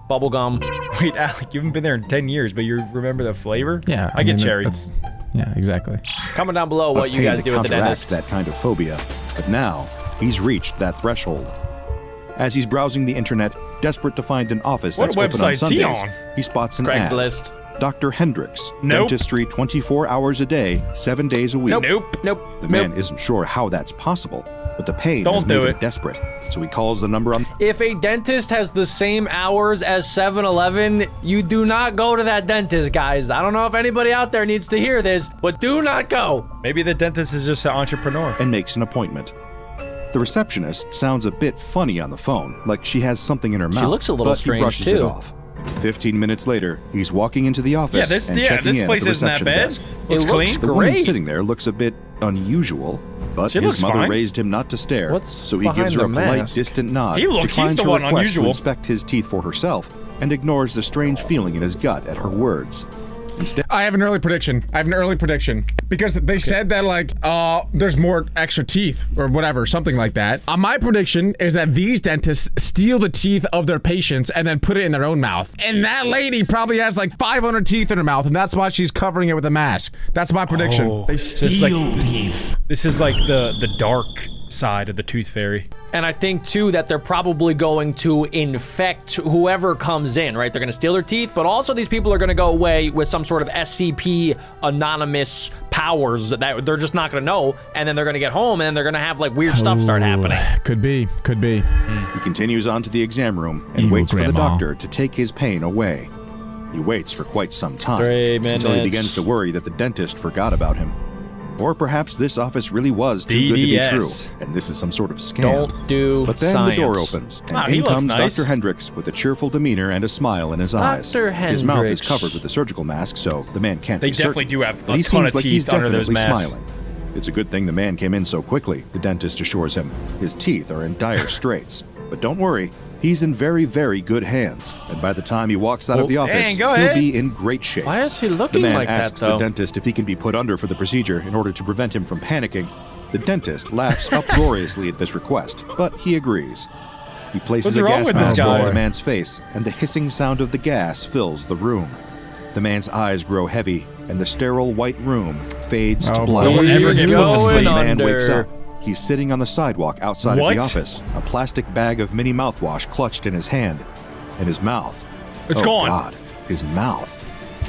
Bubblegum. Wait, Alec, you haven't been there in 10 years, but you remember the flavor? Yeah. I get mean, cherry. Yeah, exactly. Comment down below what you guys do with the counteracts dentist. that kind of phobia, but now he's reached that threshold. As he's browsing the internet, desperate to find an office What that's open on website's he Sundays, on? he spots an ad. Craigslist. Dr. Hendrix, Nope. dentistry 24 hours a day, 7 days a week. Nope. The man isn't sure how that's possible, but the pain has Don't made do him it. desperate. So he calls the number on. If a dentist has the same hours as 7-Eleven, you do not go to that dentist, guys. I don't know if anybody out there needs to hear this, but do not go. Maybe the dentist is just an entrepreneur. And makes an appointment. The receptionist sounds a bit funny on the phone, like she has something in her mouth. looks a little but strange, he brushes too. it off. 15 minutes later, he's walking into the office and checking this in place at the isn't that reception bad. desk. Looks It clean. looks The woman great. sitting there looks a bit unusual, but She his looks mother fine. raised him not to stare, What's so he behind gives her a the polite, mask? distant nod, He's declines the her one request unusual. to inspect his teeth for herself, and ignores the strange feeling in his gut at her words. Instead, I have an early prediction. Because they said that, like, there's more extra teeth or whatever, something like that. My prediction is that these dentists steal the teeth of their patients and then put it in their own mouth. And that lady probably has like 500 teeth in her mouth, and that's why she's covering it with a mask. That's my prediction. Oh, They just like- steal teeth. This is like the dark side of the tooth fairy. And I think, too, that they're probably going to infect whoever comes in, right? They're going to steal their teeth, but also these people are going to go away with some sort of SCP anonymous powers that they're just not going to know, and then they're going to get home, and they're going to have, like, weird stuff start happening. Could be. he continues on to the exam room and Evil waits for the grandma. doctor to take his pain away. He waits for quite some time 3 until he minutes. begins to worry that the dentist forgot about him. Or perhaps this office really was too good to be true, DDS. and this is some sort of scam. Don't do But then science. the door opens, and Wow, he in looks comes nice. Dr. Hendrix with a cheerful demeanor and a smile in his eyes. Dr. His mouth is Hendrix. covered with a surgical mask, so the man can't They be certain. definitely do have But a he ton seems of like he's teeth under those definitely masks. smiling. It's a good thing the man came in so quickly, the dentist assures him. His teeth are in dire straits. But don't worry, he's in very, very good hands. And by the time he walks out of the office, dang, go he'll ahead. be in great shape. Why is he The looking man like that, asks the though? dentist if he can be put under for the procedure in order to prevent him from panicking. The dentist laughs uproariously at this request, but he agrees. He places What's a wrong gas with this mask guy? over the man's face, and the hissing sound of the gas fills the room. The man's eyes grow heavy, and the sterile white room fades to black. Don't ever He's get put to going sleep. The man under. wakes up. He's sitting on the sidewalk outside of What? the office, a plastic bag of mini mouthwash clutched in his hand, and his mouth. It's oh gone. God, his mouth.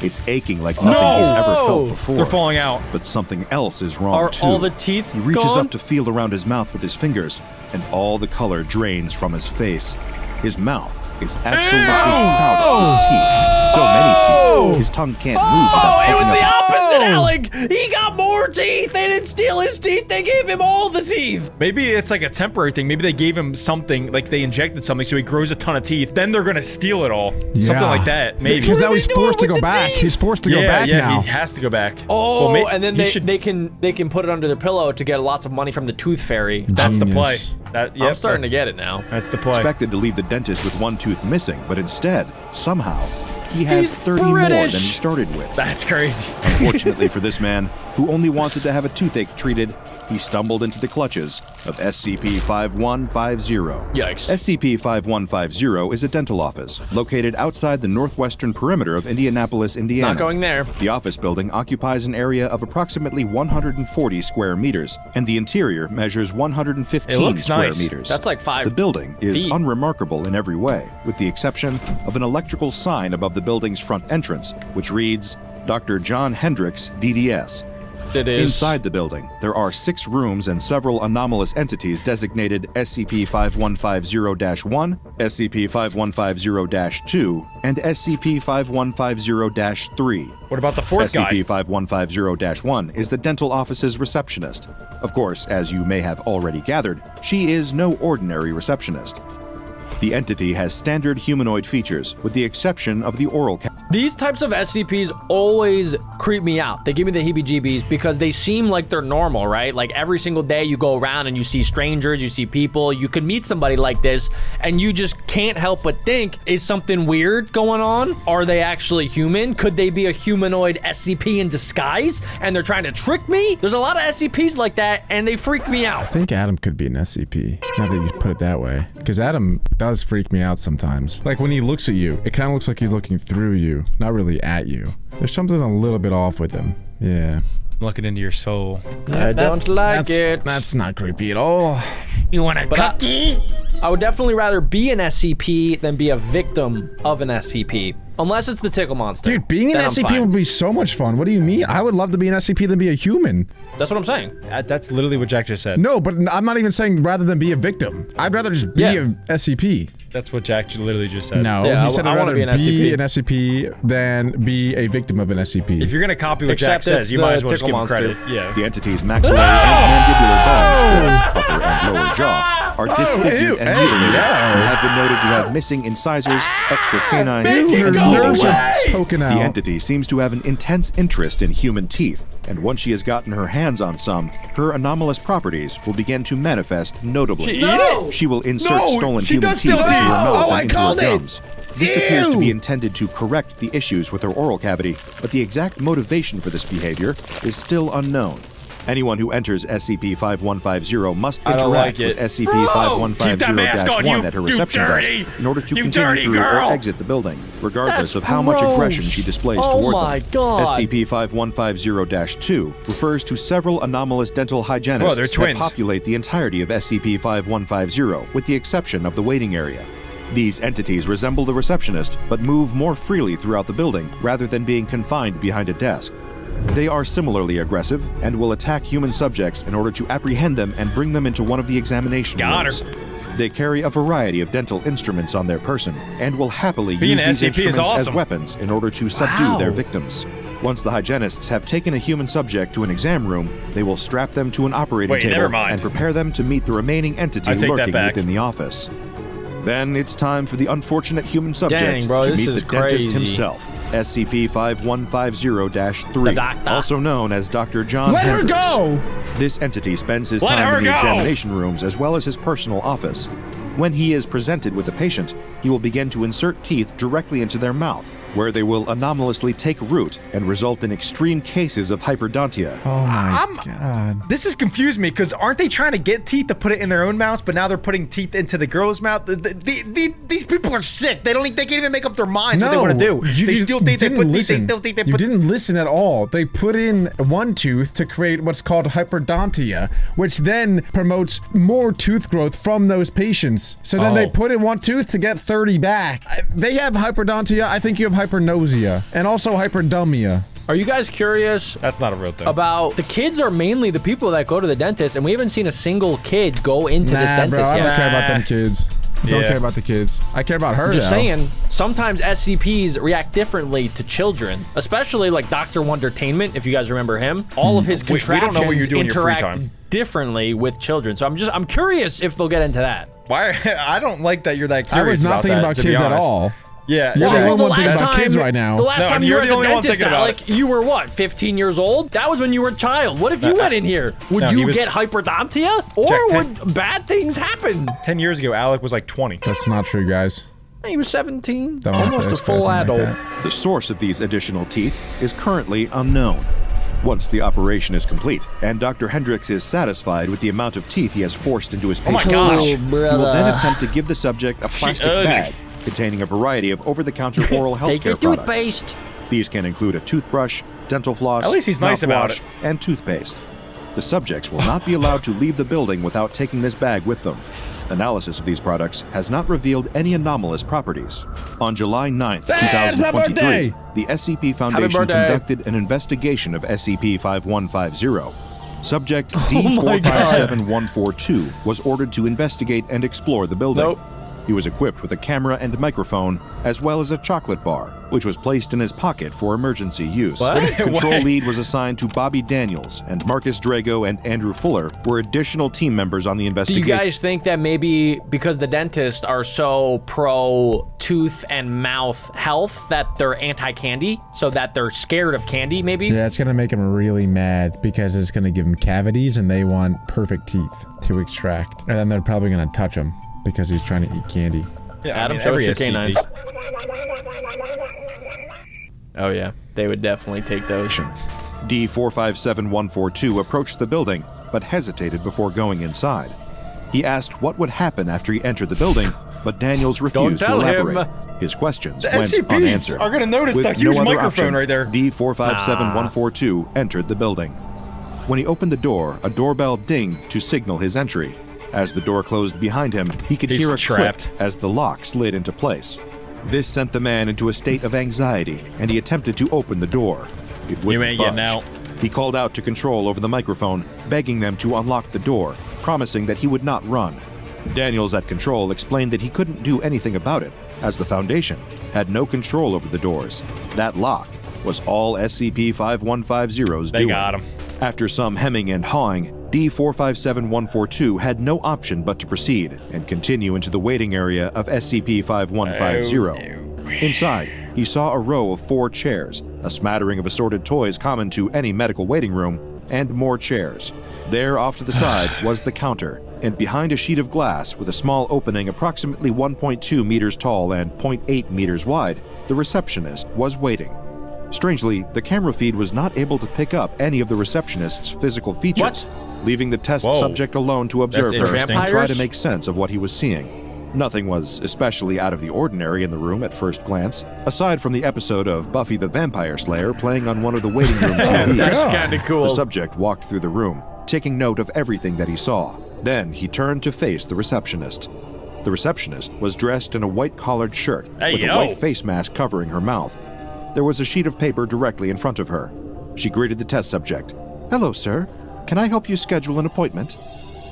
It's aching like nothing he's ever felt before. They're falling out. But something else is wrong Are too. all the teeth He reaches gone? up to feel around his mouth with his fingers, and all the color drains from his face. His mouth is absolutely crowded with teeth. So many teeth, his tongue can't move without Oh, it was picking the up. opposite, Alec! He got more teeth! They didn't steal his teeth, they gave him all the teeth! Maybe it's like a temporary thing. Maybe they gave him something, like they injected something so he grows a ton of teeth. Then they're gonna steal it all. Something like that. Maybe. Because now are he's they doing forced to with go the back. teeth? He's forced to go back now. he has to go back. Oh, Well, and then he they, should- they can put it under their pillow to get lots of money from the tooth fairy. That's the play. Genius. That, I'm starting to get it now. That's the play. Expected to leave the dentist with one tooth missing, but instead, somehow, he has He's 30 more than he British. started with. That's crazy. Unfortunately for this man, who only wanted to have a toothache treated, he stumbled into the clutches of SCP-5150. Yikes. SCP-5150 is a dental office located outside the northwestern perimeter of Indianapolis, Indiana. Not going there. The office building occupies an area of approximately 140 square meters, and the interior measures 115 It looks square nice. meters. That's like 5 The building is feet. unremarkable in every way, with the exception of an electrical sign above the building's front entrance, which reads, Dr. John Hendrix, DDS. It is. Inside the building, there are 6 rooms and several anomalous entities designated SCP-5150-1, SCP-5150-2, and SCP-5150-3. What about the fourth guy? SCP-5150-1 is the dental office's receptionist. Of course, as you may have already gathered, she is no ordinary receptionist. The entity has standard humanoid features, with the exception of the oral cavity. These types of SCPs always creep me out. They give me the heebie-jeebies because they seem like they're normal, right? Like every single day you go around and you see strangers, you see people, you could meet somebody like this and you just can't help but think, is something weird going on? Are they actually human? Could they be a humanoid SCP in disguise and they're trying to trick me? There's a lot of SCPs like that and they freak me out. I think Adam could be an SCP, now that you put it that way. Because Adam does freak me out sometimes. Like when he looks at you, it kind of looks like he's looking through you, not really at you. There's something a little bit off with him. Yeah. Looking into your soul. I don't like it. That's not creepy at all. You want a cookie? I would definitely rather be an SCP than be a victim of an SCP. Unless it's the tickle monster. Dude, being an SCP would be so much fun. What do you mean? I would love to be an SCP than be a human. That's what I'm saying. That's literally what Jack just said. No, but I'm not even saying rather than be a victim. I'd rather just be a SCP. That's what Jack literally just said. No, yeah, he said I'd rather be an SCP than be a victim of an SCP. If you're gonna copy what Jack says, you might as well just give him credit. Yeah. The entity's maxillary and mandibular bones, upper and lower jaw, are disfigured and mutilated and have been noted to have missing incisors, extra canines, and nerves bones. are poking out. The entity seems to have an intense interest in human teeth, and once she has gotten her hands on some, her anomalous properties will begin to manifest notably. She will insert stolen human teeth into her mouth and into her gums. This appears to be intended to correct the issues with her oral cavity, but the exact motivation for this behavior is still unknown. Anyone who enters SCP-5150 must interact with SCP-5150-1 at her reception desk in order to continue through or exit the building, regardless of how much aggression she displays toward them. SCP-5150-2 refers to several anomalous dental hygienists that populate the entirety of SCP-5150, with the exception of the waiting area. These entities resemble the receptionist, but move more freely throughout the building rather than being confined behind a desk. They are similarly aggressive and will attack human subjects in order to apprehend them and bring them into one of the examination rooms. They carry a variety of dental instruments on their person and will happily use these instruments as weapons in order to subdue their victims. Once the hygienists have taken a human subject to an exam room, they will strap them to an operating table and prepare them to meet the remaining entity lurking within the office. Then it's time for the unfortunate human subject to meet the dentist himself. SCP-5150-3, also known as Dr. John Hendrix. Let her go! This entity spends his time in the examination rooms as well as his personal office. When he is presented with a patient, he will begin to insert teeth directly into their mouth, where they will anomalously take root and result in extreme cases of hyperdontia. Oh my god. This has confused me, because aren't they trying to get teeth to put it in their own mouths, but now they're putting teeth into the girl's mouth? These people are sick. They can't even make up their minds what they want to do. They steal teeth, they put teeth, they steal teeth, they put... You didn't listen at all. They put in one tooth to create what's called hyperdontia, which then promotes more tooth growth from those patients. So then they put in one tooth to get 30 back. They have hyperdontia. I think you have hypernosia and also hyperdumia. Are you guys curious? That's not a real thing. About the kids are mainly the people that go to the dentist, and we haven't seen a single kid go into this dentist bro, I yet. don't care about them kids. I don't care about the kids. I care about her. Just saying, sometimes SCPs react differently to children, especially like Dr. Wondertainment, if you guys remember him. All of his contractions we don't know what you do in your free interact time. differently with children. So I'm curious if they'll get into that. Why? I don't like that you're that curious. I was not thinking about kids at all. Yeah. You're the only one thinking last about time- kids right now. The last time you were at you're the the only one dentist, thinking about Alec, you were what, 15 years old? That was when you were a child. What if you went in here? Would you get hyperdontia? Or Jack, would bad things happen? 10 years ago, Alec was like 20. That's not true, guys. He was 17. Don't have to Almost a expect full me like adult. that. The source of these additional teeth is currently unknown. Once the operation is complete, and Dr. Hendrix is satisfied with the amount of teeth he has forced into his patient gosh. he will then attempt to give the subject a plastic bag containing a variety of over-the-counter oral health care products. These can include a toothbrush, dental floss, At least he's nice about mouthwash, and toothpaste. The subjects will not be allowed to leave the building without taking this bag with them. Analysis of these products has not revealed any anomalous properties. On July 9th, Hey, it's my 2023, birthday! the SCP Foundation conducted an investigation of SCP-5150. Subject D457142 was ordered to investigate and explore the building. Nope. He was equipped with a camera and microphone, as well as a chocolate bar, which was placed in his pocket for emergency use. What? Control lead was assigned to Bobby Daniels, and Marcus Drago and Andrew Fuller were additional team members on the Do you investigation. guys think that maybe because the dentists are so pro tooth and mouth health that they're anti-candy, so that they're scared of candy, maybe? Yeah, it's gonna make him really mad because it's gonna give him cavities and they want perfect teeth to extract. And then they're probably gonna touch him because he's trying to eat candy. Yeah, Adam, show us your canines. Oh yeah, they would definitely take those. D457142 approached the building, but hesitated before going inside. He asked what would happen after he entered the building, but Daniels refused to tell him. elaborate. His questions The went SCPs unanswered. are gonna notice With that no huge other microphone option, right there. D457142 entered the building. When he opened the door, a doorbell dinged to signal his entry. As the door closed behind him, he could He's hear a trapped. click as the lock slid into place. This sent the man into a state of anxiety, and he attempted to open the door. It wouldn't ain't budge. getting out. He called out to Control over the microphone, begging them to unlock the door, promising that he would not run. Daniels at Control explained that he couldn't do anything about it, as the Foundation had no control over the doors. That lock was all SCP-5150's They doing. got him. After some hemming and hawing, D457142 had no option but to proceed and continue into the waiting area of SCP-5150. Inside, he saw a row of 4 chairs, a smattering of assorted toys common to any medical waiting room, and more chairs. There, off to the side, was the counter, and behind a sheet of glass with a small opening approximately 1.2 meters tall and 0.8 meters wide, the receptionist was waiting. Strangely, the camera feed was not able to pick up any of the receptionist's physical features, leaving the test subject alone to observe her interesting. and try to make sense of what he was seeing. Nothing was especially out of the ordinary in the room at first glance, aside from the episode of Buffy the Vampire Slayer playing on one of the waiting room TVs. That's kinda cool. The subject walked through the room, taking note of everything that he saw. Then he turned to face the receptionist. The receptionist was dressed in a white-collared shirt with a white face mask covering her mouth. There was a sheet of paper directly in front of her. She greeted the test subject. "Hello, sir. Can I help you schedule an appointment?"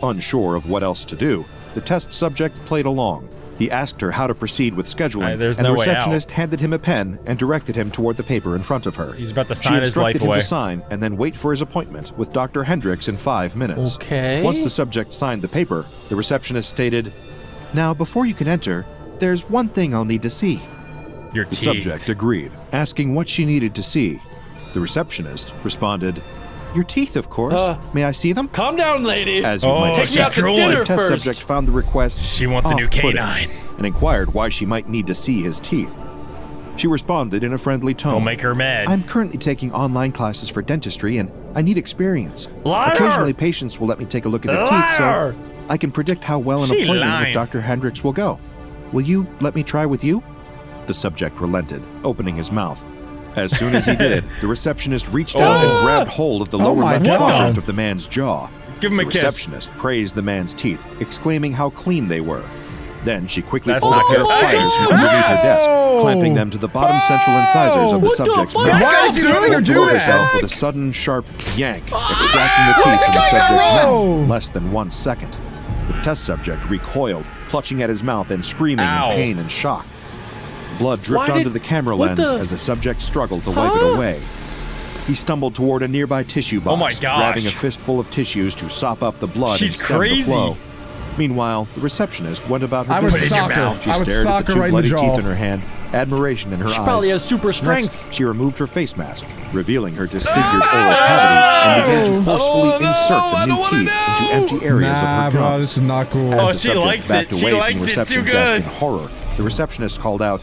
Unsure of what else to do, the test subject played along. He asked her how to proceed with scheduling, There's and no the way out. receptionist handed him a pen and directed him toward the paper in front of her. He's about to She sign his life instructed him away. to sign and then wait for his appointment with Dr. Hendrix in 5 minutes. Okay. Once the subject signed the paper, the receptionist stated, "Now, before you can enter, there's one thing I'll need to see." Your The teeth. subject agreed, asking what she needed to see. The receptionist responded, "Your teeth, of course. May I see them?" Calm down, lady. As you might Take me out to expect, dinner the test first. subject found the request She wants a new off-putting canine. and inquired why she might need to see his teeth. She responded in a friendly tone. Don't make her mad. "I'm currently taking online classes for dentistry and I need experience. Liar! Occasionally patients will let me take a look at their teeth so I can predict how well an She appointment lying. with Dr. Hendrix will go. Will you let me try with you?" The subject relented, opening his mouth. As soon as he did, the receptionist reached out and grabbed hold of the lower my left God. quadrant of the man's jaw. Give him a The kiss. receptionist praised the man's teeth, exclaiming how clean they were. Then she quickly That's pulled not a pair of good. pliers from underneath her desk, clamping them to the bottom central incisors of the subject's mouth. Why is he letting her do Pulled that? herself with a sudden, sharp yank, extracting the teeth from the subject's mouth in less than 1 second. The test subject recoiled, clutching at his mouth and screaming Ow. in pain and shock. Blood dripped Why onto did- the camera what lens the- as the subject struggled to wipe it away. He stumbled toward a nearby tissue box, Oh my gosh. grabbing a fistful of tissues to sop up the blood She's and stem crazy. the flow. Meanwhile, the receptionist went about her I would business. sock her. She I would stared sock at the her two right in the bloody jaw. teeth in her hand, admiration in her eyes. She probably has super strength. Next, she removed her face mask, revealing her disfigured oral cavity, and began to forcefully insert the new teeth into empty areas Nah, of her bro, gums. this is not cool. As Oh, the she subject likes backed it. She away likes from the it too reception desk good. in horror, the receptionist called out,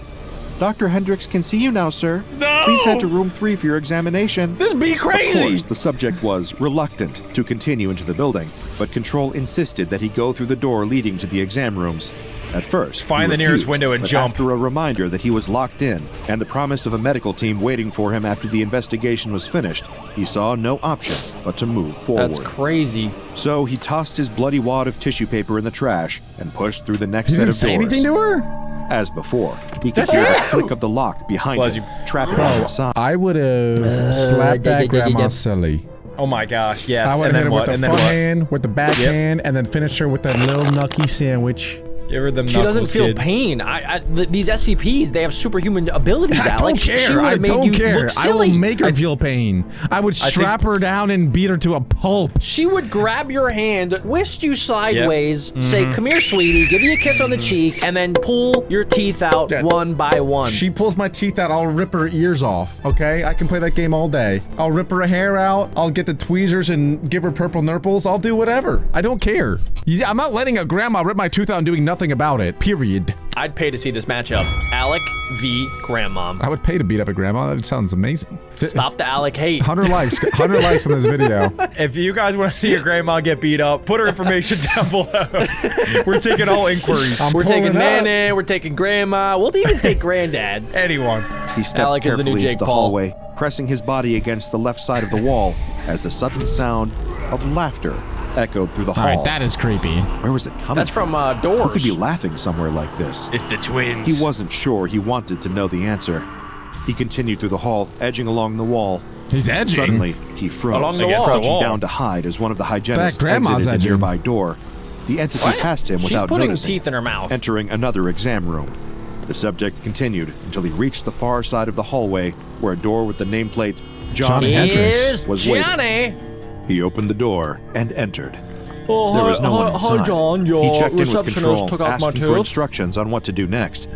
"Dr. Hendrix can see you now, sir. No! Please head to room 3 for your examination." This be Of crazy. course, the subject was reluctant to continue into the building, but Control insisted that he go through the door leading to the exam rooms. At first, Find he the nearest refused, window and but jump. After a reminder that he was locked in, and the promise of a medical team waiting for him after the investigation was finished, he saw no option but to move forward. That's crazy. So he tossed his bloody wad of tissue paper in the trash and pushed through the next He set didn't of say doors. anything to her? As before, he could hear the click of the lock behind Bless him, you. trapping him inside. I would have slapped that grandma silly. Oh my gosh, yes. I would And have hit then her what? with And the then front what? hand, with the backhand, and then finish her with that little nucky sandwich. Give her them She doesn't knuckles, feel kid. pain. These SCPs, they have superhuman abilities, I don't Alex. She care. would I have made don't you care. look I will silly. make her feel pain. I would strap her down and beat her to a pulp. She would grab your hand, twist you sideways, say, "Come here, sweetie," give you a kiss on the cheek, and then pull your teeth out one by one. She pulls my teeth out, I'll rip her ears off, okay? I can play that game all day. I'll rip her hair out, I'll get the tweezers and give her purple nurples, I'll do whatever. I don't care. I'm not letting a grandma rip my tooth out and doing nothing about it, period. I'd pay to see this matchup. Alec v. Grandmom. I would pay to beat up a grandma, that sounds amazing. Stop the Alec hate. 100 likes, 100 likes on this video. If you guys want to see your grandma get beat up, put her information down below. We're taking all inquiries. We're taking pulling up. Nana, we're taking Grandma, we'll even take Granddad. Anyone. He stepped Alec is the new carefully Jake into the Paul. hallway, pressing his body against the left side of the wall as the sudden sound of laughter echoed through the hall. Alright, that is creepy. Where was it coming That's from Who Doors. could be laughing somewhere like this? It's the twins. He wasn't sure he wanted to know the answer. He continued through the hall, edging along the wall. He's edging. Suddenly, he froze, Along the Against wall. the crouching wall. down to hide as one of the hygienists That grandma's exited the edging. nearby door. The entity passed him She's without putting noticing, teeth in her mouth. entering another exam room. The subject continued until he reached the far side of the hallway, where a door with the nameplate Johnny Hendrix Here's was waiting. Johnny. He opened the door and entered. Oh, There was no one inside. Hi, John. Your He checked in with receptionist Control, took out my asking for tooth. instructions on what to do next.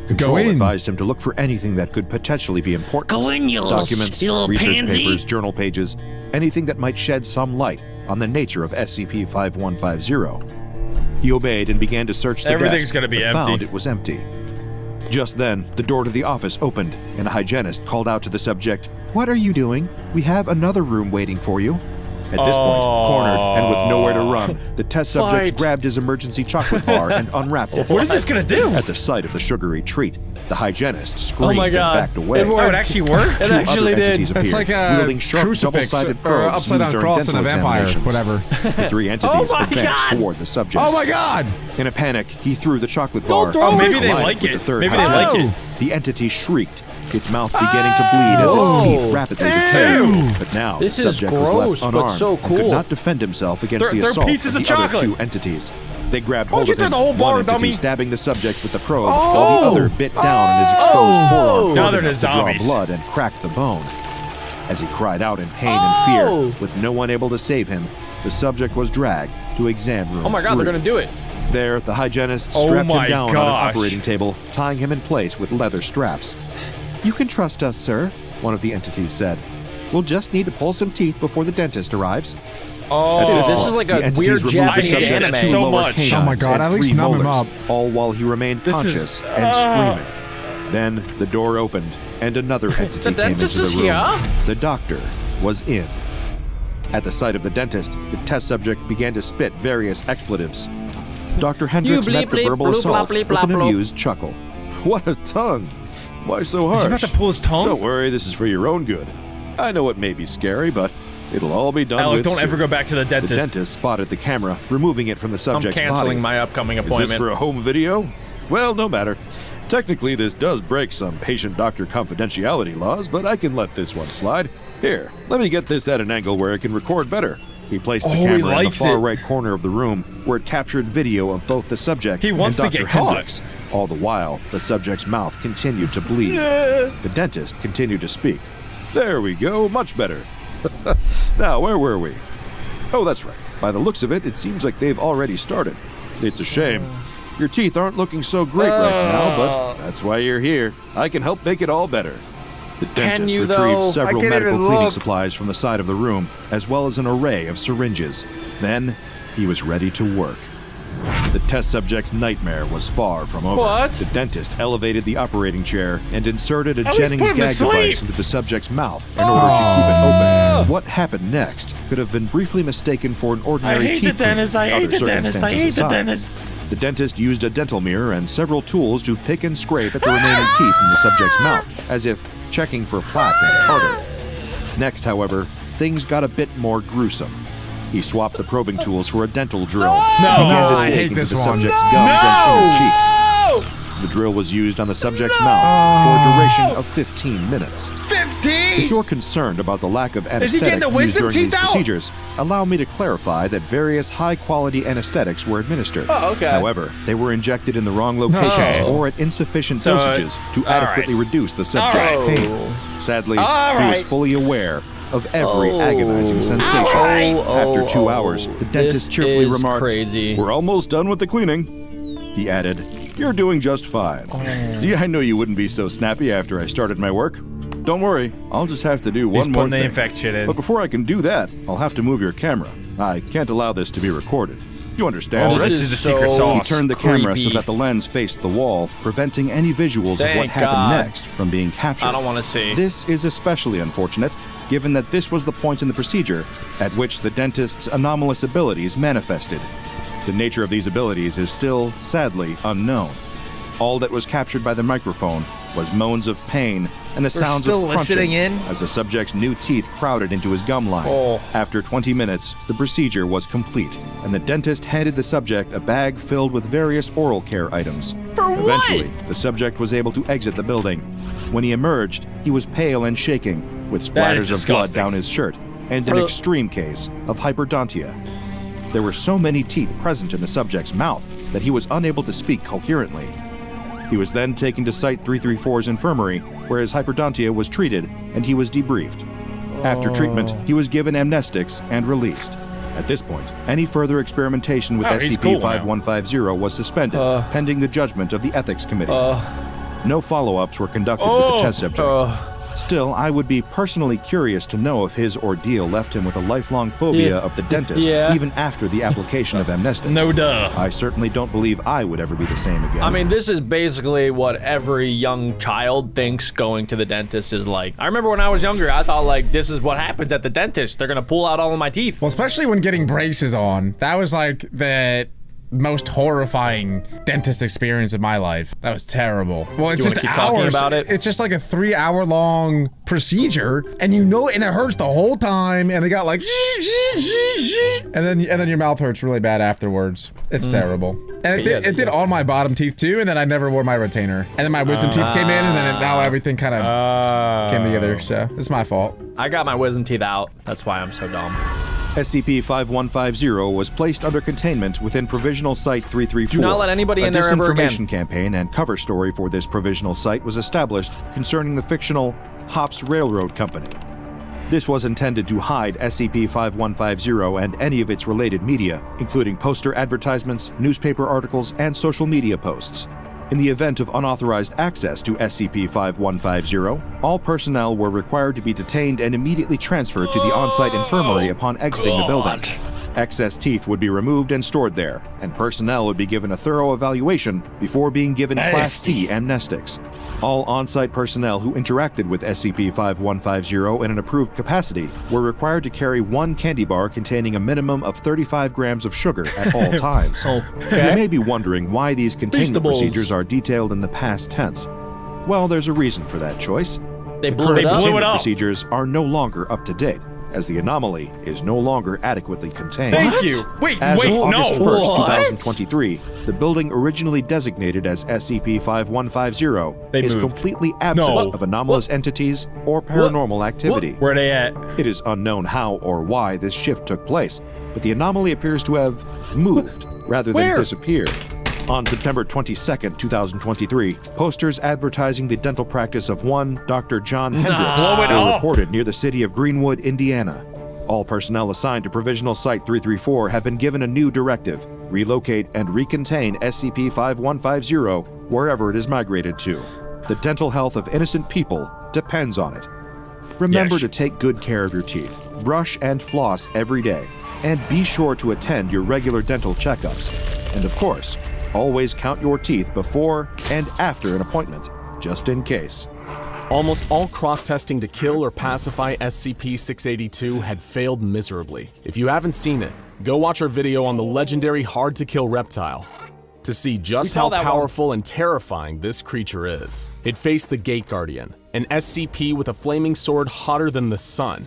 Control in. advised him to look for anything that could potentially be important. Go in, you little Documents, you little research pansy. papers, journal pages, anything that might shed some light on the nature of SCP-5150. He obeyed and began to search the Everything's desk, gonna be but empty. found it was empty. Just then, the door to the office opened, and a hygienist called out to the subject, "What are you doing? We have another room waiting for you." At this point, cornered and with nowhere to run, the test subject Fight. grabbed his emergency chocolate bar and unwrapped it. What is this gonna do? At the sight of the sugary treat, the hygienist screamed Oh my God. and backed away. It worked. Oh, it actually worked? It Two actually other did. entities appeared, It's like a wielding sharp crucifix double-sided or probes upside down used during cross in a dental vampire, examinations. whatever. The three entities my advanced God. toward the subject. Oh my god! In a panic, he threw the chocolate bar. throw and it. Maybe they collided like with it. The third Maybe they hygienist. like it. The entity shrieked, its mouth beginning to bleed as its teeth rapidly decayed. But now, This the is subject was gross, left but unarmed so and could cool. not defend himself against They're the assault pieces of of the other chocolate. two entities. They grabbed Why'd hold you of throw him, the whole bar, one entity dummy? stabbing the subject with the probe, while the other bit down on his exposed forearm, Now hard they're enough just to draw zombies. blood and crack the bone. As he cried out in pain and fear, with no one able to save him, the subject was dragged to exam room Oh my God, 3. they're gonna do it. There, the hygienist Oh strapped him my down on gosh. an operating table, tying him in place with leather straps. "You can trust us, sir," one of the entities said. "We'll just need to pull some teeth before the dentist arrives." Oh, Dude, this point, is like the a entities weird removed Japanese the subject's anime. two So lower much. canines Oh my God, and at least 3 numb him molars, up. all while he remained This conscious is- and screaming. Then the door opened, and another entity came dentist into is the room. here? The doctor was in. At the sight of the dentist, the test subject began to spit various expletives. Dr. Hendrix You bleep, met the bleep, verbal bloop, assault blop, bleep, with an blop, bloop. amused chuckle. "What a tongue! Why so harsh?" He's about to pull his tongue? "Don't worry, this is for your own good. I know it may be scary, but it'll all be done Alec, with don't soon." ever go back to the The dentist. dentist spotted the camera, removing it from the I'm subject's canceling body. my upcoming Is this appointment. for a home video? Well, no matter. Technically, this does break some patient-doctor confidentiality laws, but I can let this one slide. Here, let me get this at an angle where it can record better. He placed the Oh, he camera in the likes far it. right corner of the room, where it captured video of both the subject He wants and to Dr. get caught. Hendrix. All the while, the subject's mouth continued to bleed. The dentist continued to speak. "There we go, much better. Now, where were we? Oh, that's right. By the looks of it, it seems like they've already started. It's a shame. Your teeth aren't looking so great right now, but that's why you're here. I can help make it all better." The dentist you, retrieved though? several I can't medical even cleaning look. supplies from the side of the room, as well as an array of syringes. Then, he was ready to work. The test subject's nightmare was far from over. What? The dentist elevated the operating chair and inserted a least Jennings put him to gag device sleep. into the subject's mouth in order to keep it open. What happened next could have been briefly mistaken for an ordinary teeth cleaning. I hate the dentist. The dentist used a dental mirror and several tools to pick and scrape at the remaining teeth in the subject's mouth, as if checking for plaque and tartar. Next, however, things got a bit more gruesome. He swapped the probing tools for a dental drill. I hate this the one. subject's gums and inner cheeks. The drill was used on the subject's mouth for a duration of 15 minutes. 15? If you're concerned about the lack of Is he getting anesthetic the used wisdom during these teeth out? procedures, allow me to clarify that various high-quality anesthetics were administered. Oh, okay. However, they were injected in the wrong locations or at insufficient dosages to adequately reduce the subject's pain. Sadly, he was fully aware of every agonizing sensation. After 2 hours, the dentist cheerfully remarked, crazy. "We're almost done with the cleaning." He added, "You're doing just fine. See, I know you wouldn't be so snappy after I started my work. Don't worry, I'll just have to do one more putting the thing. infect shit in. But before I can do that, I'll have to move your camera. I can't allow this to be recorded. You understand, Oh, right?" this is the secret He sauce. turned the camera so creepy. that the lens faced the wall, preventing any visuals of what Thank happened God. next from being captured. I don't want to see. This is especially unfortunate, given that this was the point in the procedure at which the dentist's anomalous abilities manifested. The nature of these abilities is still, sadly, unknown. All that was captured by the microphone was moans of pain and the sounds still of crunching listening in? as the subject's new teeth crowded into his gum line. After 20 minutes, the procedure was complete, and the dentist handed the subject a bag filled with various oral care items. Eventually, the subject was able to exit the building. When he emerged, he was pale and shaking, with That is splatters of blood disgusting. down his shirt, and an extreme case of hyperdontia. There were so many teeth present in the subject's mouth that he was unable to speak coherently. He was then taken to Site 334's infirmary, where his hyperdontia was treated, and he was debriefed. After treatment, he was given amnestics and released. At this point, any further experimentation with he's cool now. SCP-5150 was suspended, pending the judgment of the Ethics Committee. No follow-ups were conducted with the test subject. Still, I would be personally curious to know if his ordeal left him with a lifelong phobia of the dentist, even after the application of amnestics. No duh. I certainly don't believe I would ever be the same again. I mean, this is basically what every young child thinks going to the dentist is like. I remember when I was younger, I thought like, this is what happens at the dentist. They're gonna pull out all of my teeth. Well, especially when getting braces on. That was like the most horrifying dentist experience of my life. That was terrible. Well, it's You wanna just keep talking hours. about it? It's just like a 3-hour long procedure, and you know, and it hurts the whole time. And they got like, and then your mouth hurts really bad afterwards. It's terrible. And it did all my bottom teeth too. And then I never wore my retainer. And then my wisdom teeth came in, and then now everything kind of came together. So it's my fault. I got my wisdom teeth out. That's why I'm so dumb. SCP-5150 was placed under containment within Provisional Site 334. Do not let anybody in there ever again. A disinformation campaign and cover story for this provisional site was established concerning the fictional Hops Railroad Company. This was intended to hide SCP-5150 and any of its related media, including poster advertisements, newspaper articles, and social media posts. In the event of unauthorized access to SCP-5150, all personnel were required to be detained and immediately transferred to the on-site infirmary upon exiting the building. Excess teeth would be removed and stored there, and personnel would be given a thorough evaluation before being given Class C amnestics. All on-site personnel who interacted with SCP-5150 in an approved capacity were required to carry one candy bar containing a minimum of 35 grams of sugar at all times. You may be wondering why these containment procedures are detailed in the past tense. Well, there's a reason for that choice. They The blew current it up. containment procedures are no longer up to date, as the anomaly is no longer adequately contained. Thank you. Wait, As of August 1st, What? 2023, the building originally designated as SCP-5150 is moved. completely absent No. of anomalous entities or paranormal activity. Where they at? It is unknown how or why this shift took place, but the anomaly appears to have moved rather than Where? disappeared. On September 22nd, 2023, posters advertising the dental practice of one Dr. John Hendrix Blow it were up. reported near the city of Greenwood, Indiana. All personnel assigned to Provisional Site 334 have been given a new directive: relocate and recontain SCP-5150 wherever it is migrated to. The dental health of innocent people depends on it. Remember Yes. to take good care of your teeth, brush and floss every day, and be sure to attend your regular dental checkups. And of course, always count your teeth before and after an appointment, just in case. Almost all cross-testing to kill or pacify SCP-682 had failed miserably. If you haven't seen it, go watch our video on the legendary hard-to-kill reptile to see just how powerful and terrifying this creature is. It faced the Gate Guardian, an SCP with a flaming sword hotter than the sun,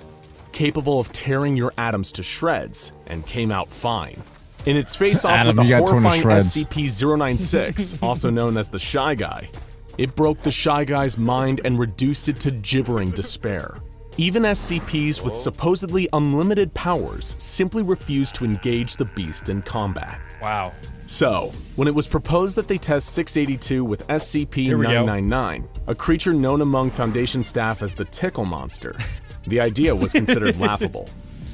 capable of tearing your atoms to shreds, and came out fine. In its face-off with the horrifying SCP-096, also known as the Shy Guy, it broke the Shy Guy's mind and reduced it to gibbering despair. Even SCPs with supposedly unlimited powers simply refused to engage the beast in combat. Wow. So, when it was proposed that they test 682 with SCP-999, a creature known among Foundation staff as the Tickle Monster, the idea was considered laughable.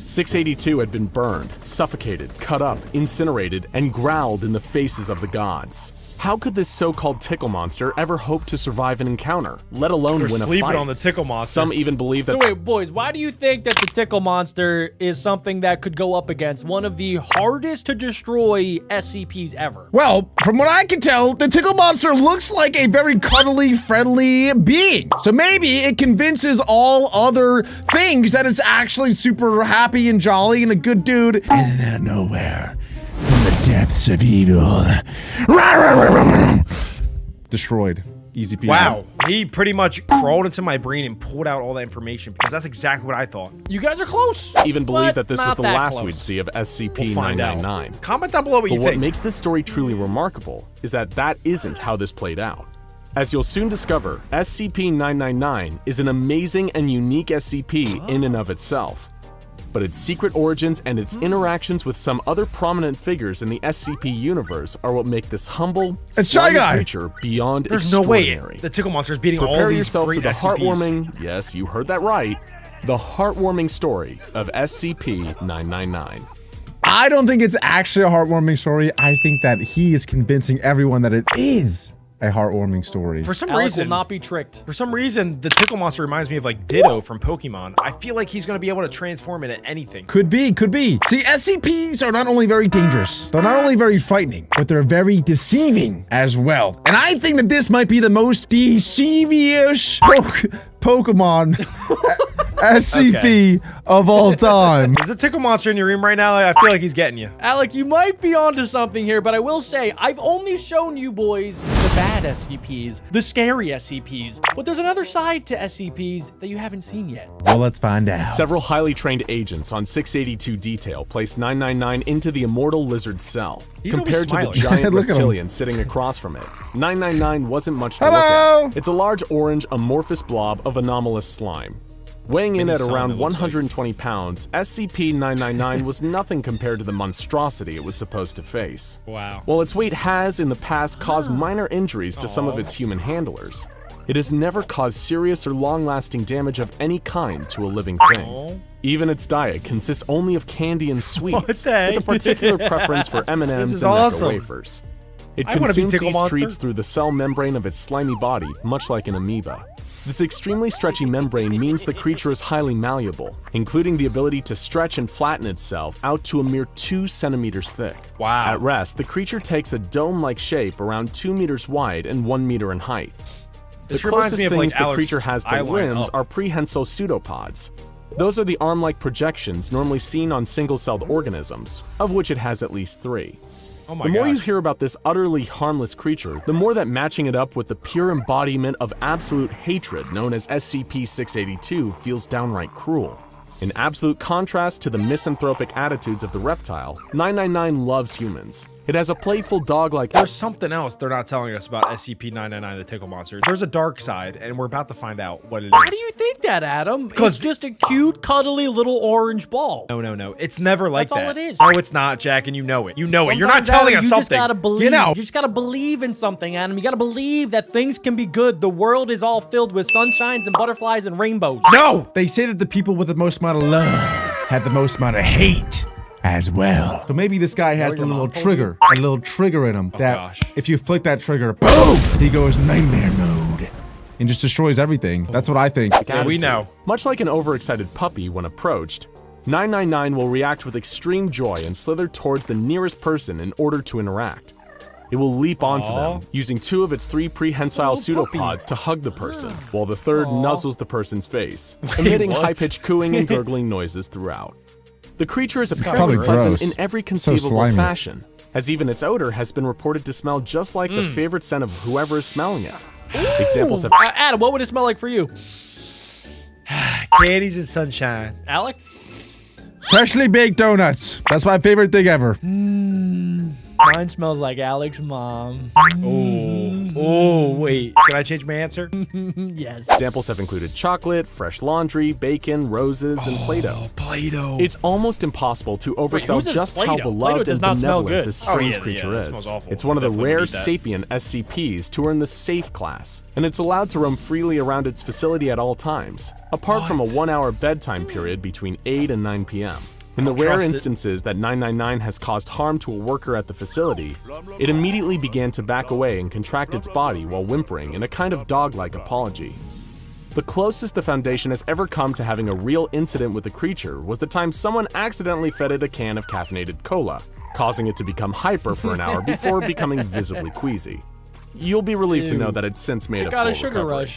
682 had been burned, suffocated, cut up, incinerated, and growled in the faces of the gods. How could this so-called Tickle Monster ever hope to survive an encounter, let alone win a fight? Sleeping on the Tickle Monster. Some even believe that— So wait, boys, why do you think that the Tickle Monster is something that could go up against one of the hardest to destroy SCPs ever? Well, from what I can tell, the Tickle Monster looks like a very cuddly, friendly being. So maybe it convinces all other things that it's actually super happy and jolly and a good dude. And then out of nowhere, from the depths of evil, destroyed. Easy peasy. Wow, he pretty much crawled into my brain and pulled out all that information because that's exactly what I thought. You guys are close. Even believe that this was the last close. we'd see of We'll SCP-999. Comment down below what you But think. what makes this story truly remarkable is that that isn't how this played out. As you'll soon discover, SCP-999 is an amazing and unique SCP in and of itself. But its secret origins and its interactions with some other prominent figures in the SCP universe are what make this humble, slimy creature beyond There's no extraordinary. way the Tickle Monster is beating Prepare all these yourself great for the SCPs. heartwarming, yes, you heard that right, the heartwarming story of SCP-999. I don't think it's actually a heartwarming story. I think that he is convincing everyone that it is a heartwarming story. For some Alec reason, will not be tricked. For some reason, the Tickle Monster reminds me of like Ditto from Pokemon. I feel like he's gonna be able to transform into anything. Could be, could be. See, SCPs are not only very dangerous, they're not only very frightening, but they're very deceiving as well. And I think that this might be the most deceivious Pokemon SCP of all time. Is the Tickle Monster in your room right now? I feel like he's getting you. Alec, you might be onto something here, but I will say, I've only shown you boys the bad SCPs, the scary SCPs, but there's another side to SCPs that you haven't seen yet. Well, let's find out. Several highly trained agents on 682 Detail placed 999 into the immortal lizard cell. Compared to the giant reptilian sitting across from it, 999 wasn't much to look at. It's a large orange amorphous blob of anomalous slime. Weighing in at around 120 pounds, SCP-999 was nothing compared to the monstrosity it was supposed to face. Wow. While its weight has, in the past, caused minor injuries to some of its human handlers, it has never caused serious or long-lasting damage of any kind to a living thing. Even its diet consists only of candy and sweets, with a particular preference for M&Ms and Necco wafers. It consumes these treats through the cell membrane of its slimy body, much like an amoeba. This extremely stretchy membrane means the creature is highly malleable, including the ability to stretch and flatten itself out to a mere 2 centimeters thick. Wow. At rest, the creature takes a dome-like shape around 2 meters wide and 1 meter in height. The closest things the creature has to limbs are prehensile pseudopods. Those are the arm-like projections normally seen on single-celled organisms, of which it has at least 3. The more you hear about this utterly harmless creature, the more that matching it up with the pure embodiment of absolute hatred known as SCP-682 feels downright cruel. In absolute contrast to the misanthropic attitudes of the reptile, 999 loves humans. It has a playful dog-like— There's something else they're not telling us about SCP-999, the Tickle Monster. There's a dark side, and we're about to find out what it is. Why do you think that, Adam? It's just a cute, cuddly little orange ball. No. It's never like that. That's all it is. No, it's not, Jack, and you know it. You know it. You're not Sometimes, telling Adam, us something. You just gotta believe. You just gotta believe in something, Adam. You gotta believe that things can be good. The world is all filled with sunshines and butterflies and rainbows. No! They say that the people with the most amount of love have the most amount of hate as well. So maybe this guy has a little trigger in him that if you flick that trigger, boom, he goes nightmare mode and just destroys everything. That's what I think. Yeah, we know. Much like an overexcited puppy when approached, 999 will react with extreme joy and slither towards the nearest person in order to interact. It will leap onto them, using 2 of its 3 prehensile pseudopods to hug the person, while the third nuzzles the person's face, emitting high-pitched cooing and gurgling noises throughout. The creature is apparently present in every conceivable fashion, as even its odor has been reported to smell just like the favorite scent of whoever is smelling it. Examples of Adam, what would it smell like for you? Candies and sunshine. Alec? Freshly baked donuts. That's my favorite thing ever. Mine smells like Alec's mom. Oh, wait. Can I change my answer? Yes. Examples have included chocolate, fresh laundry, bacon, roses, and Play-Doh. Play-Doh. It's almost impossible to oversell just how Play-Doh? beloved Play-Doh and does not smell benevolent good. this strange Oh, yeah, creature that is. smells awful. It's one of the Definitely rare need that. sapient SCPs to earn the safe class, and it's allowed to roam freely around its facility at all times, apart from a 1-hour bedtime period between 8 and 9 p.m. In the rare instances that 999 has caused harm to a worker at the facility, it immediately began to back away and contract its body while whimpering in a kind of dog-like apology. The closest the Foundation has ever come to having a real incident with the creature was the time someone accidentally fed it a can of caffeinated cola, causing it to become hyper for an hour before becoming visibly queasy. You'll be relieved to know that it's since made a full recovery.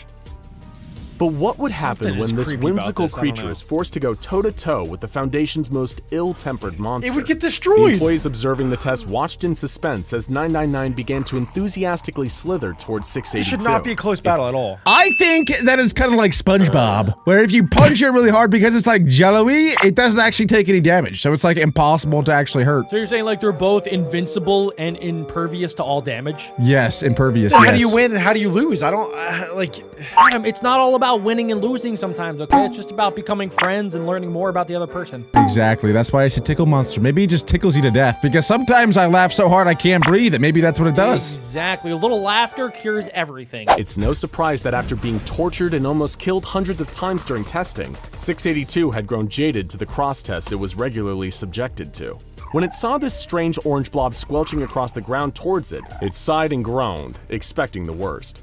But what would happen when this whimsical creature is forced to go toe-to-toe with the Foundation's most ill-tempered monster? It would get The destroyed. employees observing the test watched in suspense as 999 began to enthusiastically slither towards 682. It should not be a close battle at all. I think that is kind of like SpongeBob, where if you punch it really hard because it's like jello-y, it doesn't actually take any damage. So it's like impossible to actually hurt. So you're saying like they're both invincible and impervious to all damage? Yes, impervious. How yes. do you win and how do you lose? I don't, like... Adam, it's not all about winning and losing sometimes, okay? It's just about becoming friends and learning more about the other person. Exactly. That's why it's a tickle monster. Maybe it just tickles you to death because sometimes I laugh so hard I can't breathe and maybe that's what it does. Exactly. A little laughter cures everything. It's no surprise that after being tortured and almost killed hundreds of times during testing, 682 had grown jaded to the cross tests it was regularly subjected to. When it saw this strange orange blob squelching across the ground towards it, it sighed and groaned, expecting the worst.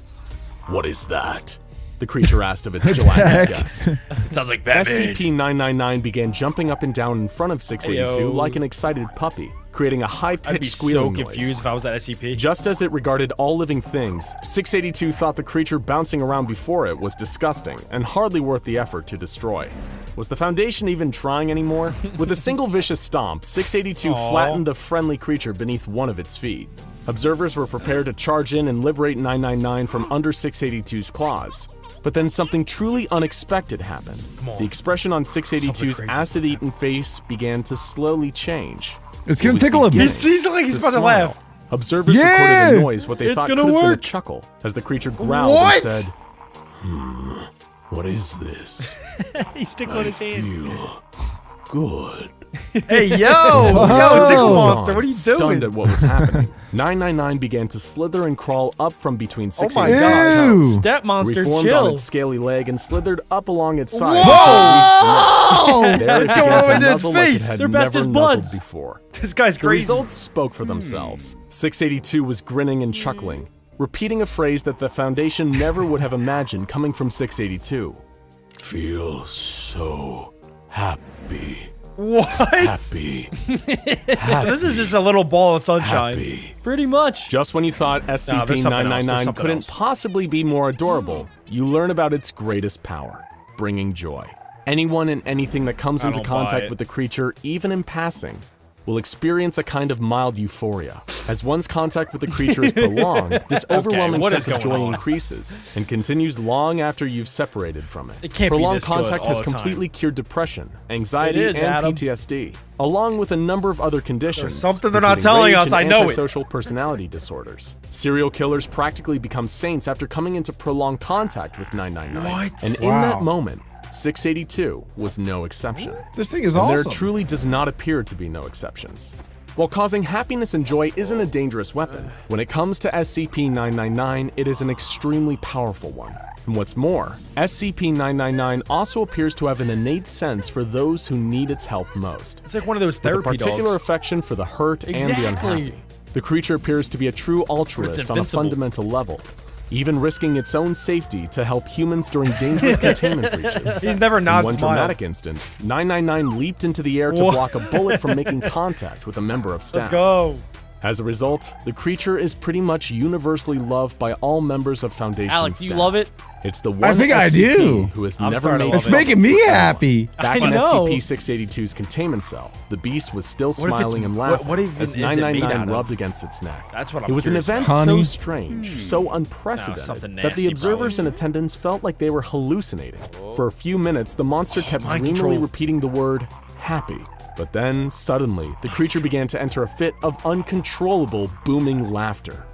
"What is that?" the creature asked of its gelatinous guest. It sounds like Batman. SCP-999 began jumping up and down in front of 682 like an excited puppy, creating a I'd be high-pitched so squealing confused noise. if I was at SCP. Just as it regarded all living things, 682 thought the creature bouncing around before it was disgusting and hardly worth the effort to destroy. Was the Foundation even trying anymore? With a single vicious stomp, 682 flattened the friendly creature beneath one of its feet. Observers were prepared to charge in and liberate 999 from under 682's claws. But then something truly unexpected happened. The expression on 682's acid-eaten face began to slowly change. It's gonna tickle him. He's like he's about to laugh. Observers recorded a noise, what they thought could have been a chuckle, as the creature growled and said, "What is this? He's tickling his hand. Feel good." Hey, yo, tickle monster, what are you doing? Stunned at what was happening, 999 began to slither and crawl up from between 682's God. toes. Step monster, Reformed chill. on its scaly leg and slithered up along its side. Whoa! There it It's going began all the way to to its nuzzle like it face. had They're best never as nuzzled buds. before. This guy's The crazy. results spoke for themselves. 682 was grinning and chuckling, repeating a phrase that the Foundation never would have imagined coming from 682. "Feel so happy. What? Happy. So this is just a little ball of sunshine. Happy." Pretty much. Just when you thought there's something else. There's SCP-999 something couldn't else. possibly be more adorable, you learn about its greatest power, bringing joy. Anyone and anything that comes into don't buy contact it. with the creature, even in passing, will experience a kind of mild euphoria. As one's contact with the creature is prolonged, this overwhelming what sense is of joy going on? increases and continues long after you've separated from it. It can't be Prolonged this good contact all has the time. completely cured depression, anxiety, It is, and Adam. PTSD, along with a number of other conditions. something they're not including telling rage us, and I know it. antisocial personality disorders. Serial killers practically become saints after coming into prolonged contact with 999. What? And in that moment, 682 was no exception. This thing is And there awesome. truly does not appear to be no exceptions. While causing happiness and joy isn't a dangerous weapon, when it comes to SCP-999, it is an extremely powerful one. And what's more, SCP-999 also appears to have an innate sense for those who need its help most. It's like one of those With a therapy particular dogs. affection for the hurt and the Exactly. unhappy. The creature appears to be a true altruist on a invincible. fundamental level, even risking its own safety to help humans during dangerous containment breaches. He's never In not one smiled. dramatic instance, 999 leaped into the air to Whoa. block a bullet from making contact with a member of staff. Let's go. As a result, the creature is pretty much universally loved by all members of Foundation Alex, do staff. you love it? It's the one I think I SCP do. who has I'm never starting to made love It's it. making me happy. Back I in know. SCP-682's containment cell, the beast was still if it's- smiling and what- laughing what even as is it made 999 out of? rubbed against its neck. That's what I'm It was an curious event about. so Honey? strange, so unprecedented, something that the nasty, observers in attendance felt like they were hallucinating. For a few minutes, the monster kept mind dreamily control. repeating the word, happy. But then, suddenly, the creature began to enter a fit of uncontrollable, booming laughter.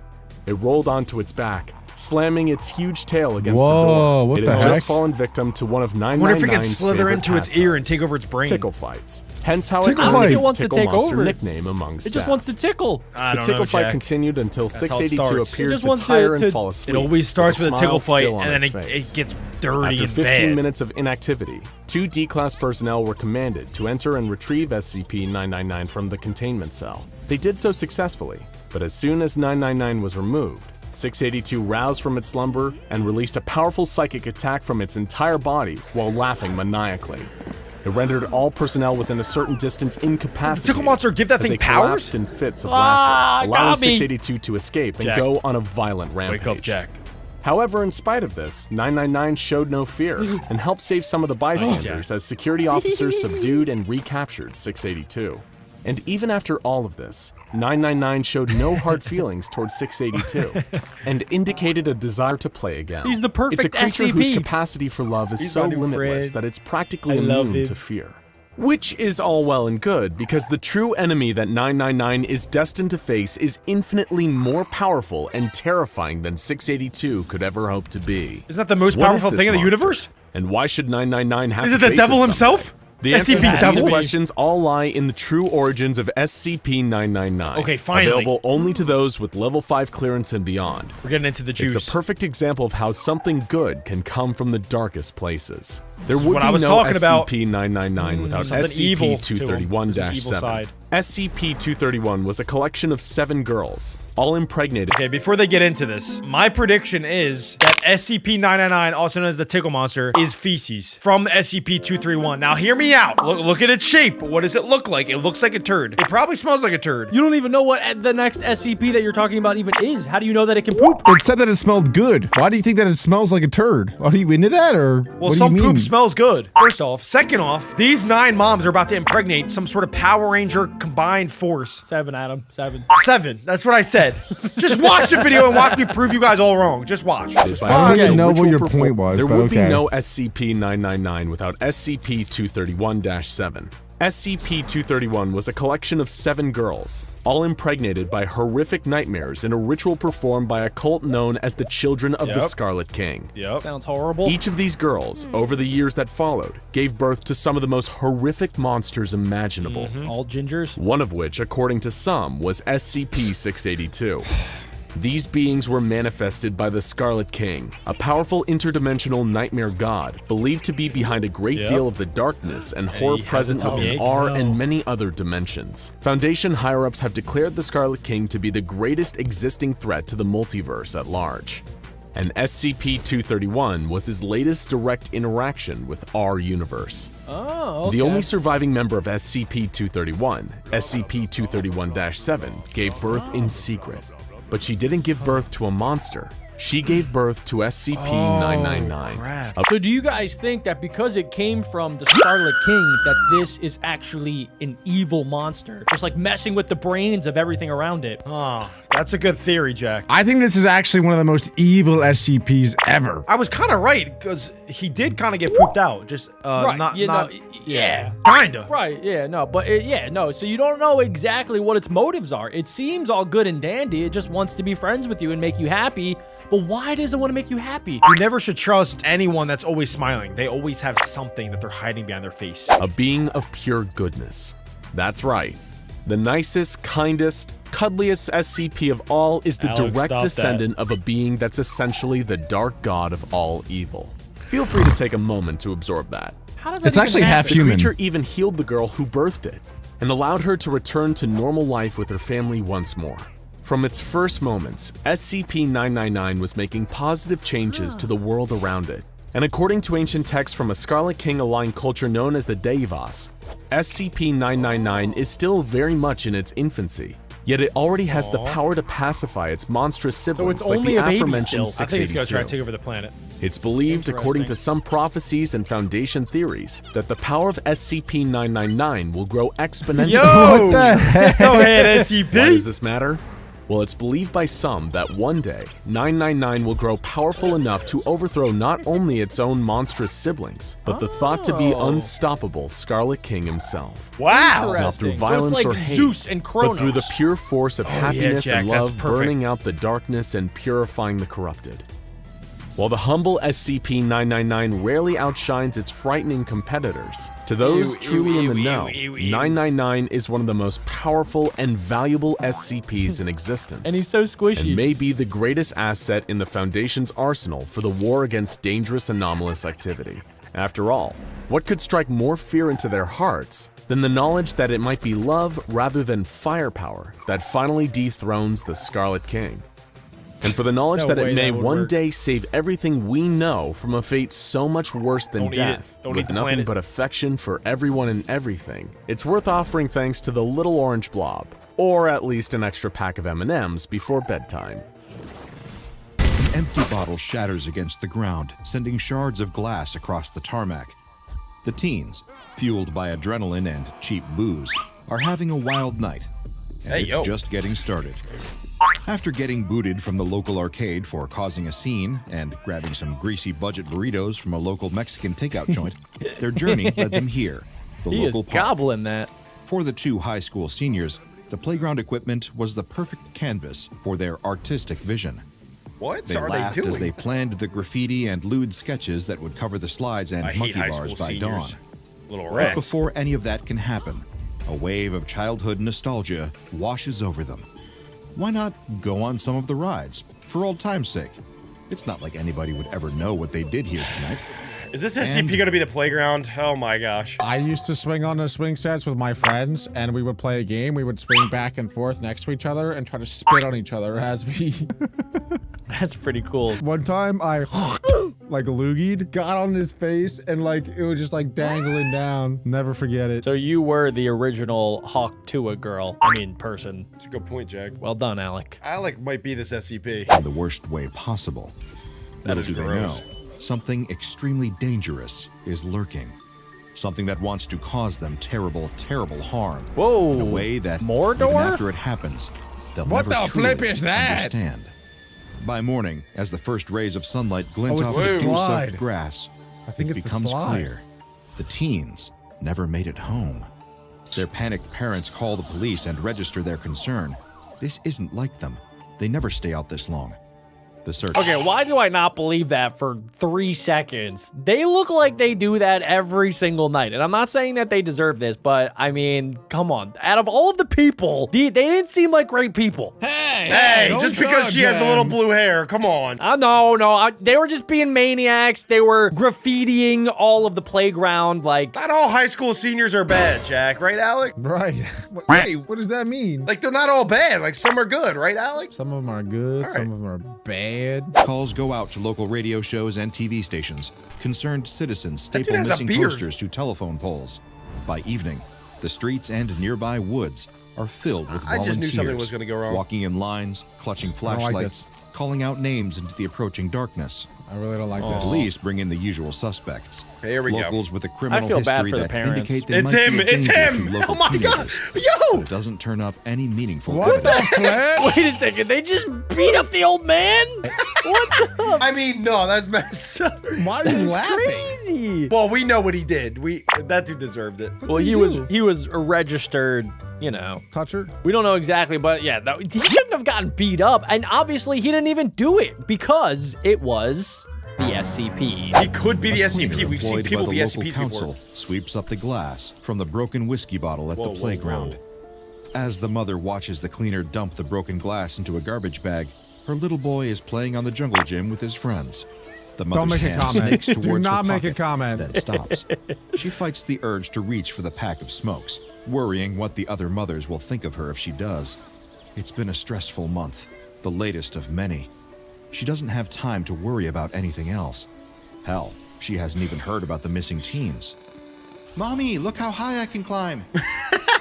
It rolled onto its back, slamming its huge tail against the Whoa, door. what It the had heck? just fallen victim to one of I wonder if it 999's can slither favorite into its ear and pastimes, take over its brain. tickle fights. Hence how Tickle it fights. earned It its wants to tickle take monster over. nickname among It staff. just wants to tickle. I The don't tickle know, fight Jack. continued until That's how it 682 starts. appeared It just to wants tire to- and fall It asleep. always starts with a tickle smile fight, still on and then its face. it gets dirty After and 15 bad. minutes of inactivity, 2 D-Class personnel were commanded to enter and retrieve SCP-999 from the containment cell. They did so successfully, but as soon as 999 was removed, 682 roused from its slumber and released a powerful psychic attack from its entire body while laughing maniacally. It rendered all personnel within a certain distance incapacitated. Tickle monster give that as thing they powers? collapsed in fits of Ah, laughter, allowing got me. 682 to escape and Jack. go on a violent rampage. Wake up, Jack. However, in spite of this, 999 showed no fear and helped save some of the bystanders as security officers subdued and recaptured 682. And even after all of this, 999 showed no hard feelings towards 682 and indicated a desire to play again. He's the perfect It's a creature whose SCP. capacity for love is He's so my new limitless friend. that it's practically I love immune him. to fear. Which is all well and good, because the true enemy that 999 is destined to face is infinitely more powerful and terrifying than 682 could ever hope to be. Isn't that the most What powerful is this thing in the monster? universe? And why should 999 have Is to it the face devil someday? himself? The answers SCP to devil? these questions all lie in the true origins of SCP-999. Okay, finally. Available only to those with level 5 clearance and beyond. We're getting into the juice. It's a perfect example of how something good can come from the darkest places. There is would what be I was no talking about. SCP-999 without something evil to him. There's an evil SCP-231-7. side. SCP-231 was a collection of 7 girls, all impregnated. Okay, before they get into this, my prediction is that SCP-999, also known as the Tickle Monster, is feces from SCP-231. Now, hear me out. Look at its shape. What does it look like? It looks like a turd. It probably smells like a turd. You don't even know what the next SCP that you're talking about even is. How do you know that it can poop? It said that it smelled good. Why do you think that it smells like a turd? Are you into that, or Well, what do some you mean? poop smells good. First off. Second off, these 9 moms are about to impregnate some sort of Power Ranger combined force. 7, Adam. 7. 7. That's what I said. Just watch the video and watch me prove you guys all wrong. Just watch. I don't even know what your point was, There but would okay. be no SCP-999 without SCP-231-7. SCP-231 was a collection of 7 girls, all impregnated by horrific nightmares in a ritual performed by a cult known as the Children of the Yep. Scarlet King. Yep. Sounds horrible. Each of these girls, over the years that followed, gave birth to some of the most horrific monsters imaginable. All gingers. One of which, according to some, was SCP-682. These beings were manifested by the Scarlet King, a powerful interdimensional nightmare god, believed to be behind a great deal of the darkness and horror has present a tongue. within R and many other dimensions. Foundation higher-ups have declared the Scarlet King to be the greatest existing threat to the multiverse at large. And SCP-231 was his latest direct interaction with our universe. Oh, okay. The only surviving member of SCP-231, SCP-231-7, gave birth in secret. But she didn't give birth to a monster. She gave birth to SCP-999. So do you guys think that because it came from the Scarlet King that this is actually an evil monster? Just like messing with the brains of everything around it. Oh, that's a good theory, Jack. I think this is actually one of the most evil SCPs ever. I was kind of right, because he did kind of get pooped out. Just, Right, not, you not, know, yeah. Kinda. Right, yeah, no, but yeah, no, so you don't know exactly what its motives are. It seems all good and dandy. It just wants to be friends with you and make you happy. But why does it want to make you happy? You never should trust anyone that's always smiling. They always have something that they're hiding behind their face. A being of pure goodness. That's right. The nicest, kindest, cuddliest SCP of all is the Alex, direct stop descendant of a being that's essentially the dark god of all evil. Feel free to take a moment to absorb that. How does that It's even actually happen? half The human. creature even healed the girl who birthed it and allowed her to return to normal life with her family once more. From its first moments, SCP-999 was making positive changes to the world around it. And according to ancient texts from a Scarlet King-aligned culture known as the Deivas, SCP-999 is still very much in its infancy. Yet it already has the power to pacify its monstrous siblings it's like only the a baby aforementioned still. I think it's gonna try to 682. take over the planet. It's believed, according to some prophecies and Foundation theories, that the power of SCP-999 will grow exponentially. Yo! Go ahead, SCP! Why does this matter? Well, it's believed by some that one day, 999 will grow powerful enough to overthrow not only its own monstrous siblings, but the thought-to-be unstoppable Scarlet King himself. Wow! Not through Interesting. violence so it's like or hate, Zeus and Kronos. but through the pure force of happiness Jack, and that's love perfect. burning out the darkness and purifying the corrupted. While the humble SCP-999 rarely outshines its frightening competitors, to those truly in the know, 999 is one of the most powerful and valuable SCPs in existence. And he's so squishy. And may be the greatest asset in the Foundation's arsenal for the war against dangerous anomalous activity. After all, what could strike more fear into their hearts than the knowledge that it might be love rather than firepower that finally dethrones the Scarlet King? And for the knowledge No that way it may that would one work. day save everything we know from a fate so much worse than Don't eat death, it. Don't eat with the nothing planet. but affection for everyone and everything, it's worth offering thanks to the little orange blob, or at least an extra pack of M&Ms before bedtime. An empty bottle shatters against the ground, sending shards of glass across the tarmac. The teens, fueled by adrenaline and cheap booze, are having a wild night. And Hey, it's yo. just getting started. After getting booted from the local arcade for causing a scene and grabbing some greasy budget burritos from a local Mexican takeout joint, their journey led them here, the he is local park. gobbling that. For the two high school seniors, the playground equipment was the perfect canvas for their artistic vision. What They are they laughed doing? as they planned the graffiti and lewd sketches that would cover the slides and I hate monkey high bars school by seniors. dawn. Little But rats. before any of that can happen, a wave of childhood nostalgia washes over them. Why not go on some of the rides, for old time's sake? It's not like anybody would ever know what they did here tonight. Is this SCP And- gonna be the playground? Oh my gosh. I used to swing on the swing sets with my friends, and we would play a game. We would swing back and forth next to each other and try to spit on each other as we... That's pretty cool. One time, I like loogied, got on his face, and like it was just like dangling down. Never forget it. So you were the original Hawk Tua girl. I mean, person. That's a good point, Jack. Well done, Alec. Alec might be this SCP. In the worst way possible. That Little is do they gross. know, something extremely dangerous is lurking. Something that wants to cause them terrible, terrible harm. Whoa. In a way that Mordor? even after it happens, they'll What never the flip truly is that? understand. By morning, as the first rays of sunlight glint Oh, it's off the the slide. dew-soaked grass, I think it it's the becomes slide. clear. The teens never made it home. Their panicked parents call the police and register their concern. This isn't like them. They never stay out this long. The search. Okay, why do I not believe that for 3 seconds? They look like they do that every single night. And I'm not saying that they deserve this, but I mean, come on. Out of all of the people, they didn't seem like great people. Hey, don't just because she has a judge little them. blue hair, come on. No, they were just being maniacs. They were graffitiing all of the playground, like... Not all high school seniors are bad, Jack, right, Alec? Right. Wait, what does that mean? Like, they're not all bad. Like, some are good, right, Alec? Some of them are good, All some right. of them are bad. Calls go out to local radio shows and TV stations. Concerned citizens That dude staple has a missing beard. posters to telephone poles. By evening, the streets and nearby woods are filled with I volunteers. just knew something was gonna go wrong. Walking in lines, clutching don't like flashlights, this. calling out names into the approaching darkness. I really don't like The this. police bring in the usual suspects. Here we go. Locals with a criminal feel bad history for the that parents. indicate they It's might him, be a it's danger him. to local Oh my God. teenagers. Yo! But it doesn't turn up any meaningful What the evidence. flip? Wait a second, they just beat up the old man? What the... I mean, no, that's messed up. Why are you laughing? Crazy. Well, we know what he did. That dude deserved it. Well, he was registered, you know. Touch her? We don't know exactly, but yeah, he shouldn't have gotten beat up. And obviously, he didn't even do it because it was the SCP. He could be the SCP. Cleaner We've seen employed people by be the local SCPs council before. sweeps up the glass from the broken whiskey bottle at Whoa, the whoa, playground. whoa. As the mother watches the cleaner dump the broken glass into a garbage bag, her little boy is playing on the jungle gym with his friends. The mother's Don't make a hand comment. snakes Do towards not her make a pocket, comment. then stops. She fights the urge to reach for the pack of smokes, worrying what the other mothers will think of her if she does. It's been a stressful month, the latest of many. She doesn't have time to worry about anything else. Hell, she hasn't even heard about the missing teens. Mommy, look how high I can climb.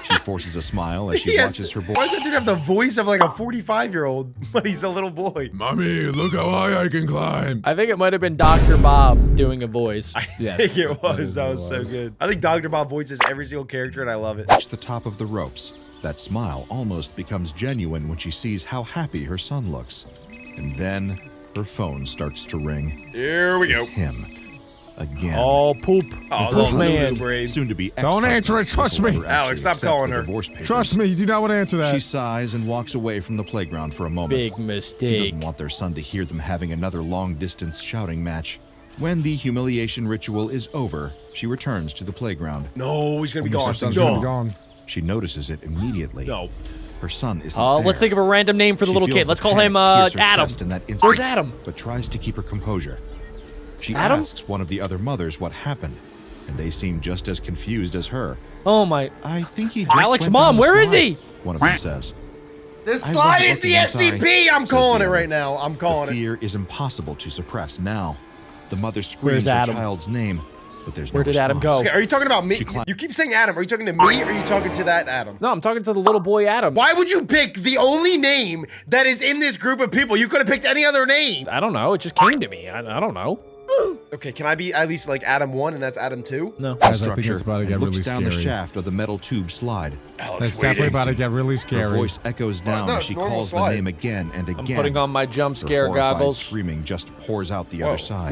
She forces a smile as she Yes. watches her boy. Why does that dude have the voice of like a 45-year-old, but he's a little boy? Mommy, look how high I can climb. I think it might have been Dr. Bob doing a voice. Yes. I think it was. That was so good. I think Dr. Bob voices every single character, and I love it. Reach the top of the ropes. That smile almost becomes genuine when she sees how happy her son looks. And then her phone starts to ring. Here we go. It's him. Again. Oh, poop. Oh, It's little her man. husband, brain. soon to be Don't answer it, trust me. Alex, stop calling her. Trust me, you do not want to answer that. She sighs and walks away from the playground for a moment. Big She mistake. doesn't want their son to hear them having another long-distance shouting match. When the humiliation ritual is over, she returns to the playground. No, he's gonna be Mr. gone. Son's No. gonna be gone. She notices it immediately. No. Her son isn't there. Let's think of a random name for the She little feels kid. Let's the call him panic pierce her Adam. chest in that instant, Where's Adam? But tries to keep her composure. She Adam? asks one of the other mothers what happened, and they seem just as confused as her. Oh my. I think he just Alex, went Mom, down the where is slide, he? One of them says. The I slide wasn't is the looking, I'm sorry, SCP. I'm says calling the it other. right now. I'm The calling it. fear is impossible to suppress now. The mother Where's screams her Adam? child's name, but there's no Where did Adam response. go? Okay, are you talking about me? She cla- You keep saying Adam. Are you talking to me or are you talking to that Adam? No, I'm talking to the little boy Adam. Why would you pick the only name that is in this group of people? You could have picked any other name. I don't know. It just came to me. I don't know. Okay, can I be at least like Adam 1 and that's Adam 2? No. Guys, I think Structure it's about to and get looks really down the scary. shaft of the metal tube slide. It's definitely about to get really Her scary. voice echoes down no, as it's she normal calls slide. the name again and again. I'm putting on my jump Her scare horrified goggles. screaming just pours out the Whoa. other side.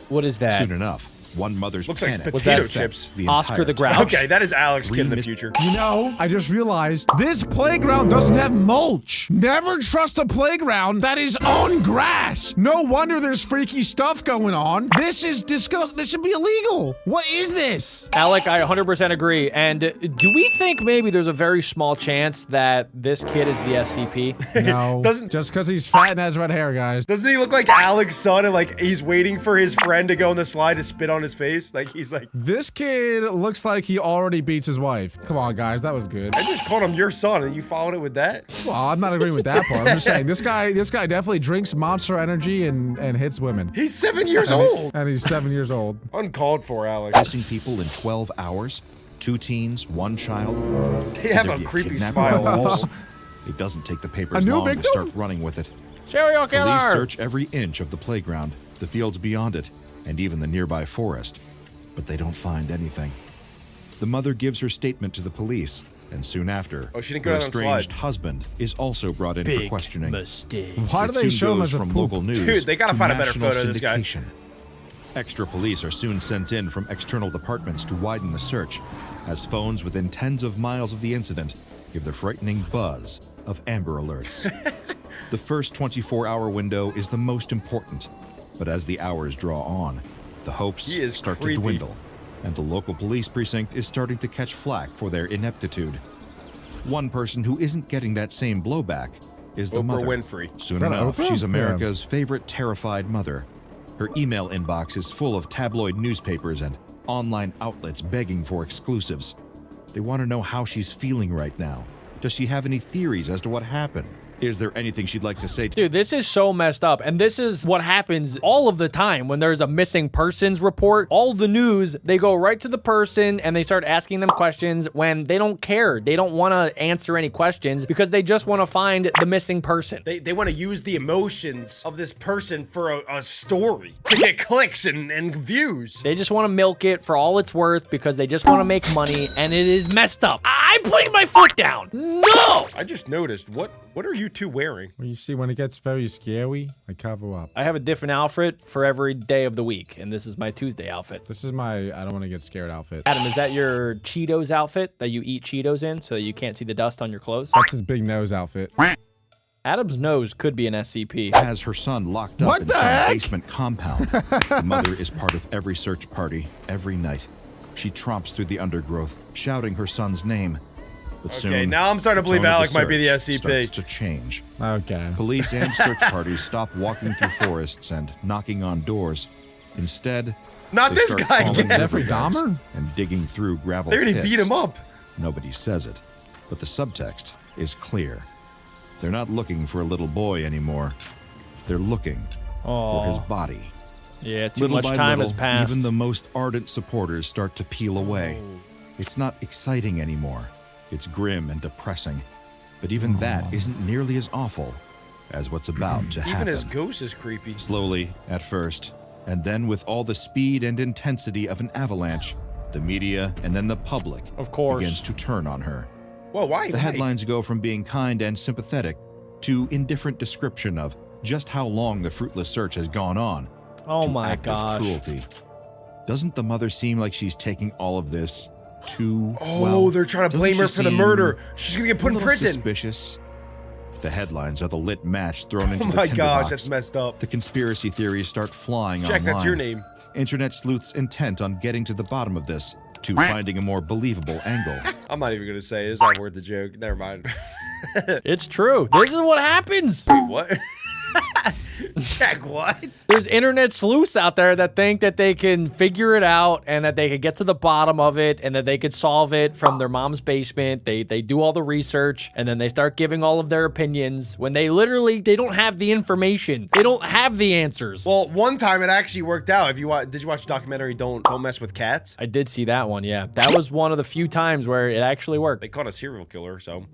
What is that? Soon enough, one mother's Looks like panic potato affects chips. The Oscar entire the town. Grouch. Okay, that is Alex Kid in the Mis- future. You know, I just realized this playground doesn't have mulch. Never trust a playground that is on grass. No wonder there's freaky stuff going on. This is disgusting. This should be illegal. What is this? Alec, I 100% agree. And do we think maybe there's a very small chance that this kid is the SCP? No, Doesn't- just because he's fat and has red hair, guys. Doesn't he look like Alex's son and like he's waiting for his friend to go on the slide to spit on his face? Like he's like, This kid looks like he already beats his wife. Come on, guys, that was good. I just called him your son and you followed it with that? Well, I'm not agreeing with that part. I'm just saying this guy definitely drinks Monster Energy and hits women. He's 7 years old. And he's 7 years old. Uncalled for, Alex. Missing people in 12 hours. 2 teens, 1 child. They have Could there a be creepy kidnapping smile. involved? It doesn't take the papers A new long victim? to start running with it. Serial Police killer! search every inch of the playground, the fields beyond it, and even the nearby forest. But they don't find anything. The mother gives her statement to the police, and soon after, Oh, she didn't go her down the estranged slide. husband is also brought in for Big questioning. mistake. Why do It they soon show him goes as a from poop? local news Dude, they gotta to find a better national photo of this guy. syndication. Extra police are soon sent in from external departments to widen the search, as phones within tens of miles of the incident give the frightening buzz of Amber Alerts. The first 24-hour window is the most important, but as the hours draw on, the hopes He is start creepy. to dwindle, and the local police precinct is starting to catch flack for their ineptitude. One person who isn't getting that same blowback is the Oprah mother. Winfrey. Soon Is that enough, Oprah? she's Yeah. America's favorite terrified mother. Her email inbox is full of tabloid newspapers and online outlets begging for exclusives. They want to know how she's feeling right now. Does she have any theories as to what happened? Is there anything she'd like to say to Dude, this is so messed up. And this is what happens all of the time when there's a missing persons report. All the news, they go right to the person and they start asking them questions when they don't care. They don't want to answer any questions because they just want to find the missing person. They want to use the emotions of this person for a story to get clicks and views. They just want to milk it for all it's worth because they just want to make money, and it is messed up. I'm putting my foot down. No! I just noticed, what are you two wearing? Well, you see, when it gets very scary, I cover up. I have a different outfit for every day of the week, and this is my Tuesday outfit. This is my I don't want to get scared outfit. Adam, is that your Cheetos outfit that you eat Cheetos in so that you can't see the dust on your clothes? That's his big nose outfit. Adam's nose could be an SCP. has her son locked up What in the some heck? basement compound. The mother is part of every search party, every night. She tromps through the undergrowth, shouting her son's name. But Okay, soon, now I'm starting to the believe tone of Alec might be the search SCP. starts to change. Okay. Police and search parties stop walking through forests and knocking on doors. Instead, Not they this start guy calling again. Jeffrey riverbeds Dahmer? and digging through gravel They already pits. beat him up. Nobody says it, but the subtext is clear. They're not looking for a little boy anymore. They're looking for his Oh, body. yeah, too Little much by time little, has passed. even the most ardent supporters start to peel away. It's not exciting anymore. It's grim and depressing, but even that isn't nearly as awful as what's about to happen. Even his ghost is creepy. Slowly, at first, and then with all the speed and intensity of an avalanche, the media and then the public begins to turn on her. Whoa, why? The headlines go from being kind and sympathetic to indifferent description of just how long the fruitless search has gone on. Oh to my active gosh. cruelty. Doesn't the mother seem like she's taking all of this too Oh, they're trying to blame her for the murder. She's gonna get put in prison. Suspicious. The headlines are the lit match thrown into Oh the my tinderbox. gosh, that's messed up. The conspiracy theories start flying Jack, online. that's your name. Internet sleuths intent on getting to the bottom of this, to finding a more believable angle. I'm not even gonna say it. It's not worth the joke. Never mind. It's true. This is what happens. Wait, what? Jack, what? There's internet sleuths out there that think that they can figure it out and that they could get to the bottom of it and that they could solve it from their mom's basement. They do all the research and then they start giving all of their opinions when they don't have the information. They don't have the answers. Well, one time it actually worked out. Did you watch the documentary Don't Mess with Cats? I did see that one, yeah. That was one of the few times where it actually worked. They caught a serial killer, so.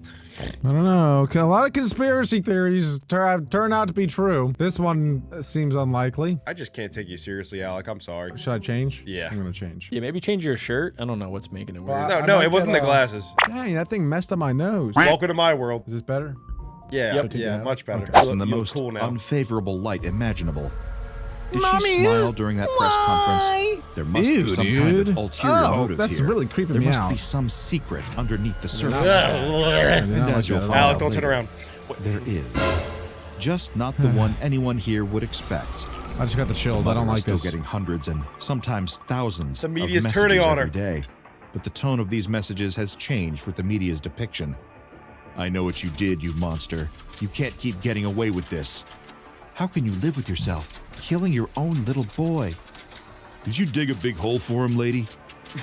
I don't know. A lot of conspiracy theories turn out to be true. This one seems unlikely. I just can't take you seriously, Alec. I'm sorry. Should I change? Yeah. I'm gonna change. Yeah, maybe change your shirt. I don't know what's making it weird. Well, No, it wasn't the glasses. Dang, that thing messed up my nose. Welcome to my world. Is this better? Yeah, Yep. yeah, much better. It's in the You're most cool now. unfavorable light imaginable. Did Mommy, she smile during that press conference? There must be some kind of ulterior motive that's here. really creeping there me must out. be some secret underneath the surface. And as you'll find Alec, out don't turn later, around. There is. Just not the one anyone here would expect. I just got the chills. I Mother don't is like still this. getting hundreds and sometimes thousands The of media's messages turning on every her. day. But the tone of these messages has changed with the media's depiction. I know what you did, you monster. You can't keep getting away with this. How can you live with yourself, killing your own little boy? Did you dig a big hole for him, lady?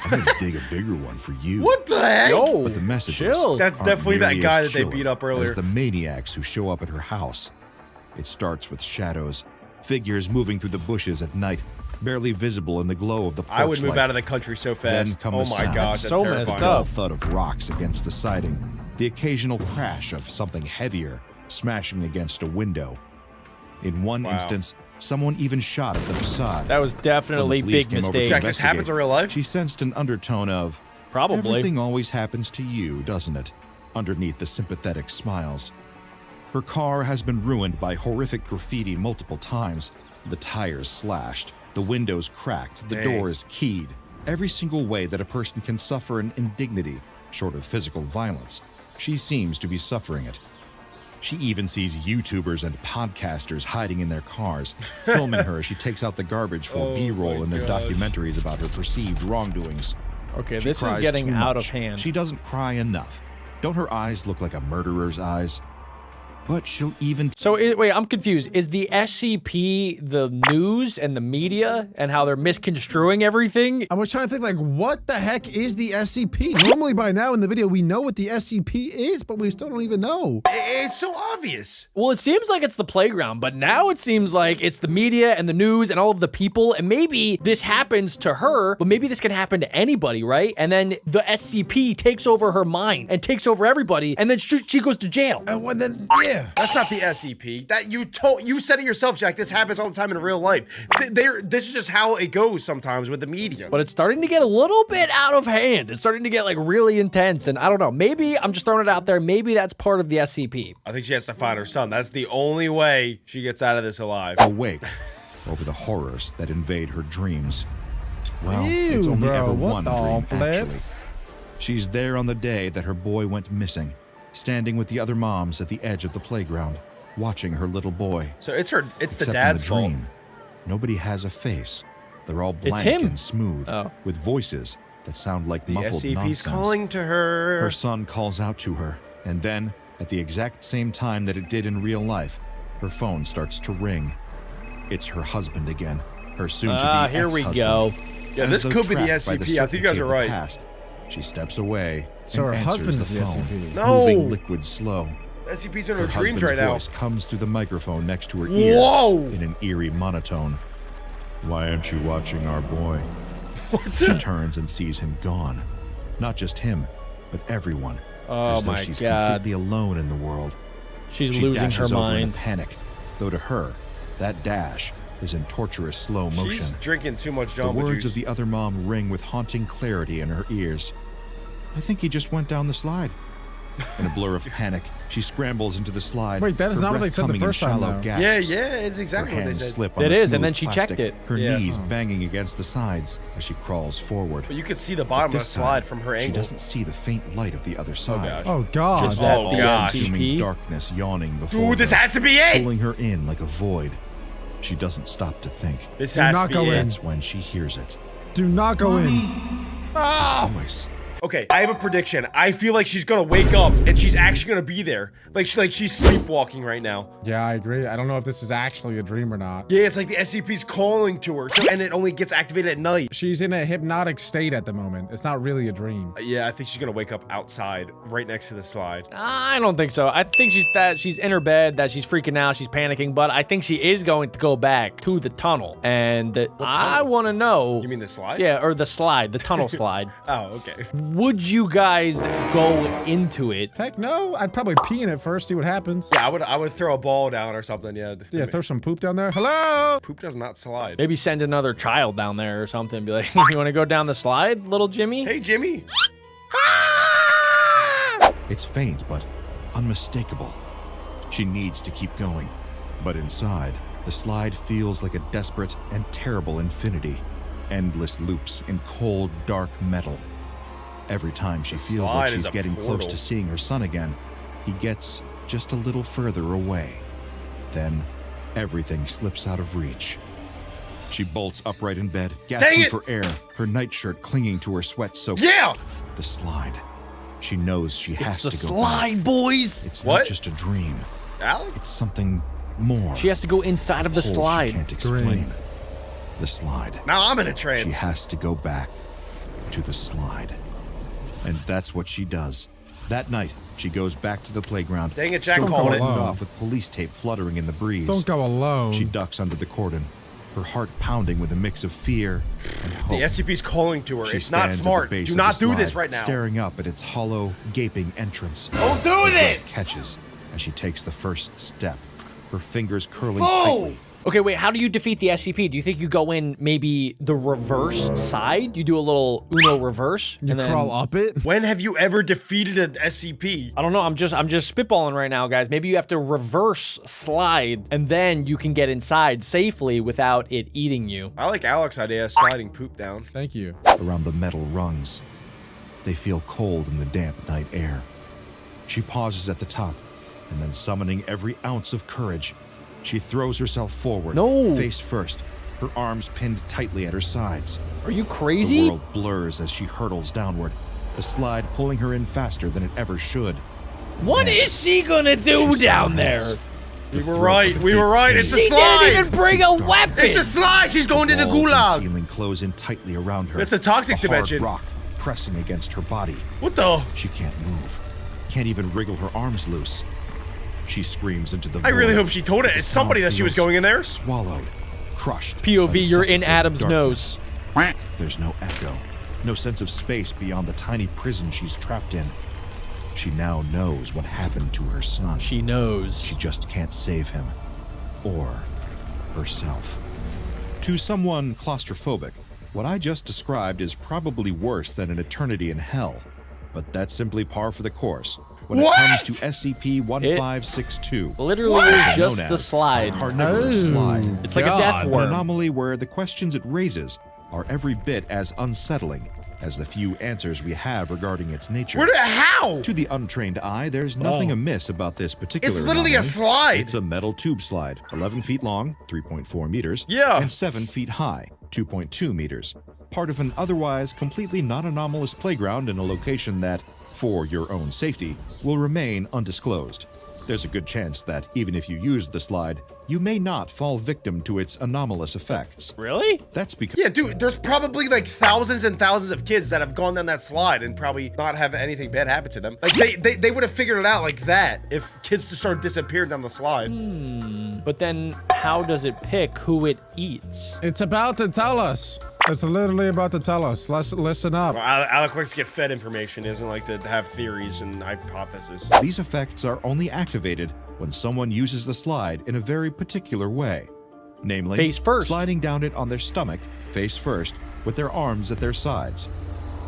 I'm gonna dig a bigger one for you. What the heck? Yo, But the messages chill. That's aren't definitely that nearly guy as that they chilling beat up earlier. as the maniacs who show up at her house. It starts with shadows, figures moving through the bushes at night, barely visible in the glow of the porch I would move light. out of the country so Then fast. come Oh the my sounds. gosh, that's so terrifying. messed The up. thud of rocks against the siding, the occasional crash of something heavier smashing against a window. In one instance, someone even shot at the facade. That was definitely When the police big came over to mistake. Jack, this happens in real life? She sensed an undertone of, Probably. everything always happens to you, doesn't it? Underneath the sympathetic smiles. Her car has been ruined by horrific graffiti multiple times. The tires slashed, the windows cracked, the door is keyed. Every single way that a person can suffer an indignity, short of physical violence, she seems to be suffering it. She even sees YouTubers and podcasters hiding in their cars, filming her as she takes out the garbage for B-roll in their documentaries about her perceived wrongdoings. Okay, She this is cries getting too out much. of hand. She doesn't cry enough. Don't her eyes look like a murderer's eyes? But she'll even... So, wait, I'm confused. Is the SCP the news and the media and how they're misconstruing everything? I was trying to think, like, what the heck is the SCP? Normally by now in the video, we know what the SCP is, but we still don't even know. It's so obvious. Well, it seems like it's the playground, but now it seems like it's the media and the news and all of the people, and maybe this happens to her, but maybe this can happen to anybody, right? And then the SCP takes over her mind and takes over everybody, and then she goes to jail. Well, then, yeah. That's not the SCP. That you said it yourself, Jack. This happens all the time in real life. This is just how it goes sometimes with the media. But it's starting to get a little bit out of hand. It's starting to get like really intense, and I don't know. Maybe I'm just throwing it out there. Maybe that's part of the SCP. I think she has to find her son. That's the only way she gets out of this alive. awake over the horrors that invade her dreams. Well, it's Ew, only bro, ever what one the dream, flip? actually. She's there on the day that her boy went missing, standing with the other moms at the edge of the playground, watching her little boy. So it's the Except dad's in the fault. dream, nobody has a face. They're all It's blank him. and smooth, with voices that sound like The muffled SCP's nonsense. calling to her. Her son calls out to her, and then, at the exact same time that it did in real life, her phone starts to ring. It's her husband again, her soon-to-be Here we ex-husband. go. Yeah, As this though could be the trapped by SCP. I think you guys certainty are of the right. past, she steps away So and her answers husband is the the phone, SCP. No! moving liquid slow. SCP's in Her her dreams husband's right now. voice comes through the microphone next to her ear Whoa! in an eerie monotone. Why aren't you watching our boy? She turns and sees him gone. Not just him, but everyone. Oh as though my she's God. completely alone in the world. She's She losing her dashes over in a mind. panic, though to her, that dash is in torturous slow motion. She's drinking too much The Jamba words Juice. of the other mom ring with haunting clarity in her ears. I think he just went down the slide. In a blur of panic, she scrambles into the slide. Wait, that is her not what breath they said the coming in first time, shallow though. gasps. Yeah, it's exactly Her what they hands said. slip on It the is, and smooth then she checked plastic, it. Her Yeah. knees banging against the sides as she crawls forward. But you could see the bottom of the This slide time, from her She angle. doesn't see the faint light of the other side. gosh. Oh God. Just that Oh, the gosh. Consuming SCP. darkness yawning before Dude, this her, has to be it! pulling her in like a void. She doesn't stop to think. This Do has not to be go it. in. That's when she hears it. Do not go in. His voice. Okay, I have a prediction. I feel like she's gonna wake up and she's actually gonna be there. Like she's sleepwalking right now. Yeah, I agree. I don't know if this is actually a dream or not. Yeah, it's like the SCP's calling to her, and it only gets activated at night. She's in a hypnotic state at the moment. It's not really a dream. Yeah, I think she's gonna wake up outside, right next to the slide. I don't think so. I think she's in her bed, that she's freaking out, she's panicking, but I think she is going to go back to the tunnel. And I want to know. You mean the slide? Yeah, or the slide, the tunnel slide. Oh, okay. Would you guys go into it? Heck no. I'd probably pee in it first, see what happens. Yeah, I would throw a ball down or something. Yeah. Yeah, throw some poop down there. Hello. Poop does not slide. Maybe send another child down there or something. Be like, you want to go down the slide, little Jimmy? Hey, Jimmy. It's faint, but unmistakable. She needs to keep going. But inside, the slide feels like a desperate and terrible infinity. Endless loops in cold, dark metal. Every time she feels slide like is she's a getting close portal. to seeing her son again, he gets just a little further away. Then, everything slips out of reach. She bolts upright in bed, gasping it! for air, her nightshirt clinging to her sweat-soaked. Yeah! The slide. She knows she has It's the to go back. slide, boys. It's What? not just a dream. Alec? It's something more. She has to go inside of the Whole slide. She can't explain. The slide. Now I'm in a She trance. has to go back to the slide. And that's what she does. That night, she goes back to the playground. Dang it, Jack still called it. cordoned off with police tape fluttering in the breeze. Don't go alone. She ducks under the cordon, her heart pounding with a mix of fear and hope. The SCP's calling to her. She It's not stands at the smart. base Do of not the do this slide, right now. Staring up at its hollow, gaping entrance. Don't do Her breath this! catches as she takes the first step, her fingers curling Fool! tightly. Okay, wait, how do you defeat the SCP? Do you think you go in maybe the reverse side? You do a little Uno reverse? You and then- crawl up it. When have you ever defeated an SCP? I don't know. I'm just spitballing right now, guys. Maybe you have to reverse slide, and then you can get inside safely without it eating you. I like Alec's idea of sliding poop down. Thank you. Around the metal rungs. They feel cold in the damp night air. She pauses at the top, and then summoning every ounce of courage, she throws herself forward, No. face first, her arms pinned tightly at her sides. Are you The crazy? world blurs as she hurtles downward, the slide pulling her in faster than it ever should. What is she gonna do down there? We were right. We were right. It's the She slide. didn't even bring a weapon. It's the slide. She's going to the Walls and gulag. ceiling close in tightly around her. It's the toxic a dimension. Hard rock pressing against her body. What the? She can't move. Can't even wriggle her arms loose. She screams into the I really void. hope she told it. The It's somebody sound that she was feels going in there. Swallowed, crushed. POV, by the you're in suffocating Adam's darkness. nose. There's no echo, no sense of space beyond the tiny prison she's trapped in. She now knows what happened to her son. She knows. She just can't save him. Or herself. To someone claustrophobic, what I just described is probably worse than an eternity in hell. But that's simply par for the course when What? it comes to SCP-1562. Literally is just known the as slide. Carnivorous slide. It's like a death An worm. anomaly where the questions it raises are every bit as unsettling as the few answers we have regarding its nature. How? To the untrained eye, there's nothing amiss about this particular It's literally a anomaly. slide. It's a metal tube slide, 11 feet long, 3.4 meters, Yeah. and 7 feet high, 2.2 meters. Part of an otherwise completely non-anomalous playground in a location that, for your own safety, will remain undisclosed. There's a good chance that even if you use the slide, you may not fall victim to its anomalous effects. Really? That's because Yeah, dude, there's probably like thousands and thousands of kids that have gone down that slide and probably not have anything bad happen to them. Like they would have figured it out like that if kids just started disappearing down the slide. But then how does it pick who it eats? It's about to tell us. It's literally about to tell us. Let's listen up. Well, Alec likes to get fed information, isn't like to have theories and hypotheses. These effects are only activated when someone uses the slide in a very particular way. Namely, Face first. sliding down it on their stomach, face first, with their arms at their sides.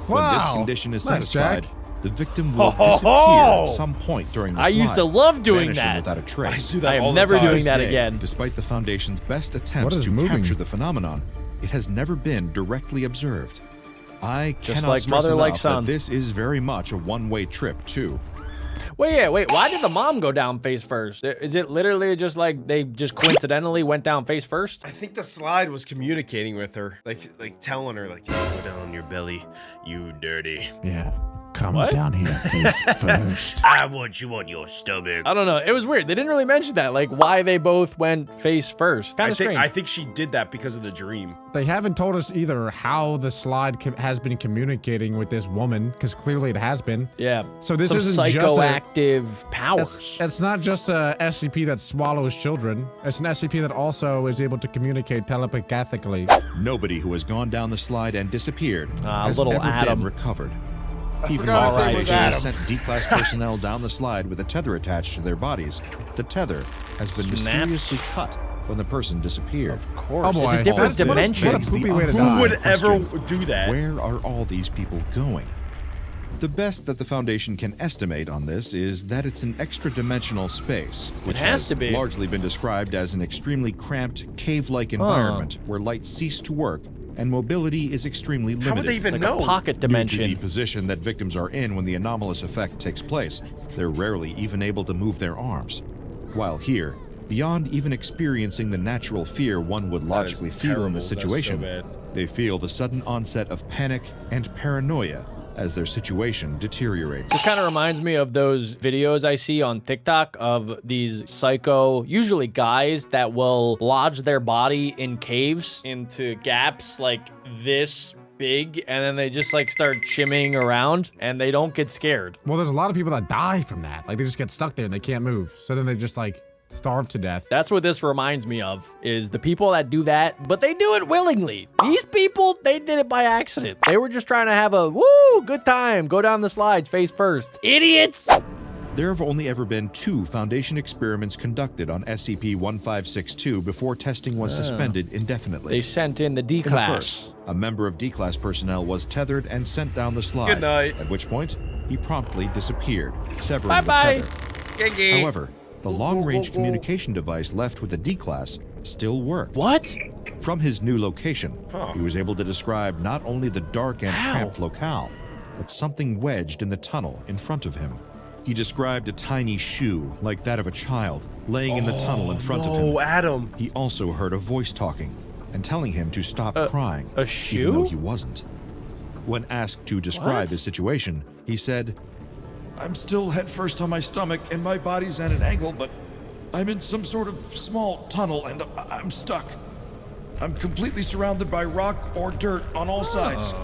Wow. When this condition is Nice, satisfied, Jack. the victim will disappear at some point during the slide. I used to love doing vanishing that. without a trace. I do that I all am the never time. doing that Today, again. Despite the Foundation's best What attempts is to moving? capture the phenomenon, it has never been directly observed. I Just cannot like stress mother, like enough son. that this is very much a one-way trip, too. Wait, why did the mom go down face first? Is it literally just like they just coincidentally went down face first? I think the slide was communicating with her, like telling her, like, go down on your belly, you dirty. Yeah. Come What? down here face first. I want you on your stomach. I don't know. It was weird. They didn't really mention that, like why they both went face first. Kind of strange. I think she did that because of the dream. They haven't told us either how the slide has been communicating with this woman, because clearly it has been. Yeah. So this Some isn't just a... psychoactive powers. It's not just a SCP that swallows children. It's an SCP that also is able to communicate telepathically. Nobody who has gone down the slide and disappeared has little ever Adam. been recovered. Even forgot though his name the was Foundation has Adam. sent D-Class personnel down the slide with a tether attached to their bodies, the tether has been Snaps. mysteriously cut when the person disappeared. Of course. Oh, boy. It's a different What a- dimension. what a poopy way to Who die. Who would ever Question, do that? Where are all these people going? The best that the Foundation can estimate on this is that it's an extra-dimensional space, which has to be. largely been described as an extremely cramped, cave-like environment where light ceased to work and mobility is extremely limited. How would they even It's like know? a pocket Due to dimension. the position that victims are in when the anomalous effect takes place, they're rarely even able to move their arms. While here, beyond even experiencing the natural fear one would logically feel in the terrible. That's so situation, bad. they feel the sudden onset of panic and paranoia as their situation deteriorates. This kind of reminds me of those videos I see on TikTok of these psycho, usually guys, that will lodge their body in caves into gaps like this big, and then they just like start shimmying around and they don't get scared. Well, there's a lot of people that die from that. Like, they just get stuck there and they can't move. So then they just, like, starve to death. That's what this reminds me of, is the people that do that, but they do it willingly. These people, they did it by accident. They were just trying to have a, woo, good time, go down the slides face first. Idiots! There have only ever been 2 Foundation experiments conducted on SCP-1562 before testing was suspended indefinitely. They sent in the In the D-Class. first, a member of D-Class personnel was tethered and sent down the slide. Good night. At which point, he promptly disappeared, severing Bye-bye. the tether. However, the long-range communication device left with the D-Class still worked. What? From his new location, he was able to describe not only the dark and cramped locale, but something wedged in the tunnel in front of him. He described a tiny shoe, like that of a child, laying in the tunnel in front of him. Oh, Adam. He also heard a voice talking and telling him to stop crying, a shoe? even though he wasn't. When asked to describe What? his situation, he said, "I'm still headfirst on my stomach and my body's at an angle, but I'm in some sort of small tunnel and I'm stuck. I'm completely surrounded by rock or dirt on all sides.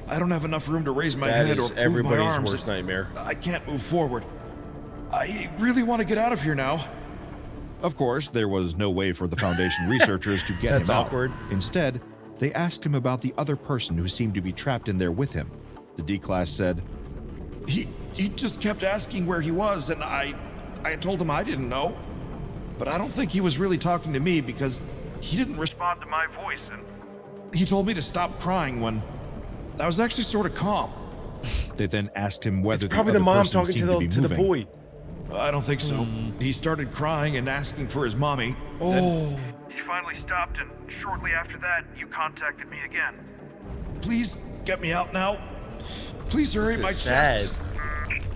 I don't have enough room to raise my That head or is move my everybody's arms. worst nightmare. I can't move forward. I really want to get out of here now." Of course, there was no way for the Foundation researchers to get That's him out. awkward. Instead, they asked him about the other person who seemed to be trapped in there with him. The D-Class said, He just kept asking where he was, and I told him I didn't know. But I don't think he was really talking to me because he didn't respond to my voice, and he told me to stop crying when I was actually sort of calm." They then asked him whether It's probably the the other mom person talking seemed to be the moving. boy. I don't think so. He started crying and asking for his mommy. Oh. He finally stopped, and shortly after that, you contacted me again. Please get me out now. Please hurry, This my is sad. chest.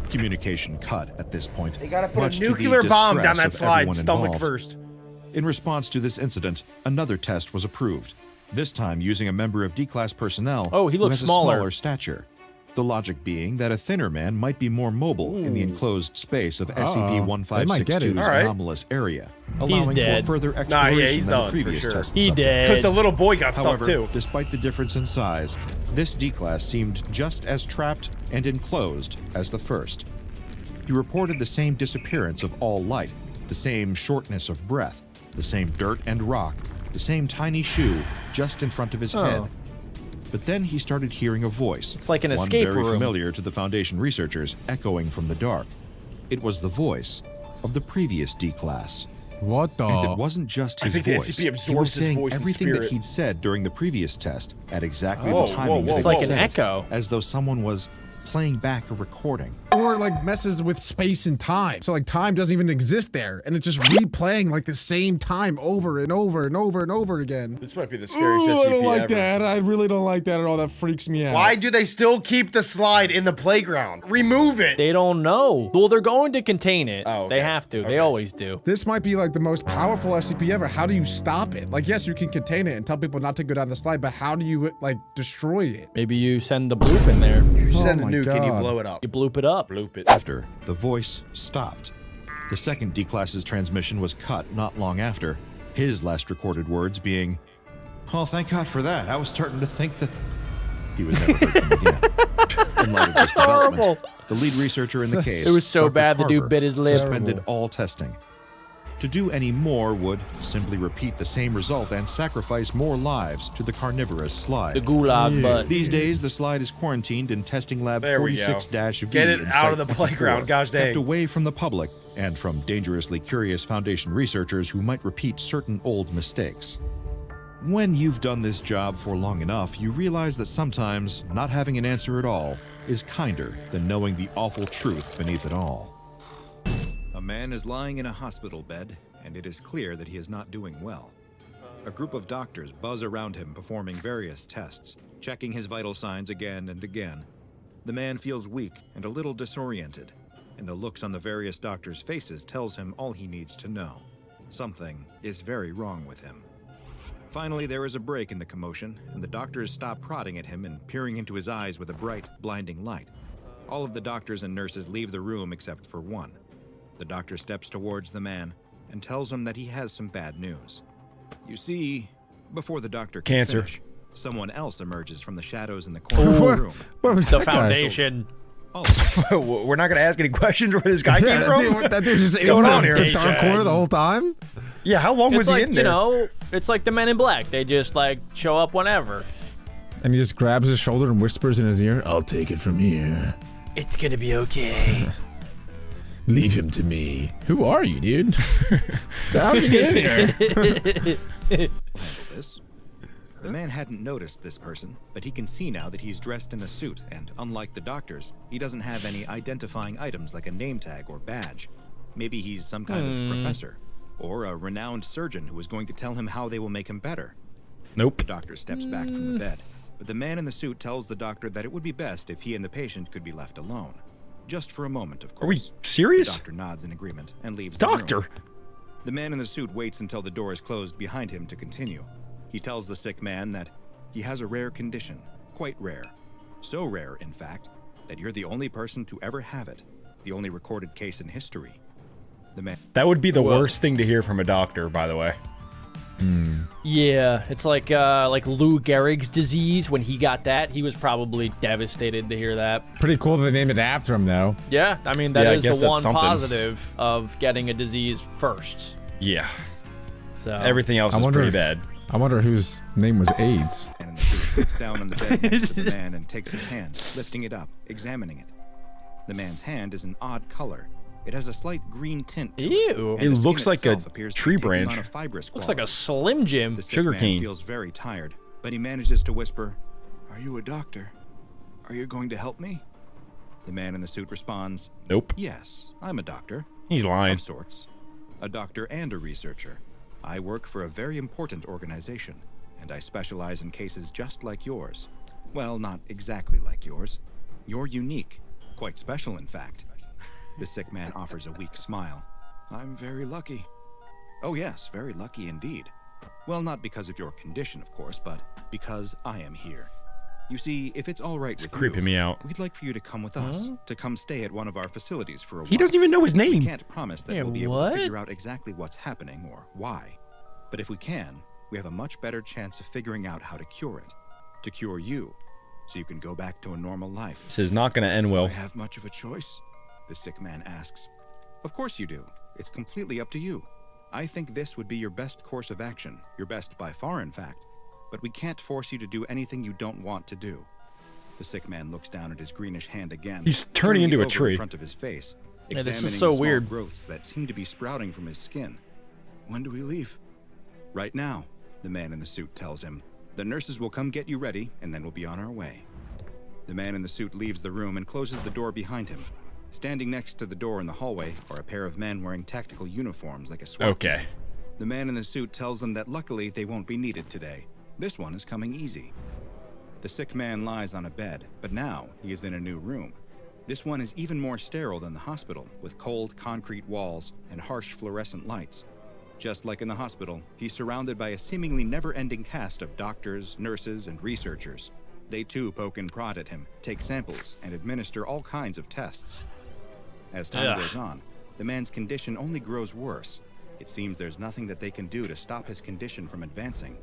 Communication cut at this point. They gotta put much a to the nuclear bomb down that distress of slide, everyone stomach involved. first. In response to this incident, another test was approved. This time using a member of D-Class personnel Oh, he who looks has smaller. a smaller stature. The logic being that a thinner man might be more mobile in the enclosed space of They might get it. SCP-1562's All right. anomalous area, allowing dead. for further Nah, exploration yeah, he's than done, the for previous sure. test He subject. dead. Because the little boy got stuck However, too. despite the difference in size, this D-Class seemed just as trapped and enclosed as the first. He reported the same disappearance of all light, the same shortness of breath, the same dirt and rock, the same tiny shoe just in front of his head, But then he started hearing a voice. It's like an one escape very room. familiar to the Foundation researchers, echoing from the dark. It was the voice of the previous D-Class. What the? And it wasn't just his I think the voice. SCP He was absorbs his saying voice and everything that spirit. he'd said during the previous test at exactly Whoa, the timings whoa, whoa, that It's like he an said it, echo. as though someone was playing back a recording. Or like messes with space and time. So like time doesn't even exist there. And it's just replaying like the same time over and over and over and over again. This might be the scariest SCP I don't like ever. that. I really don't like that at all. That freaks me out. Why do they still keep the slide in the playground? Remove it. They don't know. Well, they're going to contain it. Oh, okay. They have to. They always do. This might be like the most powerful SCP ever. How do you stop it? Like, yes, you can contain it and tell people not to go down the slide, but how do you like destroy it? Maybe you send the bloop in there. You send a my nuke and you God. blow it up. You bloop it up. Bloop it. After, the voice stopped. The second D-Class's transmission was cut not long after, his last recorded words being, "Oh, thank God for that. I was starting to think that..." He was never heard from again. In light of this development, Horrible. the lead researcher in the case, It was so Dr. bad the dude Carver, bit his lip. suspended all testing. To do any more would simply repeat the same result and sacrifice more lives to the carnivorous slide. The gulag butt. These days, the slide is quarantined in testing lab There we go. 46-V. Get it in out of Site the playground, 24, gosh dang. Kept away from the public and from dangerously curious Foundation researchers who might repeat certain old mistakes. When you've done this job for long enough, you realize that sometimes not having an answer at all is kinder than knowing the awful truth beneath it all. A man is lying in a hospital bed, and it is clear that he is not doing well. A group of doctors buzz around him performing various tests, checking his vital signs again and again. The man feels weak and a little disoriented, and the looks on the various doctors' faces tells him all he needs to know. Something is very wrong with him. Finally, there is a break in the commotion, and the doctors stop prodding at him and peering into his eyes with a bright, blinding light. All of the doctors and nurses leave the room except for one. The doctor steps towards the man and tells him that he has some bad news. You see, before the doctor can Cancer. finish, someone else emerges from the shadows in the corner of the room. Where was The that guy? Foundation. We're not gonna ask any questions where this guy came from. That dude just in going on here? the dark corner the whole time? Yeah, how long was It's he like, in there? you know, it's like the Men in Black. They just like show up whenever. And he just grabs his shoulder and whispers in his ear, "I'll take it from here. It's gonna be okay. Leave him to me." Who are you, dude? How'd you get in here? This. The man hadn't noticed this person, but he can see now that he's dressed in a suit, and unlike the doctors, he doesn't have any identifying items like a name tag or badge. Maybe he's some kind of professor, or a renowned surgeon who is going to tell him how they will make him better. Nope. The doctor steps back from the bed, but the man in the suit tells the doctor that it would be best if he and the patient could be left alone. Just for a moment, of course. Are we serious? The doctor nods in agreement and leaves Doctor? the room. The man in the suit waits until the door is closed behind him to continue. He tells the sick man that he has a rare condition, quite rare. So rare, in fact, that you're the only person to ever have it, the only recorded case in history. The man... That would be the worst thing to hear from a doctor, by the way. Yeah, it's like Lou Gehrig's disease. When he got that, he was probably devastated to hear that. Pretty cool that they named it after him, though. Yeah, I mean, that Yeah, I is guess the that's one something. positive of getting a disease first. Yeah. So Everything else is pretty bad. I wonder whose name was AIDS. And the suit sits down on the bed next to the man and takes his hand, lifting it up, examining it. The man's hand is an odd color. It has a slight green tint to it. Ew. and It the skin looks like a itself appears to be tree taking branch. on a fibrous Looks like a quality. Slim Jim. The sick Sugar man cane. feels very tired, but he manages to whisper, "Are you a doctor? Are you going to help me?" The man in the suit responds, Nope. "Yes, I'm a doctor. He's lying. Of sorts. A doctor and a researcher. I work for a very important organization, and I specialize in cases just like yours. Well, not exactly like yours. You're unique. Quite special, in fact." The sick man offers a weak smile. "I'm very lucky." "Oh yes, very lucky indeed. Well, not because of your condition, of course, but because I am here. You see, if it's all right with creeping you, me out. we'd like for you to come with us, to come stay at one of our facilities for a while. He doesn't even know his We name. can't promise that Yeah, we'll be able what? to figure out exactly what's happening or why. But if we can, we have a much better chance of figuring out how to cure it. To cure you, so you can go back to a normal life." This is not going to end "Do well. I have much of a choice?" the sick man asks. "Of course you do. It's completely up to you. I think this would be your best course of action, your best by far, in fact. but we can't force you to do anything you don't want to do. The sick man looks down at his greenish hand again. He's turning into a over tree. In front of his face, Yeah, this is examining so the small weird. growths that seem to be sprouting from his skin. When do we leave? Right now, the man in the suit tells him. The nurses will come get you ready, and then we'll be on our way. The man in the suit leaves the room and closes the door behind him. Standing next to the door in the hallway are a pair of men wearing tactical uniforms like a SWAT team. Okay. The man in the suit tells them that luckily they won't be needed today. This one is coming easy. The sick man lies on a bed, but now he is in a new room. This one is even more sterile than the hospital, with cold concrete walls and harsh fluorescent lights. Just like in the hospital, he's surrounded by a seemingly never-ending cast of doctors, nurses, and researchers. They too poke and prod at him, take samples, and administer all kinds of tests. As time goes on, the man's condition only grows worse. It seems there's nothing that they can do to stop his condition from advancing.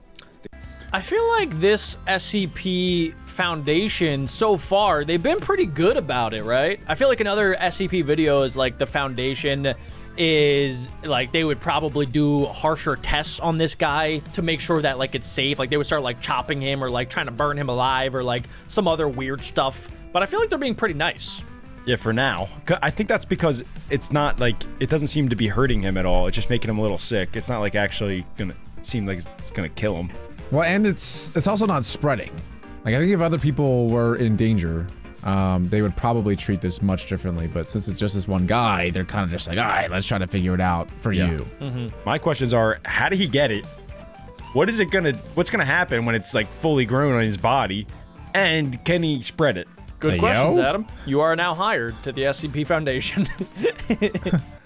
I feel like this SCP Foundation, so far, they've been pretty good about it, right? I feel like in other SCP videos, like the Foundation is, like, they would probably do harsher tests on this guy to make sure that, like, it's safe. Like, they would start, like, chopping him or, like, trying to burn him alive or, like, some other weird stuff. But I feel like they're being pretty nice. Yeah, for now. I think that's because it's not like, it doesn't seem to be hurting him at all. It's just making him a little sick. It's not like actually gonna seem like it's gonna kill him. Well, and it's also not spreading. Like, I think if other people were in danger, they would probably treat this much differently. But since it's just this one guy, they're kind of just like, all right, let's try to figure it out for you. My questions are, how did he get it? What's gonna happen when it's like fully grown on his body? And can he spread it? Good questions, Adam. You are now hired to the SCP Foundation.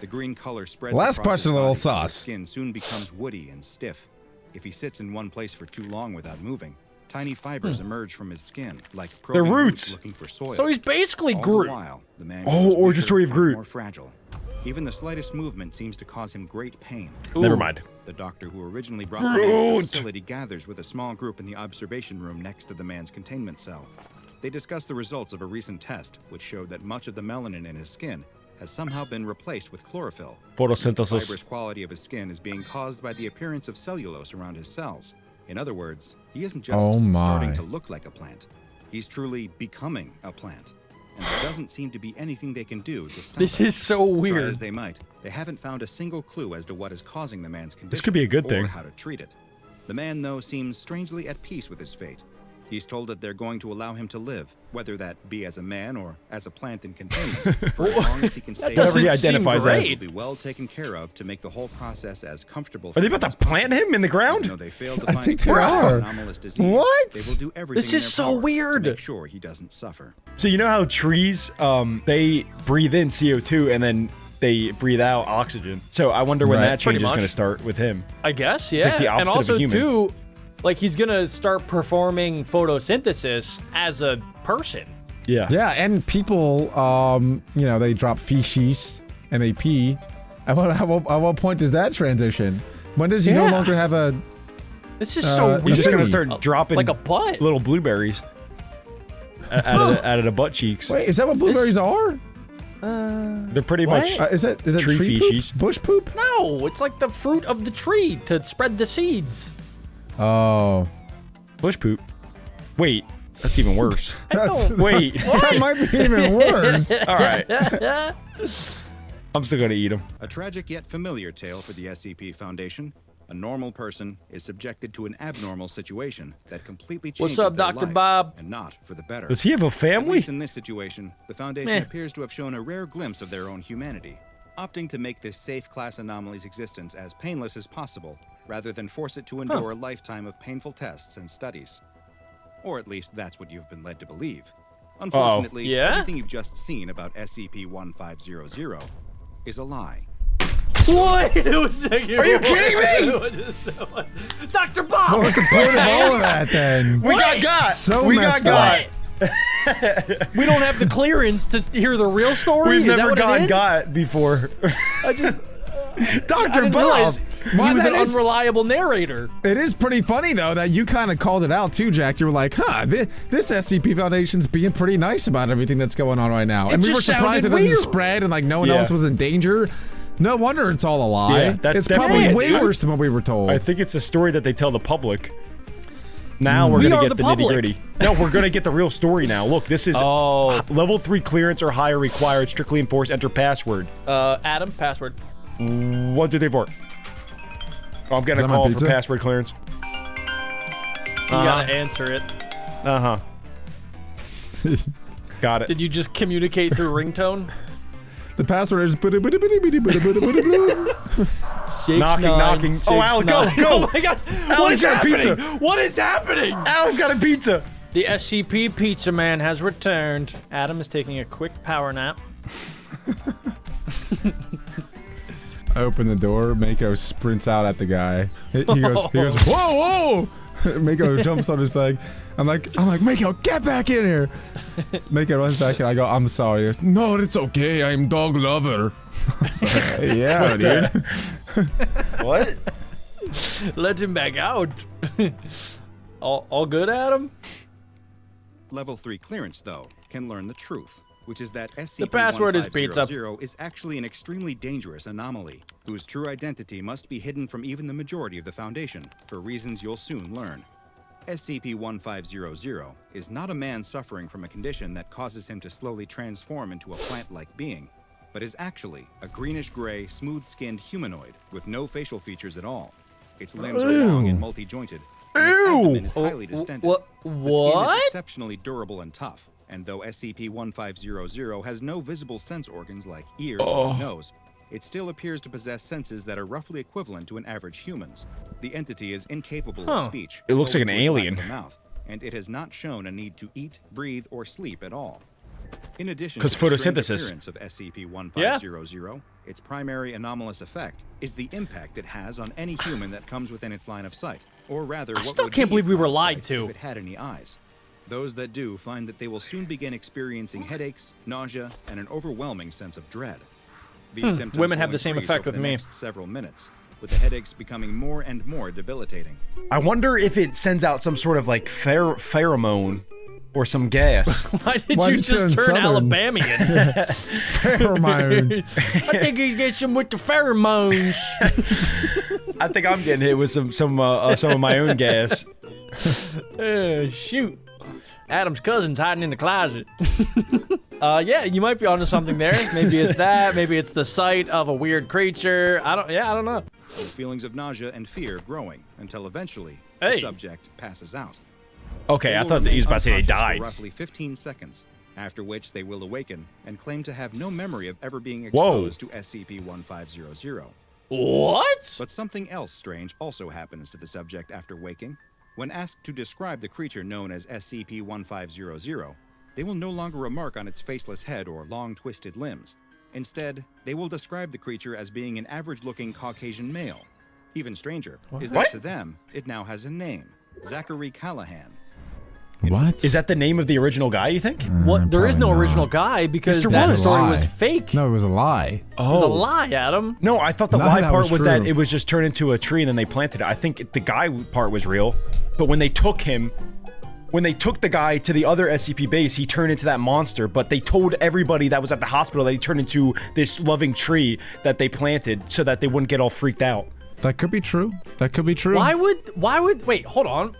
The green color spreads. Last across question, his a little body, sauce. his skin soon becomes woody and stiff. If he sits in one place for too long without moving, tiny fibers emerge from his skin, like They're probing roots. looking for soil. So he's basically All Groot. the while, the man Oh, grows Origin weaker Story of and Groot. more fragile. Even the slightest movement seems to cause him great pain. Never mind. The doctor who originally brought the man to the facility gathers with a small group in the observation room next to the man's containment cell. They discuss the results of a recent test, which showed that much of the melanin in his skin has somehow been replaced with chlorophyll. Photosynthesis. The fibrous quality of his skin is being caused by the appearance of cellulose around his cells. In other words, he isn't just starting to look like a plant. He's truly becoming a plant. And there doesn't seem to be anything they can do to stop This it. is so weird. Try as they might, they haven't found a single clue as to what is causing the man's condition. This could be a good thing. Or how to treat it. The man, though, seems strangely at peace with his fate. He's told that they're going to allow him to live, whether that be as a man or as a plant in containment, for as long as he can stay Whatever he alive. identifies as. He'll be well taken care of to make the whole process as comfortable. Are they about to plant him in the ground? No, they failed to find think a cure they for are. anomalous disease. What? They will do everything This in is their so power weird. to make sure he doesn't suffer. So you know how trees, they breathe in CO2 and then they breathe out oxygen. So I wonder when Right. that change Pretty is going to much. start with him. I guess, yeah. like the And opposite of a also, human. too, like, he's gonna start performing photosynthesis as a person. Yeah. Yeah, and people, you know, they drop feces and they pee. At what point does that transition? When does he no Yeah. longer have a... This is so weird. He's just going to start dropping like a butt. little blueberries out of the butt cheeks. Wait, is that what blueberries are? They're pretty What? much Is it tree tree feces. poop? Bush poop? No, it's like the fruit of the tree to spread the seeds. Oh. bush poop. Wait, that's even worse. That's, Wait. that might be even worse. All right. I'm still going to eat them. A tragic yet familiar tale for the SCP Foundation. A normal person is subjected to an abnormal situation that completely changes What's up, their Dr. life, Bob? and not for the better. Does he have a At family? least in this situation, the Foundation Meh. appears to have shown a rare glimpse of their own humanity, opting to make this safe class anomaly's existence as painless as possible, rather than force it to endure a lifetime of painful tests and studies. Or at least that's what you've been led to believe. Unfortunately, Yeah? everything you've just seen about SCP-1500 is a lie. Wait a second. Are you kidding me? Dr. Bob! What was the point of all of that then? We got. So we messed got. We don't have the clearance to hear the real story? We've Is that never what it is? got before. I Dr. didn't Bob. realize Well, he was that an is- unreliable narrator. It is pretty funny though that you kind of called it out too, Jack. You were like, "Huh, this SCP Foundation's being pretty nice about everything that's going on right now," and we were just surprised it sounded didn't weird. spread and like no one Yeah. else was in danger. No wonder it's all a lie. Yeah, that's it's probably definitely- way dude. worse than what we were told. I think it's a story that they tell the public. Now we're We gonna are get the the nitty public. gritty. No, we're gonna get the real story now. Look, this is level 3 clearance or higher required. Strictly enforced. Enter password. Adam, password. 1, 2, 3, 4. Oh, I'm getting a that my call for pizza? password clearance. You gotta answer it. Got it. Did you just communicate through ringtone? The password is. Knocking. Oh, Al, go! Oh my god! Alex got a pizza. What is happening? Alex got a pizza. The SCP Pizza Man has returned. Adam is taking a quick power nap. I open the door. Mako sprints out at the guy. He goes, whoa, whoa! Mako jumps on his leg. I'm like, Mako, get back in here. Mako runs back and I go, I'm sorry. He goes, no, it's okay. I'm dog lover. I was like, yeah, dude. What? Let him back out. all good, Adam? Level 3 clearance, though, can learn the truth, which is that SCP-1500 The password is pizza. is actually an extremely dangerous anomaly, whose true identity must be hidden from even the majority of the Foundation, for reasons you'll soon learn. SCP-1500 is not a man suffering from a condition that causes him to slowly transform into a plant-like being, but is actually a greenish-gray, smooth-skinned humanoid with no facial features at all. Its limbs are long and multi-jointed, and its abdomen is highly distended. The skin is exceptionally durable and tough, and though SCP-1500 has no visible sense organs like ears or a nose, it still appears to possess senses that are roughly equivalent to an average human's. The entity is incapable of speech. It looks like an owing to its lack alien. of a mouth, and it has not shown a need to eat, breathe, or sleep at all. In addition to 'Cause the strange photosynthesis. appearance of SCP-1500, its primary anomalous effect is the impact it has on any human that comes within its line of sight, or rather, I what still would can't be believe its we line were of lied sight to. if it had any eyes. Those that do find that they will soon begin experiencing headaches, nausea, and an overwhelming sense of dread. These symptoms Women will have the same increase effect over with the me. next several minutes, with the headaches becoming more and more debilitating. I wonder if it sends out some sort of like pheromone or some gas. Why did you just turn Alabamian? Pheromone. I think he's getting some with the pheromones. I think I'm getting hit with some of my own gas. Shoot. Adam's cousin's hiding in the closet. Yeah, you might be onto something there. Maybe it's that. Maybe it's the sight of a weird creature. I don't know. With feelings of nausea and fear growing until eventually the subject passes out. Okay, I thought that he was about to say they Unconscious for died. roughly 15 seconds, after which they will awaken and claim to have no memory of ever being exposed to SCP-1500. What? But something else strange also happens to the subject after waking. When asked to describe the creature known as SCP-1500, they will no longer remark on its faceless head or long twisted limbs. Instead, they will describe the creature as being an average-looking Caucasian male. Even stranger is that to them, it now has a name, Zachary Callahan. What? Is that the name of the original guy, you think? What? There is no original guy because Yes, there that was. story Lie. was fake. No, it was a lie. It was a lie, Adam. No, I thought the None of lie that part was was that true. it was just turned into a tree and then they planted it. I think the guy part was real, but when they took the guy to the other SCP base, he turned into that monster, but they told everybody that was at the hospital that he turned into this loving tree that they planted so that they wouldn't get all freaked out. That could be true. That could be true. Why would, wait, hold on.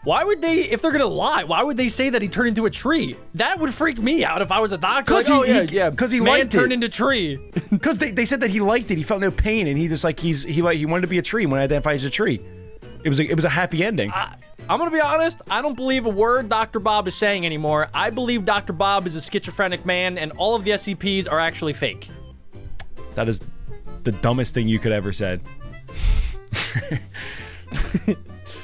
Why would they, if they're gonna lie, why would they say that he turned into a tree? That would freak me out if I was a doctor. Like, Because he man liked turned it. into tree. Because they said that he liked it. He felt no pain, and he just like he wanted to be a tree when identified as a tree. It was a happy ending. I'm gonna be honest, I don't believe a word Dr. Bob is saying anymore. I believe Dr. Bob is a schizophrenic man, and all of the SCPs are actually fake. That is the dumbest thing you could ever said.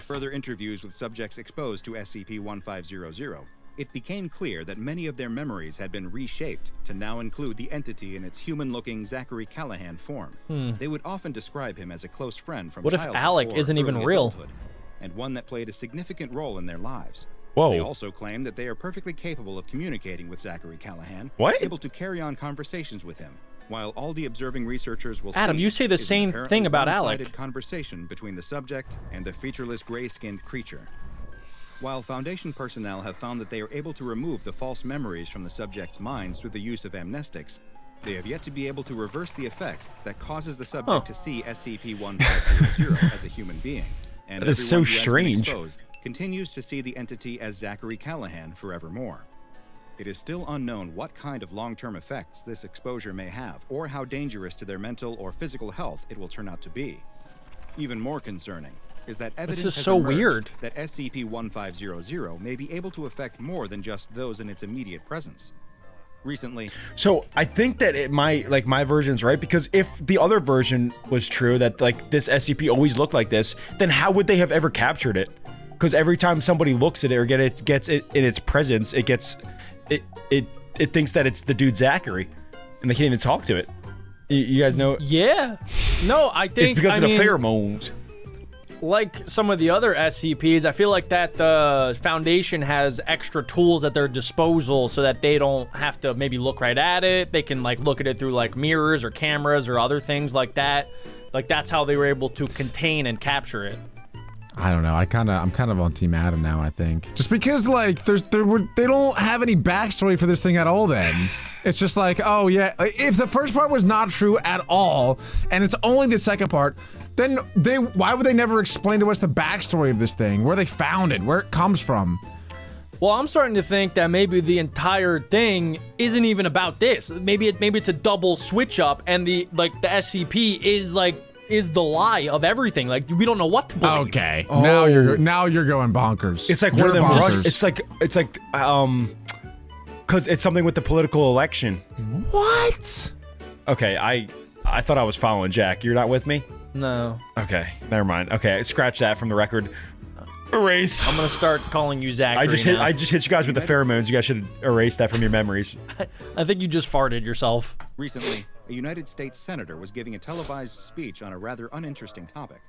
Further interviews with subjects exposed to SCP-1500, it became clear that many of their memories had been reshaped to now include the entity in its human-looking Zachary Callahan form. They would often describe him as a close friend from What if childhood Alec or isn't even early real? adulthood, and one that played a significant role in their lives. Whoa. They also claim that they are perfectly capable of communicating with Zachary Callahan, What? able to carry on conversations with him, while all the observing researchers will Adam, see you say the is an same apparently thing about one-sided Alec. conversation between the subject and the featureless gray-skinned creature. While Foundation personnel have found that they are able to remove the false memories from the subject's minds through the use of amnestics, they have yet to be able to reverse the effect that causes the subject to see SCP-1500 as a human being. And That is so everyone who has been strange. exposed continues to see the entity as Zachary Callahan forevermore. It is still unknown what kind of long-term effects this exposure may have, or how dangerous to their mental or physical health it will turn out to be. Even more concerning is that evidence is has so emerged weird. that SCP-1500 may be able to affect more than just those in its immediate presence. Recently, So I think that my version's right, because if the other version was true, that like this SCP always looked like this, then how would they have ever captured it? Because every time somebody looks at it or gets it in its presence, it thinks that it's the dude Zachary, and they can't even talk to it. You guys know? Yeah. No, I think It's because of the pheromones. Like some of the other SCPs, I feel like that the Foundation has extra tools at their disposal so that they don't have to maybe look right at it. They can like look at it through like mirrors or cameras or other things like that. Like that's how they were able to contain and capture it. I don't know. I'm kind of on Team Adam now, I think. Just because like they don't have any backstory for this thing at all then. It's just like, oh yeah, if the first part was not true at all and it's only the second part, then why would they never explain to us the backstory of this thing, where they found it, where it comes from? Well, I'm starting to think that maybe the entire thing isn't even about this. Maybe it's a double switch up and the SCP is the lie of everything. Like we don't know what to believe. Okay. Oh. Now you're going bonkers. It's like one of them. It's like because it's something with the political election. What? Okay, I thought I was following Jack. You're not with me? No. Okay, never mind. Okay, scratch that from the record. Erase. I'm gonna start calling you Zachary. I just hit you guys with the pheromones. You guys should erase that from your memories. I think you just farted yourself. Recently, a United States senator was giving a televised speech on a rather uninteresting topic.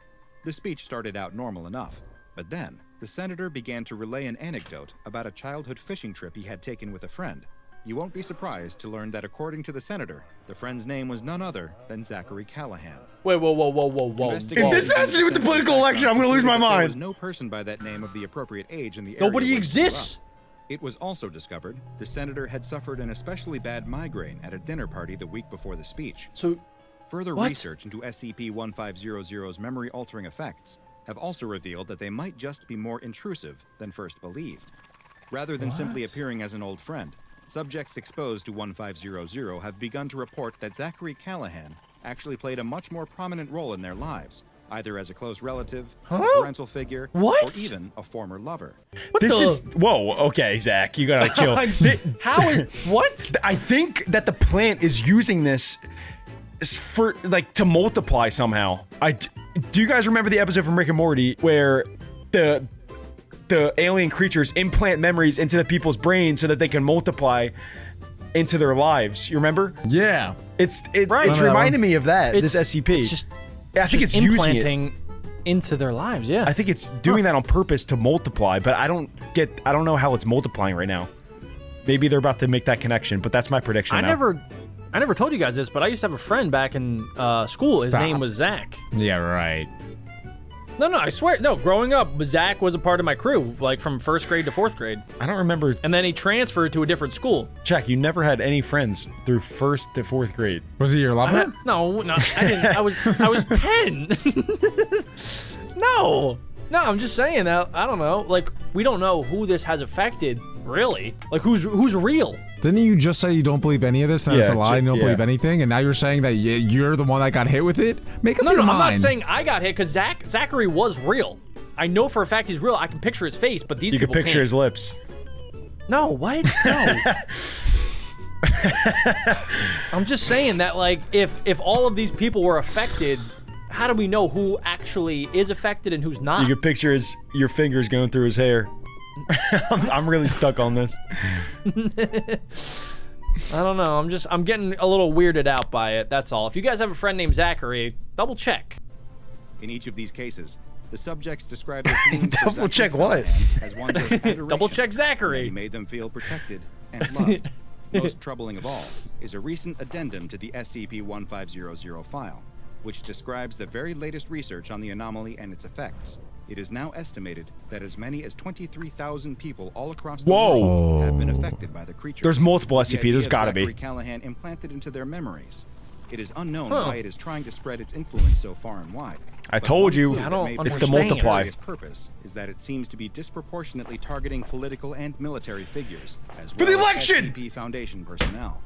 The speech started out normal enough, but then the senator began to relay an anecdote about a childhood fishing trip he had taken with a friend. You won't be surprised to learn that according to the senator, the friend's name was none other than Zachary Callahan. Wait, whoa. If this has to do with the political election, I'm gonna lose my mind. There was no person by that name of the appropriate age in the area. Nobody exists. It was also discovered the senator had suffered an especially bad migraine at a dinner party the week before the speech. So, further research into SCP-1500's memory-altering effects have also revealed that they might just be more intrusive than first believed. Rather than simply appearing as an old friend, subjects exposed to 1500 have begun to report that Zachary Callahan actually played a much more prominent role in their lives, either as a close relative, a parental figure, or even a former lover. Whoa, okay, Zach, you gotta chill. What? I think that the plant is using this for, like, to multiply somehow. Do you guys remember the episode from Rick and Morty where the alien creatures implant memories into the people's brains so that they can multiply into their lives? You remember? Yeah. It's reminding me of that. This SCP. I think it's implanting into their lives. Yeah. I think it's doing that on purpose to multiply, but I don't know how it's multiplying right now. Maybe they're about to make that connection, but that's my prediction. I never told you guys this, but I used to have a friend back in school. His name was Zach. Yeah, right. No, I swear. No, growing up, Zach was a part of my crew, like from 1st grade to 4th grade. I don't remember. And then he transferred to a different school. Jack, you never had any friends through 1st to 4th grade. Was he your lover? No, I didn't. I was 10. No, I'm just saying that. I don't know. Like, we don't know who this has affected, really. Like, who's real? Didn't you just say you don't believe any of this? And it's a lie. You don't believe anything, and now you're saying that you're the one that got hit with it. Make up your mind. I'm not saying I got hit because Zachary was real. I know for a fact he's real. I can picture his face, but these people can't. You can picture his lips. No, what? No. I'm just saying that, like, if all of these people were affected, how do we know who actually is affected and who's not? You can picture your fingers going through his hair. I'm really stuck on this. I don't know. I'm getting a little weirded out by it. That's all. If you guys have a friend named Zachary, double check. In each of these cases, the subjects described their feelings double check what? As one of adoration. Double check Zachary. He made them feel protected and loved. Most troubling of all is a recent addendum to the SCP-1500 file, which describes the very latest research on the anomaly and its effects. It is now estimated that as many as 23,000 people all across the world have been affected by the creature. There's multiple SCP. There's gotta be. Zachary Callahan implanted into their memories. It is unknown why it is trying to spread its influence so far and wide. I told you, it's the multiply. Its purpose is that it seems to be disproportionately targeting political and military figures, as For well the election! as SCP Foundation personnel.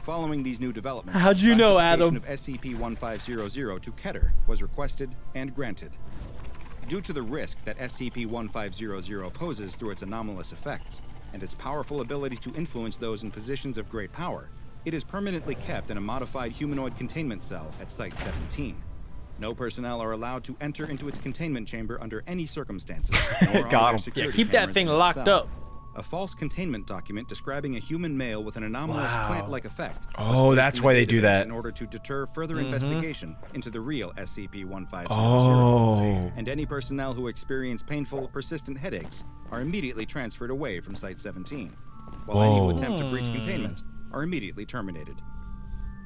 Following these new developments, how'd you know, Adam? classification of SCP-1500 to Keter was requested and granted. Due to the risk that SCP-1500 poses through its anomalous effects and its powerful ability to influence those in positions of great power, it is permanently kept in a modified humanoid containment cell at Site-17. No personnel are allowed to enter into its containment chamber under any circumstances. Got him. Yeah, keep that thing locked up. A false containment document describing a human male with an anomalous plant-like effect. Oh, that's why they do that. In order to deter further investigation into the real SCP-1500. Oh. And any personnel who experience painful, persistent headaches are immediately transferred away from Site-17, while any who attempt to breach containment are immediately terminated.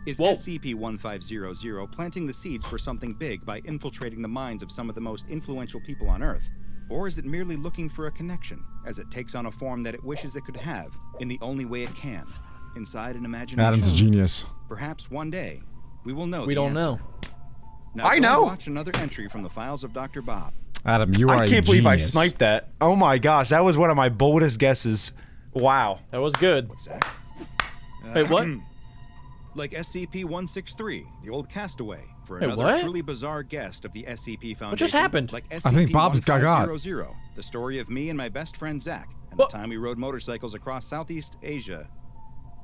Is SCP-1500 planting the seeds for something big by infiltrating the minds of some of the most influential people on Earth? Or is it merely looking for a connection, as it takes on a form that it wishes it could have, in the only way it can, inside an imagination? Adam's a genius. Perhaps one day, we will know We the don't answer. know. Now I know. Watch another entry from the files of Dr. Bob. Adam, you are I a can't believe I genius. sniped that. Oh my gosh, that was one of my boldest guesses. Wow. That was good. What's that? Wait, what? Like SCP-163, the old castaway, for Wait, another what? truly bizarre guest of the SCP Foundation. What just happened? Like I think Bob's got. SCP-1500, the story of me and my best friend Zach, and What? the time we rode motorcycles across Southeast Asia.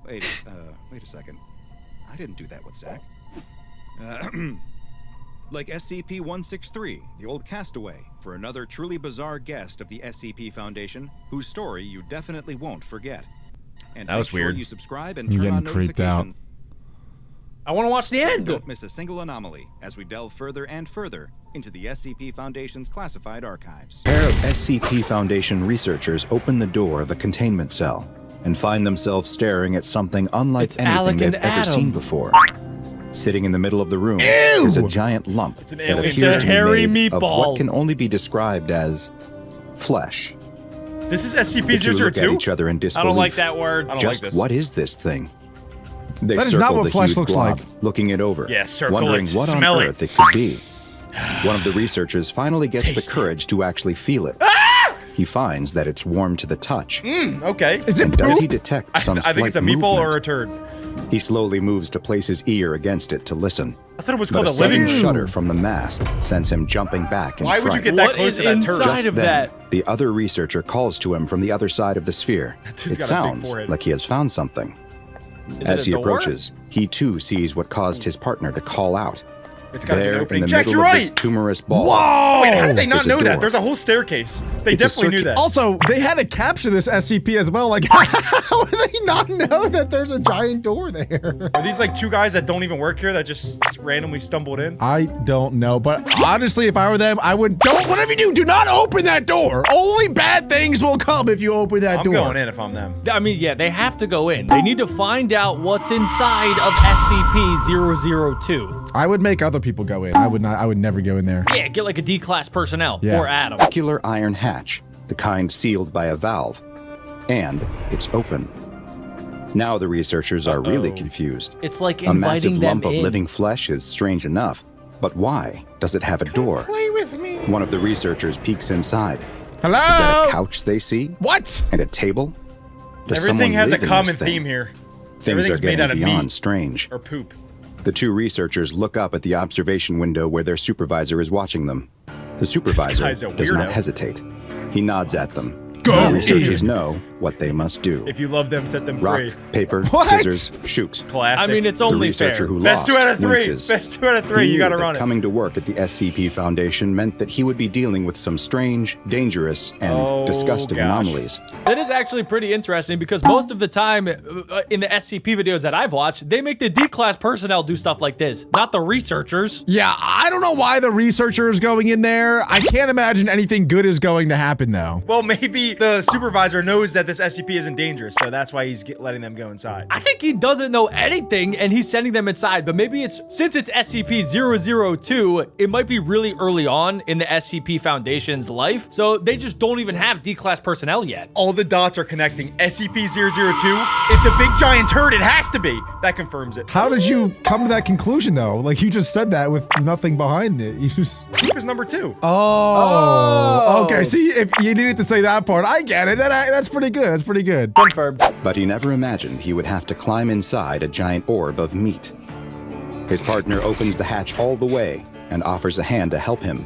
Wait a second. I didn't do that with Zach. Like SCP-163, the old castaway, for another truly bizarre guest of the SCP Foundation, whose story you definitely won't forget. And That was make sure weird. you subscribe and I'm turn on getting creeped out. notifications. I want to watch the end. Don't miss a single anomaly as we delve further and further into the SCP Foundation's classified archives. A pair of SCP Foundation researchers open the door of a containment cell and find themselves staring at something unlike It's Alec anything and they've ever Adam. seen before. Sitting in the middle of the room is a giant lump that alien. appears It's a to hairy be made of meatball. what can only be described as flesh. This is The two look at SCP-002? each other in I disbelief. don't like that word. I don't Just like this. what is this thing? They That is not circle what the flesh huge looks blob, like. looking it over, Yeah, circle wondering it, what on smell it. earth it could be. One of the researchers finally gets Taste the it. courage to actually feel it. He finds that it's warm to the touch. Okay. Is it And does he poop? detect some I think it's a slight meatball movement? or a turd. He slowly moves to place his ear against it to listen. I thought it was But called a a living sudden room. shudder from the mask sends him jumping back in Why would you fright. get that What close is to that turd? inside Just of then, that? the other researcher calls to him from the other side of the sphere. dude's It got a big sounds forehead. like he has found something. Is As it a he door? approaches, he too sees what caused his partner to call out. It's gotta be an There, in opening. the Jack, middle you're of this right! tumorous ball. Whoa! Wait, how did they not There's a know that? door. There's a whole staircase. They It's a definitely knew circuit. that. Also, they had to capture this SCP as well. Like, how do they not know that there's a giant door there? Are these like two guys that don't even work here that just randomly stumbled in? I don't know, but honestly, if I were them, I would whatever you do not open that door. Only bad things will come if you open that I'm door. going in if I'm them. I mean, yeah, they have to go in. They need to find out what's inside of SCP-002. I would make other people go in. I would not. I would never go in there. Yeah, get like a D-class personnel Yeah. or Adam. Circular iron hatch, the kind sealed by a valve. And it's open. Now the researchers are really confused. It's like A massive inviting them lump of in. living flesh is strange enough. But why does it have a door? Play with me. One of the researchers peeks inside. Hello? Is that a couch they see? What? And a table? Does Everything someone has a live in common this thing? theme here. Things are Everything's made getting out of beyond meat. strange. Or poop. The two researchers look up at the observation window where their supervisor is watching them. The supervisor guy's a does not weirdo. hesitate. He nods at them. Go The researchers in. know what they must do. If you love them, set them Rock, free. paper, What? scissors, shoot. Classic. I mean, it's The only researcher fair. who Best lost 2 out of 3. winces. Best 2 out of 3. He You gotta knew that run it. coming to work at the SCP Foundation meant that he would be dealing with some strange, dangerous, and Oh, disgusting gosh. anomalies. That is actually pretty interesting because most of the time in the SCP videos that I've watched, they make the D-class personnel do stuff like this, not the researchers. Yeah, I don't know why the researcher is going in there. I can't imagine anything good is going to happen though. Well, maybe maybe the supervisor knows that this SCP isn't dangerous, so that's why he's letting them go inside. I think he doesn't know anything and he's sending them inside, but maybe since it's SCP-002, it might be really early on in the SCP Foundation's life, so they just don't even have D-class personnel yet. All the dots are connecting. SCP-002, it's a big giant turd. It has to be. That confirms it. How did you come to that conclusion, though? Like, you just said that with nothing behind it. You just... Keep is number 2. Oh. Okay, see, if you needed to say that part, I get it. That's pretty good. That's pretty good. Confirmed. But he never imagined he would have to climb inside a giant orb of meat. His partner opens the hatch all the way and offers a hand to help him,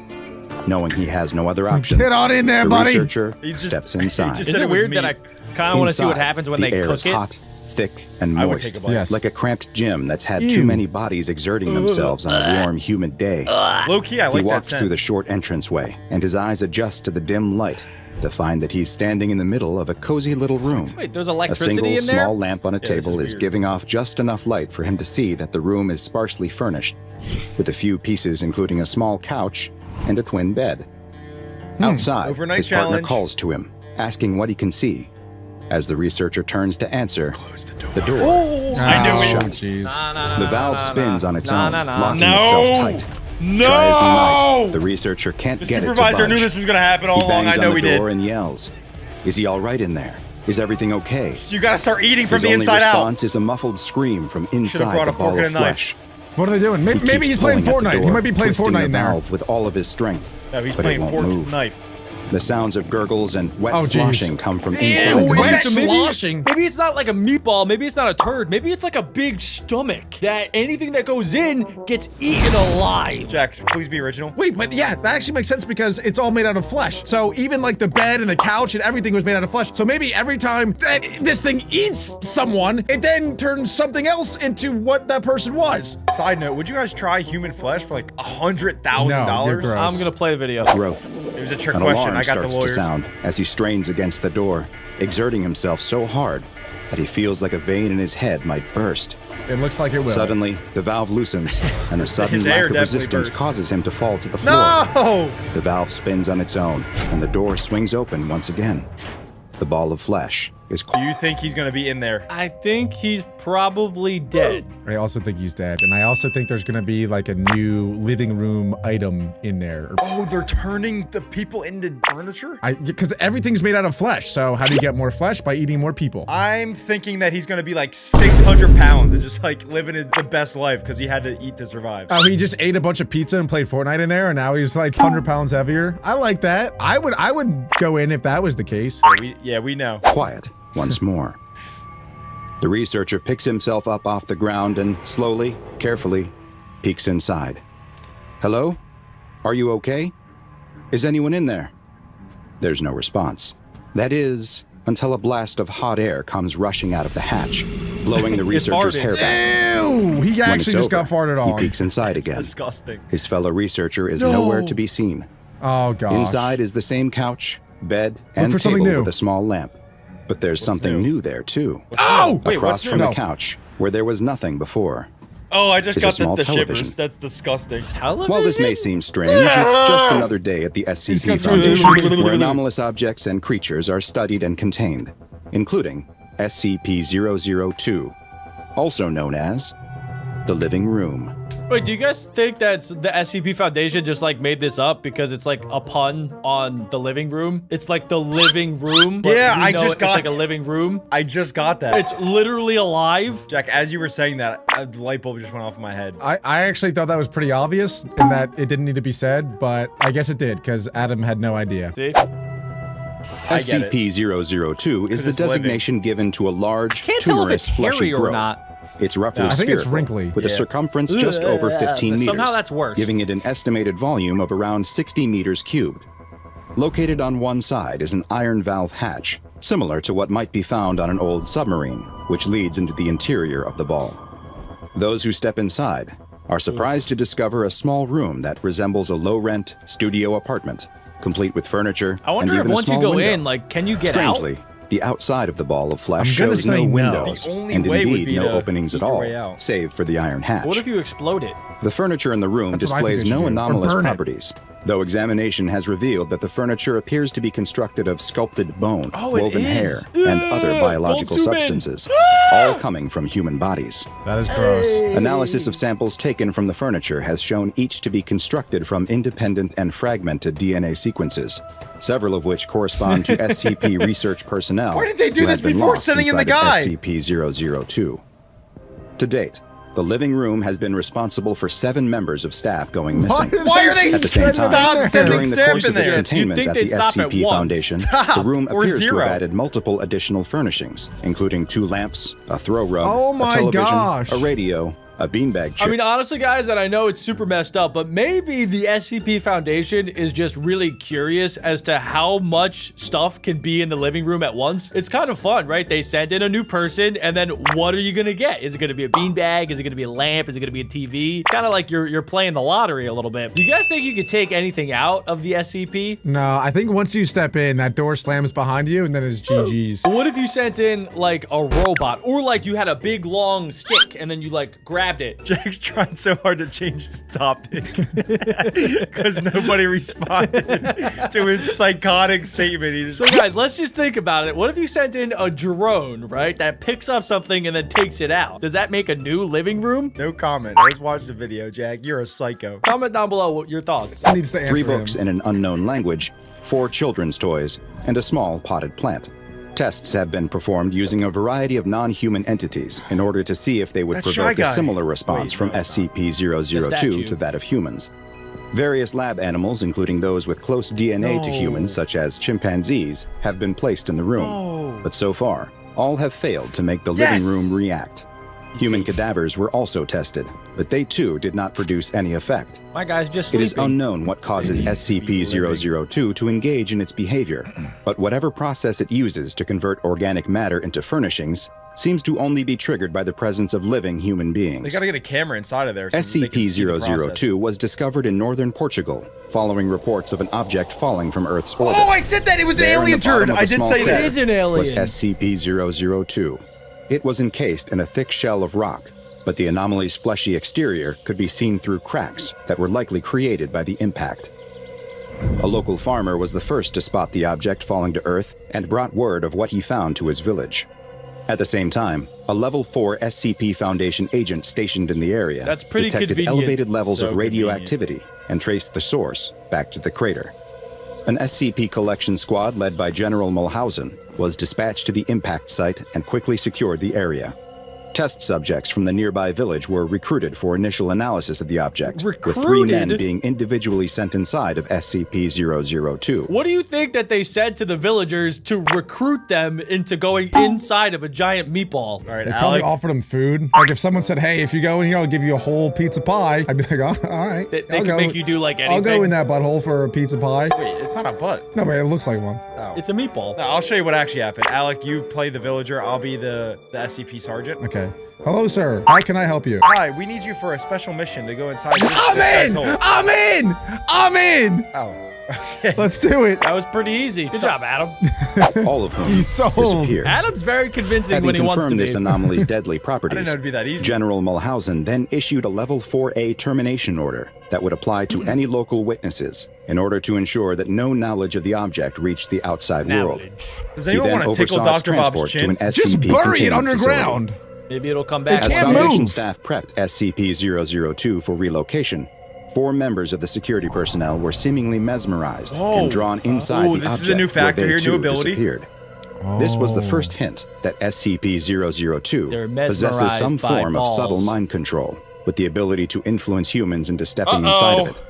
knowing he has no other option. Get on in there, the buddy. Researcher steps inside. Is it weird that I kind of want to see what happens when they the air cook is it? hot, thick, and I would moist, take a bite. Yes. like a cramped gym that's had too many bodies exerting themselves on a warm, humid day. Low-key, I like He that walks scent. through the short entranceway, and his eyes adjust to the dim light to find that he's standing in the middle of a cozy little room. Wait, there's A electricity single in there? small lamp on a this is table is weird. giving off just enough light for him to see that the room is sparsely furnished, with a few pieces including a small couch and a twin bed. Outside, Overnight his partner challenge. calls to him, asking what he can see. As the researcher turns to answer, the door I knew it. shut. Jeez. The valve spins on its own, locking No! itself tight. Try as he might, the researcher can't The get it to supervisor budge. knew this was going to happen all He along. bangs I know on he the did. door and yells, "Is he all right in there? Is everything okay?" You got to start eating from His the only inside out. response is a muffled scream from inside brought the a fork ball and of a knife. flesh. What are they doing? Maybe, He maybe he's keeps playing pulling at the Fortnite. door, He might be playing twisting Fortnite the in there. valve with all of his strength. No, he's but playing it won't fork move. knife. The sounds of gurgles and wet Oh, geez. sloshing come from Ew, inside the wet room. So maybe, sloshing. maybe it's not like a meatball, maybe it's not a turd, maybe it's like a big stomach that anything that goes in gets eaten alive. Jax, please be original. Wait, but yeah, that actually makes sense because it's all made out of flesh. So even like the bed and the couch and everything was made out of flesh. So maybe every time that this thing eats someone, it then turns something else into what that person was. Side note, would you guys try human flesh for like No, $100,000? you're gross. I'm gonna play the video. Growth. It was a trick An question. alarm I got the starts to lawyers. sound as he strains against the door, exerting himself so hard that he feels like a vein in his head might burst. It looks like it will. Suddenly, the valve loosens, and a sudden His air lack of definitely resistance burst. causes him to fall to the floor. No! The valve spins on its own, and the door swings open once again. The ball of flesh is Do you think he's going to be in there? I think he's probably dead. I also think he's dead. And I also think there's gonna be like a new living room item in there. Oh, they're turning the people into furniture? Because everything's made out of flesh. So how do you get more flesh? By eating more people. I'm thinking that he's going to be like 600 pounds and just like living the best life because he had to eat to survive. Oh, he just ate a bunch of pizza and played Fortnite in there, and now he's like 100 pounds heavier. I like that. I would go in if that was the case. Yeah, we know. quiet once more. The researcher picks himself up off the ground and slowly, carefully, peeks inside. Hello? Are you okay? Is anyone in there? There's no response. That is, until a blast of hot air comes rushing out of the hatch, blowing the researcher's farted. hair back. Ew! He When actually it's just got over, farted on. He peeks inside again. Disgusting. His fellow researcher is nowhere to be seen. Oh gosh. Inside is the same couch, bed, and for something table new. with a small lamp. But there's something new there, too. Oh! Wait, Across what's new? from No. the couch, where there was nothing before. Oh, I just Is a got small the television. shivers. That's disgusting. While this may seem strange, it's just another day at the SCP Foundation, where anomalous objects and creatures are studied and contained, including SCP-002, also known as the Living Room. Wait, do you guys think that the SCP Foundation just like made this up because it's like a pun on the living room? It's like the living room. but Yeah, we I know just it's got- like a living room. I just got that. It's literally alive. Jack, as you were saying that, a light bulb just went off in my head. I actually thought that was pretty obvious and that it didn't need to be said, but I guess it did because Adam had no idea. See? I get it. SCP-002 is the it's living. designation given to a large, Can't tell if tumorous, it's fleshy hairy or growth. not. It's roughly I think it's spherical, wrinkly. with a circumference just over 15 meters. Somehow that's worse. Giving it an estimated volume of around 60 meters cubed. Located on one side is an iron valve hatch, similar to what might be found on an old submarine, which leads into the interior of the ball. Those who step inside are surprised to discover a small room that resembles a low-rent studio apartment, complete with furniture I wonder and if even a once you small go window. in, like, can you get Strangely, out? the outside of the ball of flesh I'm gonna shows say no no. windows, The only and way would indeed be no to openings eat at your all, way out. save for the iron hatch. What if you explode it? The furniture in the room That's what I think displays they should no do. Or anomalous burn it. properties, though examination has revealed that the furniture appears to be constructed of sculpted bone, woven hair, and other biological substances, all coming from human bodies. That is gross. Analysis of samples taken from the furniture has shown each to be constructed from independent and fragmented DNA sequences, several of which correspond to SCP research personnel. Why did they do who this had been before lost sending in the inside of guy? SCP-002. To date, the living room has been responsible for 7 members of staff going missing. Why are they At the same time, sending during the staff course in of its there? containment You'd at think the they'd stop at SCP once. Foundation, Stop! the room Or appears to zero. have added multiple additional furnishings, including 2 lamps, a throw rug, Oh my a television, gosh. a radio, a beanbag chip. I mean, honestly, guys, and I know it's super messed up, but maybe the SCP Foundation is just really curious as to how much stuff can be in the living room at once. It's kind of fun, right? They send in a new person, and then what are you gonna get? Is it gonna be a beanbag? Is it gonna be a lamp? Is it gonna be a TV? Kind of like you're playing the lottery a little bit. Do you guys think you could take anything out of the SCP? No, I think once you step in, that door slams behind you, and then it's GG's. What if you sent in like a robot, or like you had a big long stick, and then you like grabbed it? Jack's trying so hard to change the topic because nobody responded to his psychotic statement. He just So guys, let's just think about it. What if you sent in a drone, right, that picks up something and then takes it out? Does that make a new living room? no comment. I just watched the video, Jack. You're a psycho. Comment down below what your thoughts. He needs to answer 3 books him. in an unknown language, 4 children's toys, and a small potted plant. Tests have been performed using a variety of non-human entities in order to see if they would That's Shy provoke a Guy. similar response from The SCP-002 statue. to that of humans. Various lab animals, including those with close DNA to humans, such as chimpanzees, have been placed in the room. But so far, all have failed to make the living room react. Human cadavers were also tested, but they too did not produce any effect. My guy's just It is sleeping. unknown what causes SCP-002 to engage in its behavior, but whatever process it uses to convert organic matter into furnishings seems to only be triggered by the presence of living human beings. They gotta get a camera inside of there. So they can see the process. SCP-002 was discovered in northern Portugal, following reports of an object falling from Earth's orbit. Oh, I said that! It was an There in alien the bottom turd! of a I did small say crater that! It is an alien. was SCP-002. It was encased in a thick shell of rock, but the anomaly's fleshy exterior could be seen through cracks that were likely created by the impact. A local farmer was the first to spot the object falling to Earth and brought word of what he found to his village. At the same time, a Level 4 SCP Foundation agent stationed in the area That's pretty detected convenient. elevated levels So of radioactivity and traced the source back to the crater. An SCP collection squad led by General Mulhausen was dispatched to the impact site and quickly secured the area. Test subjects from the nearby village were recruited for initial analysis of the object, with 3 men Recruited? being individually sent inside of SCP-002. What do you think that they said to the villagers to recruit them into going inside of a giant meatball? All right, They probably Alec. offered him food. Like if someone said, "Hey, if you go in here, I'll give you a whole pizza pie," I'd be like, "Oh, all right." They I'll can go. make you do like anything. I'll go in that butthole for a pizza pie. Wait, it's not a butt. No, but it looks like one. It's a meatball. No, I'll show you what actually happened. Alec, you play the villager. I'll be the SCP sergeant. Okay. Hello, sir. How can I help you? Hi, we need you for a special mission to go inside this guy's hole. I'm in! I'm in! Oh, okay. Let's do it. That was pretty easy. Good job, Adam. All of whom He's sold. disappeared. Adam's very convincing Having when he wants to confirmed be. this anomaly's deadly I properties, didn't know it'd be that easy. General Mulhausen then issued a Level 4A termination order that would apply to any local witnesses in order to ensure that no knowledge of the object reached the outside world. Does He anyone then want to tickle oversaw its Dr. Bob's transport to chin? an SCP Just bury it containment underground. facility. Maybe it'll come back. It As can't Foundation move. staff prepped SCP-002 for relocation, 4 members of the security personnel were seemingly mesmerized and drawn inside the this object is a new factor where they here, new too ability. disappeared. This was the first hint that SCP-002 They're possesses mesmerized some by form of balls. subtle mind control, with the ability to influence humans into stepping inside of it.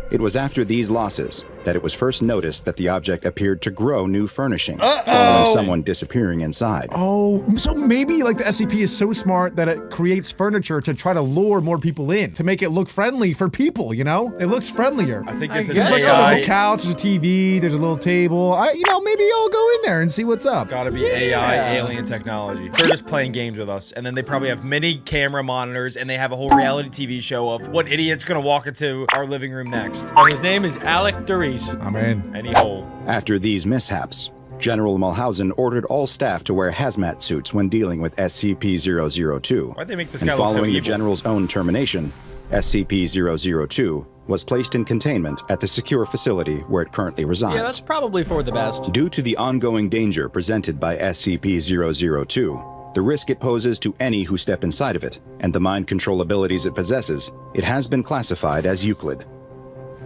It was after these losses that it was first noticed that the object appeared to grow new furnishings following someone disappearing inside. Oh, so maybe like the SCP is so smart that it creates furniture to try to lure more people in, to make it look friendly for people, you know? It looks friendlier. I think this is It's like, oh, there's a AI. couch, there's a TV, there's a little table. Maybe I'll go in there and see what's up. Gotta be AI, alien technology. They're just playing games with us, and then they probably have many camera monitors, and they have a whole reality TV show of what idiot's gonna walk into our living room next. And his name is Alec Doris. I'm in. Any hole. After these mishaps, General Mulhausen ordered all staff to wear hazmat suits when dealing with SCP-002. Why'd they make this And guy look so following the evil? General's own termination, SCP-002 was placed in containment at the secure facility where it currently resides. Yeah, that's probably for the best. Due to the ongoing danger presented by SCP-002, the risk it poses to any who step inside of it, and the mind control abilities it possesses, it has been classified as Euclid.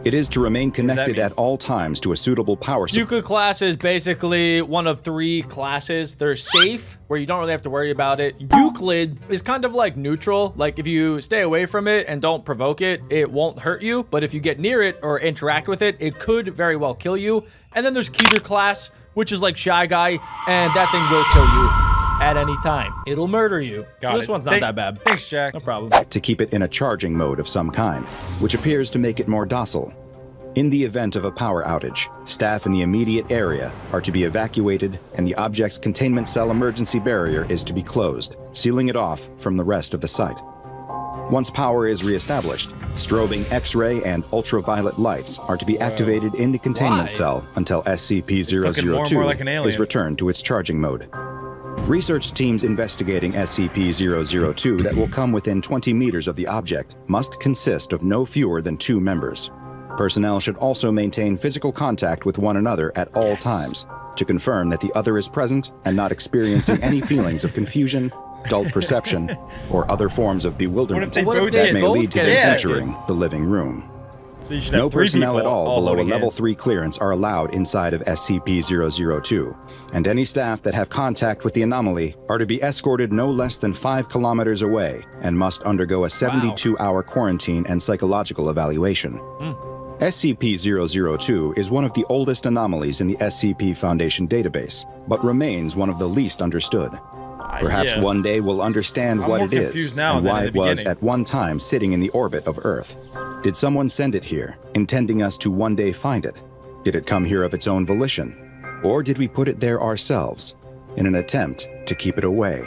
It is to remain connected at all times to a suitable power supply. Euclid class is basically one of 3 classes. There's safe, where you don't really have to worry about it. Euclid is kind of like neutral. Like if you stay away from it and don't provoke it, it won't hurt you. But if you get near it or interact with it, it could very well kill you. And then there's Keter class, which is like Shy Guy, and that thing will kill you at any time. It'll murder you. So this one's not that bad. Thanks, Jack. No problem. To keep it in a charging mode of some kind, which appears to make it more docile. In the event of a power outage, staff in the immediate area are to be evacuated and the object's containment cell emergency barrier is to be closed, sealing it off from the rest of the site. Once power is reestablished, strobing X-ray and ultraviolet lights are to be activated in the containment cell until SCP-002 is returned to its charging mode. Research teams investigating SCP-002 that will come within 20 meters of the object must consist of no fewer than 2 members. Personnel should also maintain physical contact with one another at all times to confirm that the other is present and not experiencing any feelings of confusion, dull perception, or other forms of bewilderment that may lead to them entering the living room. So you should No have 3 personnel at people all below a holding level hands. 3 clearance are allowed inside of SCP-002, and any staff that have contact with the anomaly are to be escorted no less than 5 kilometers away and must undergo a 72-hour quarantine and psychological evaluation. SCP-002 is one of the oldest anomalies in the SCP Foundation database, but remains one of the least understood. Perhaps one day we'll understand what it is and why it was at one time sitting in the orbit of Earth. Did someone send it here, intending us to one day find it? Did it come here of its own volition? Or did we put it there ourselves, in an attempt to keep it away?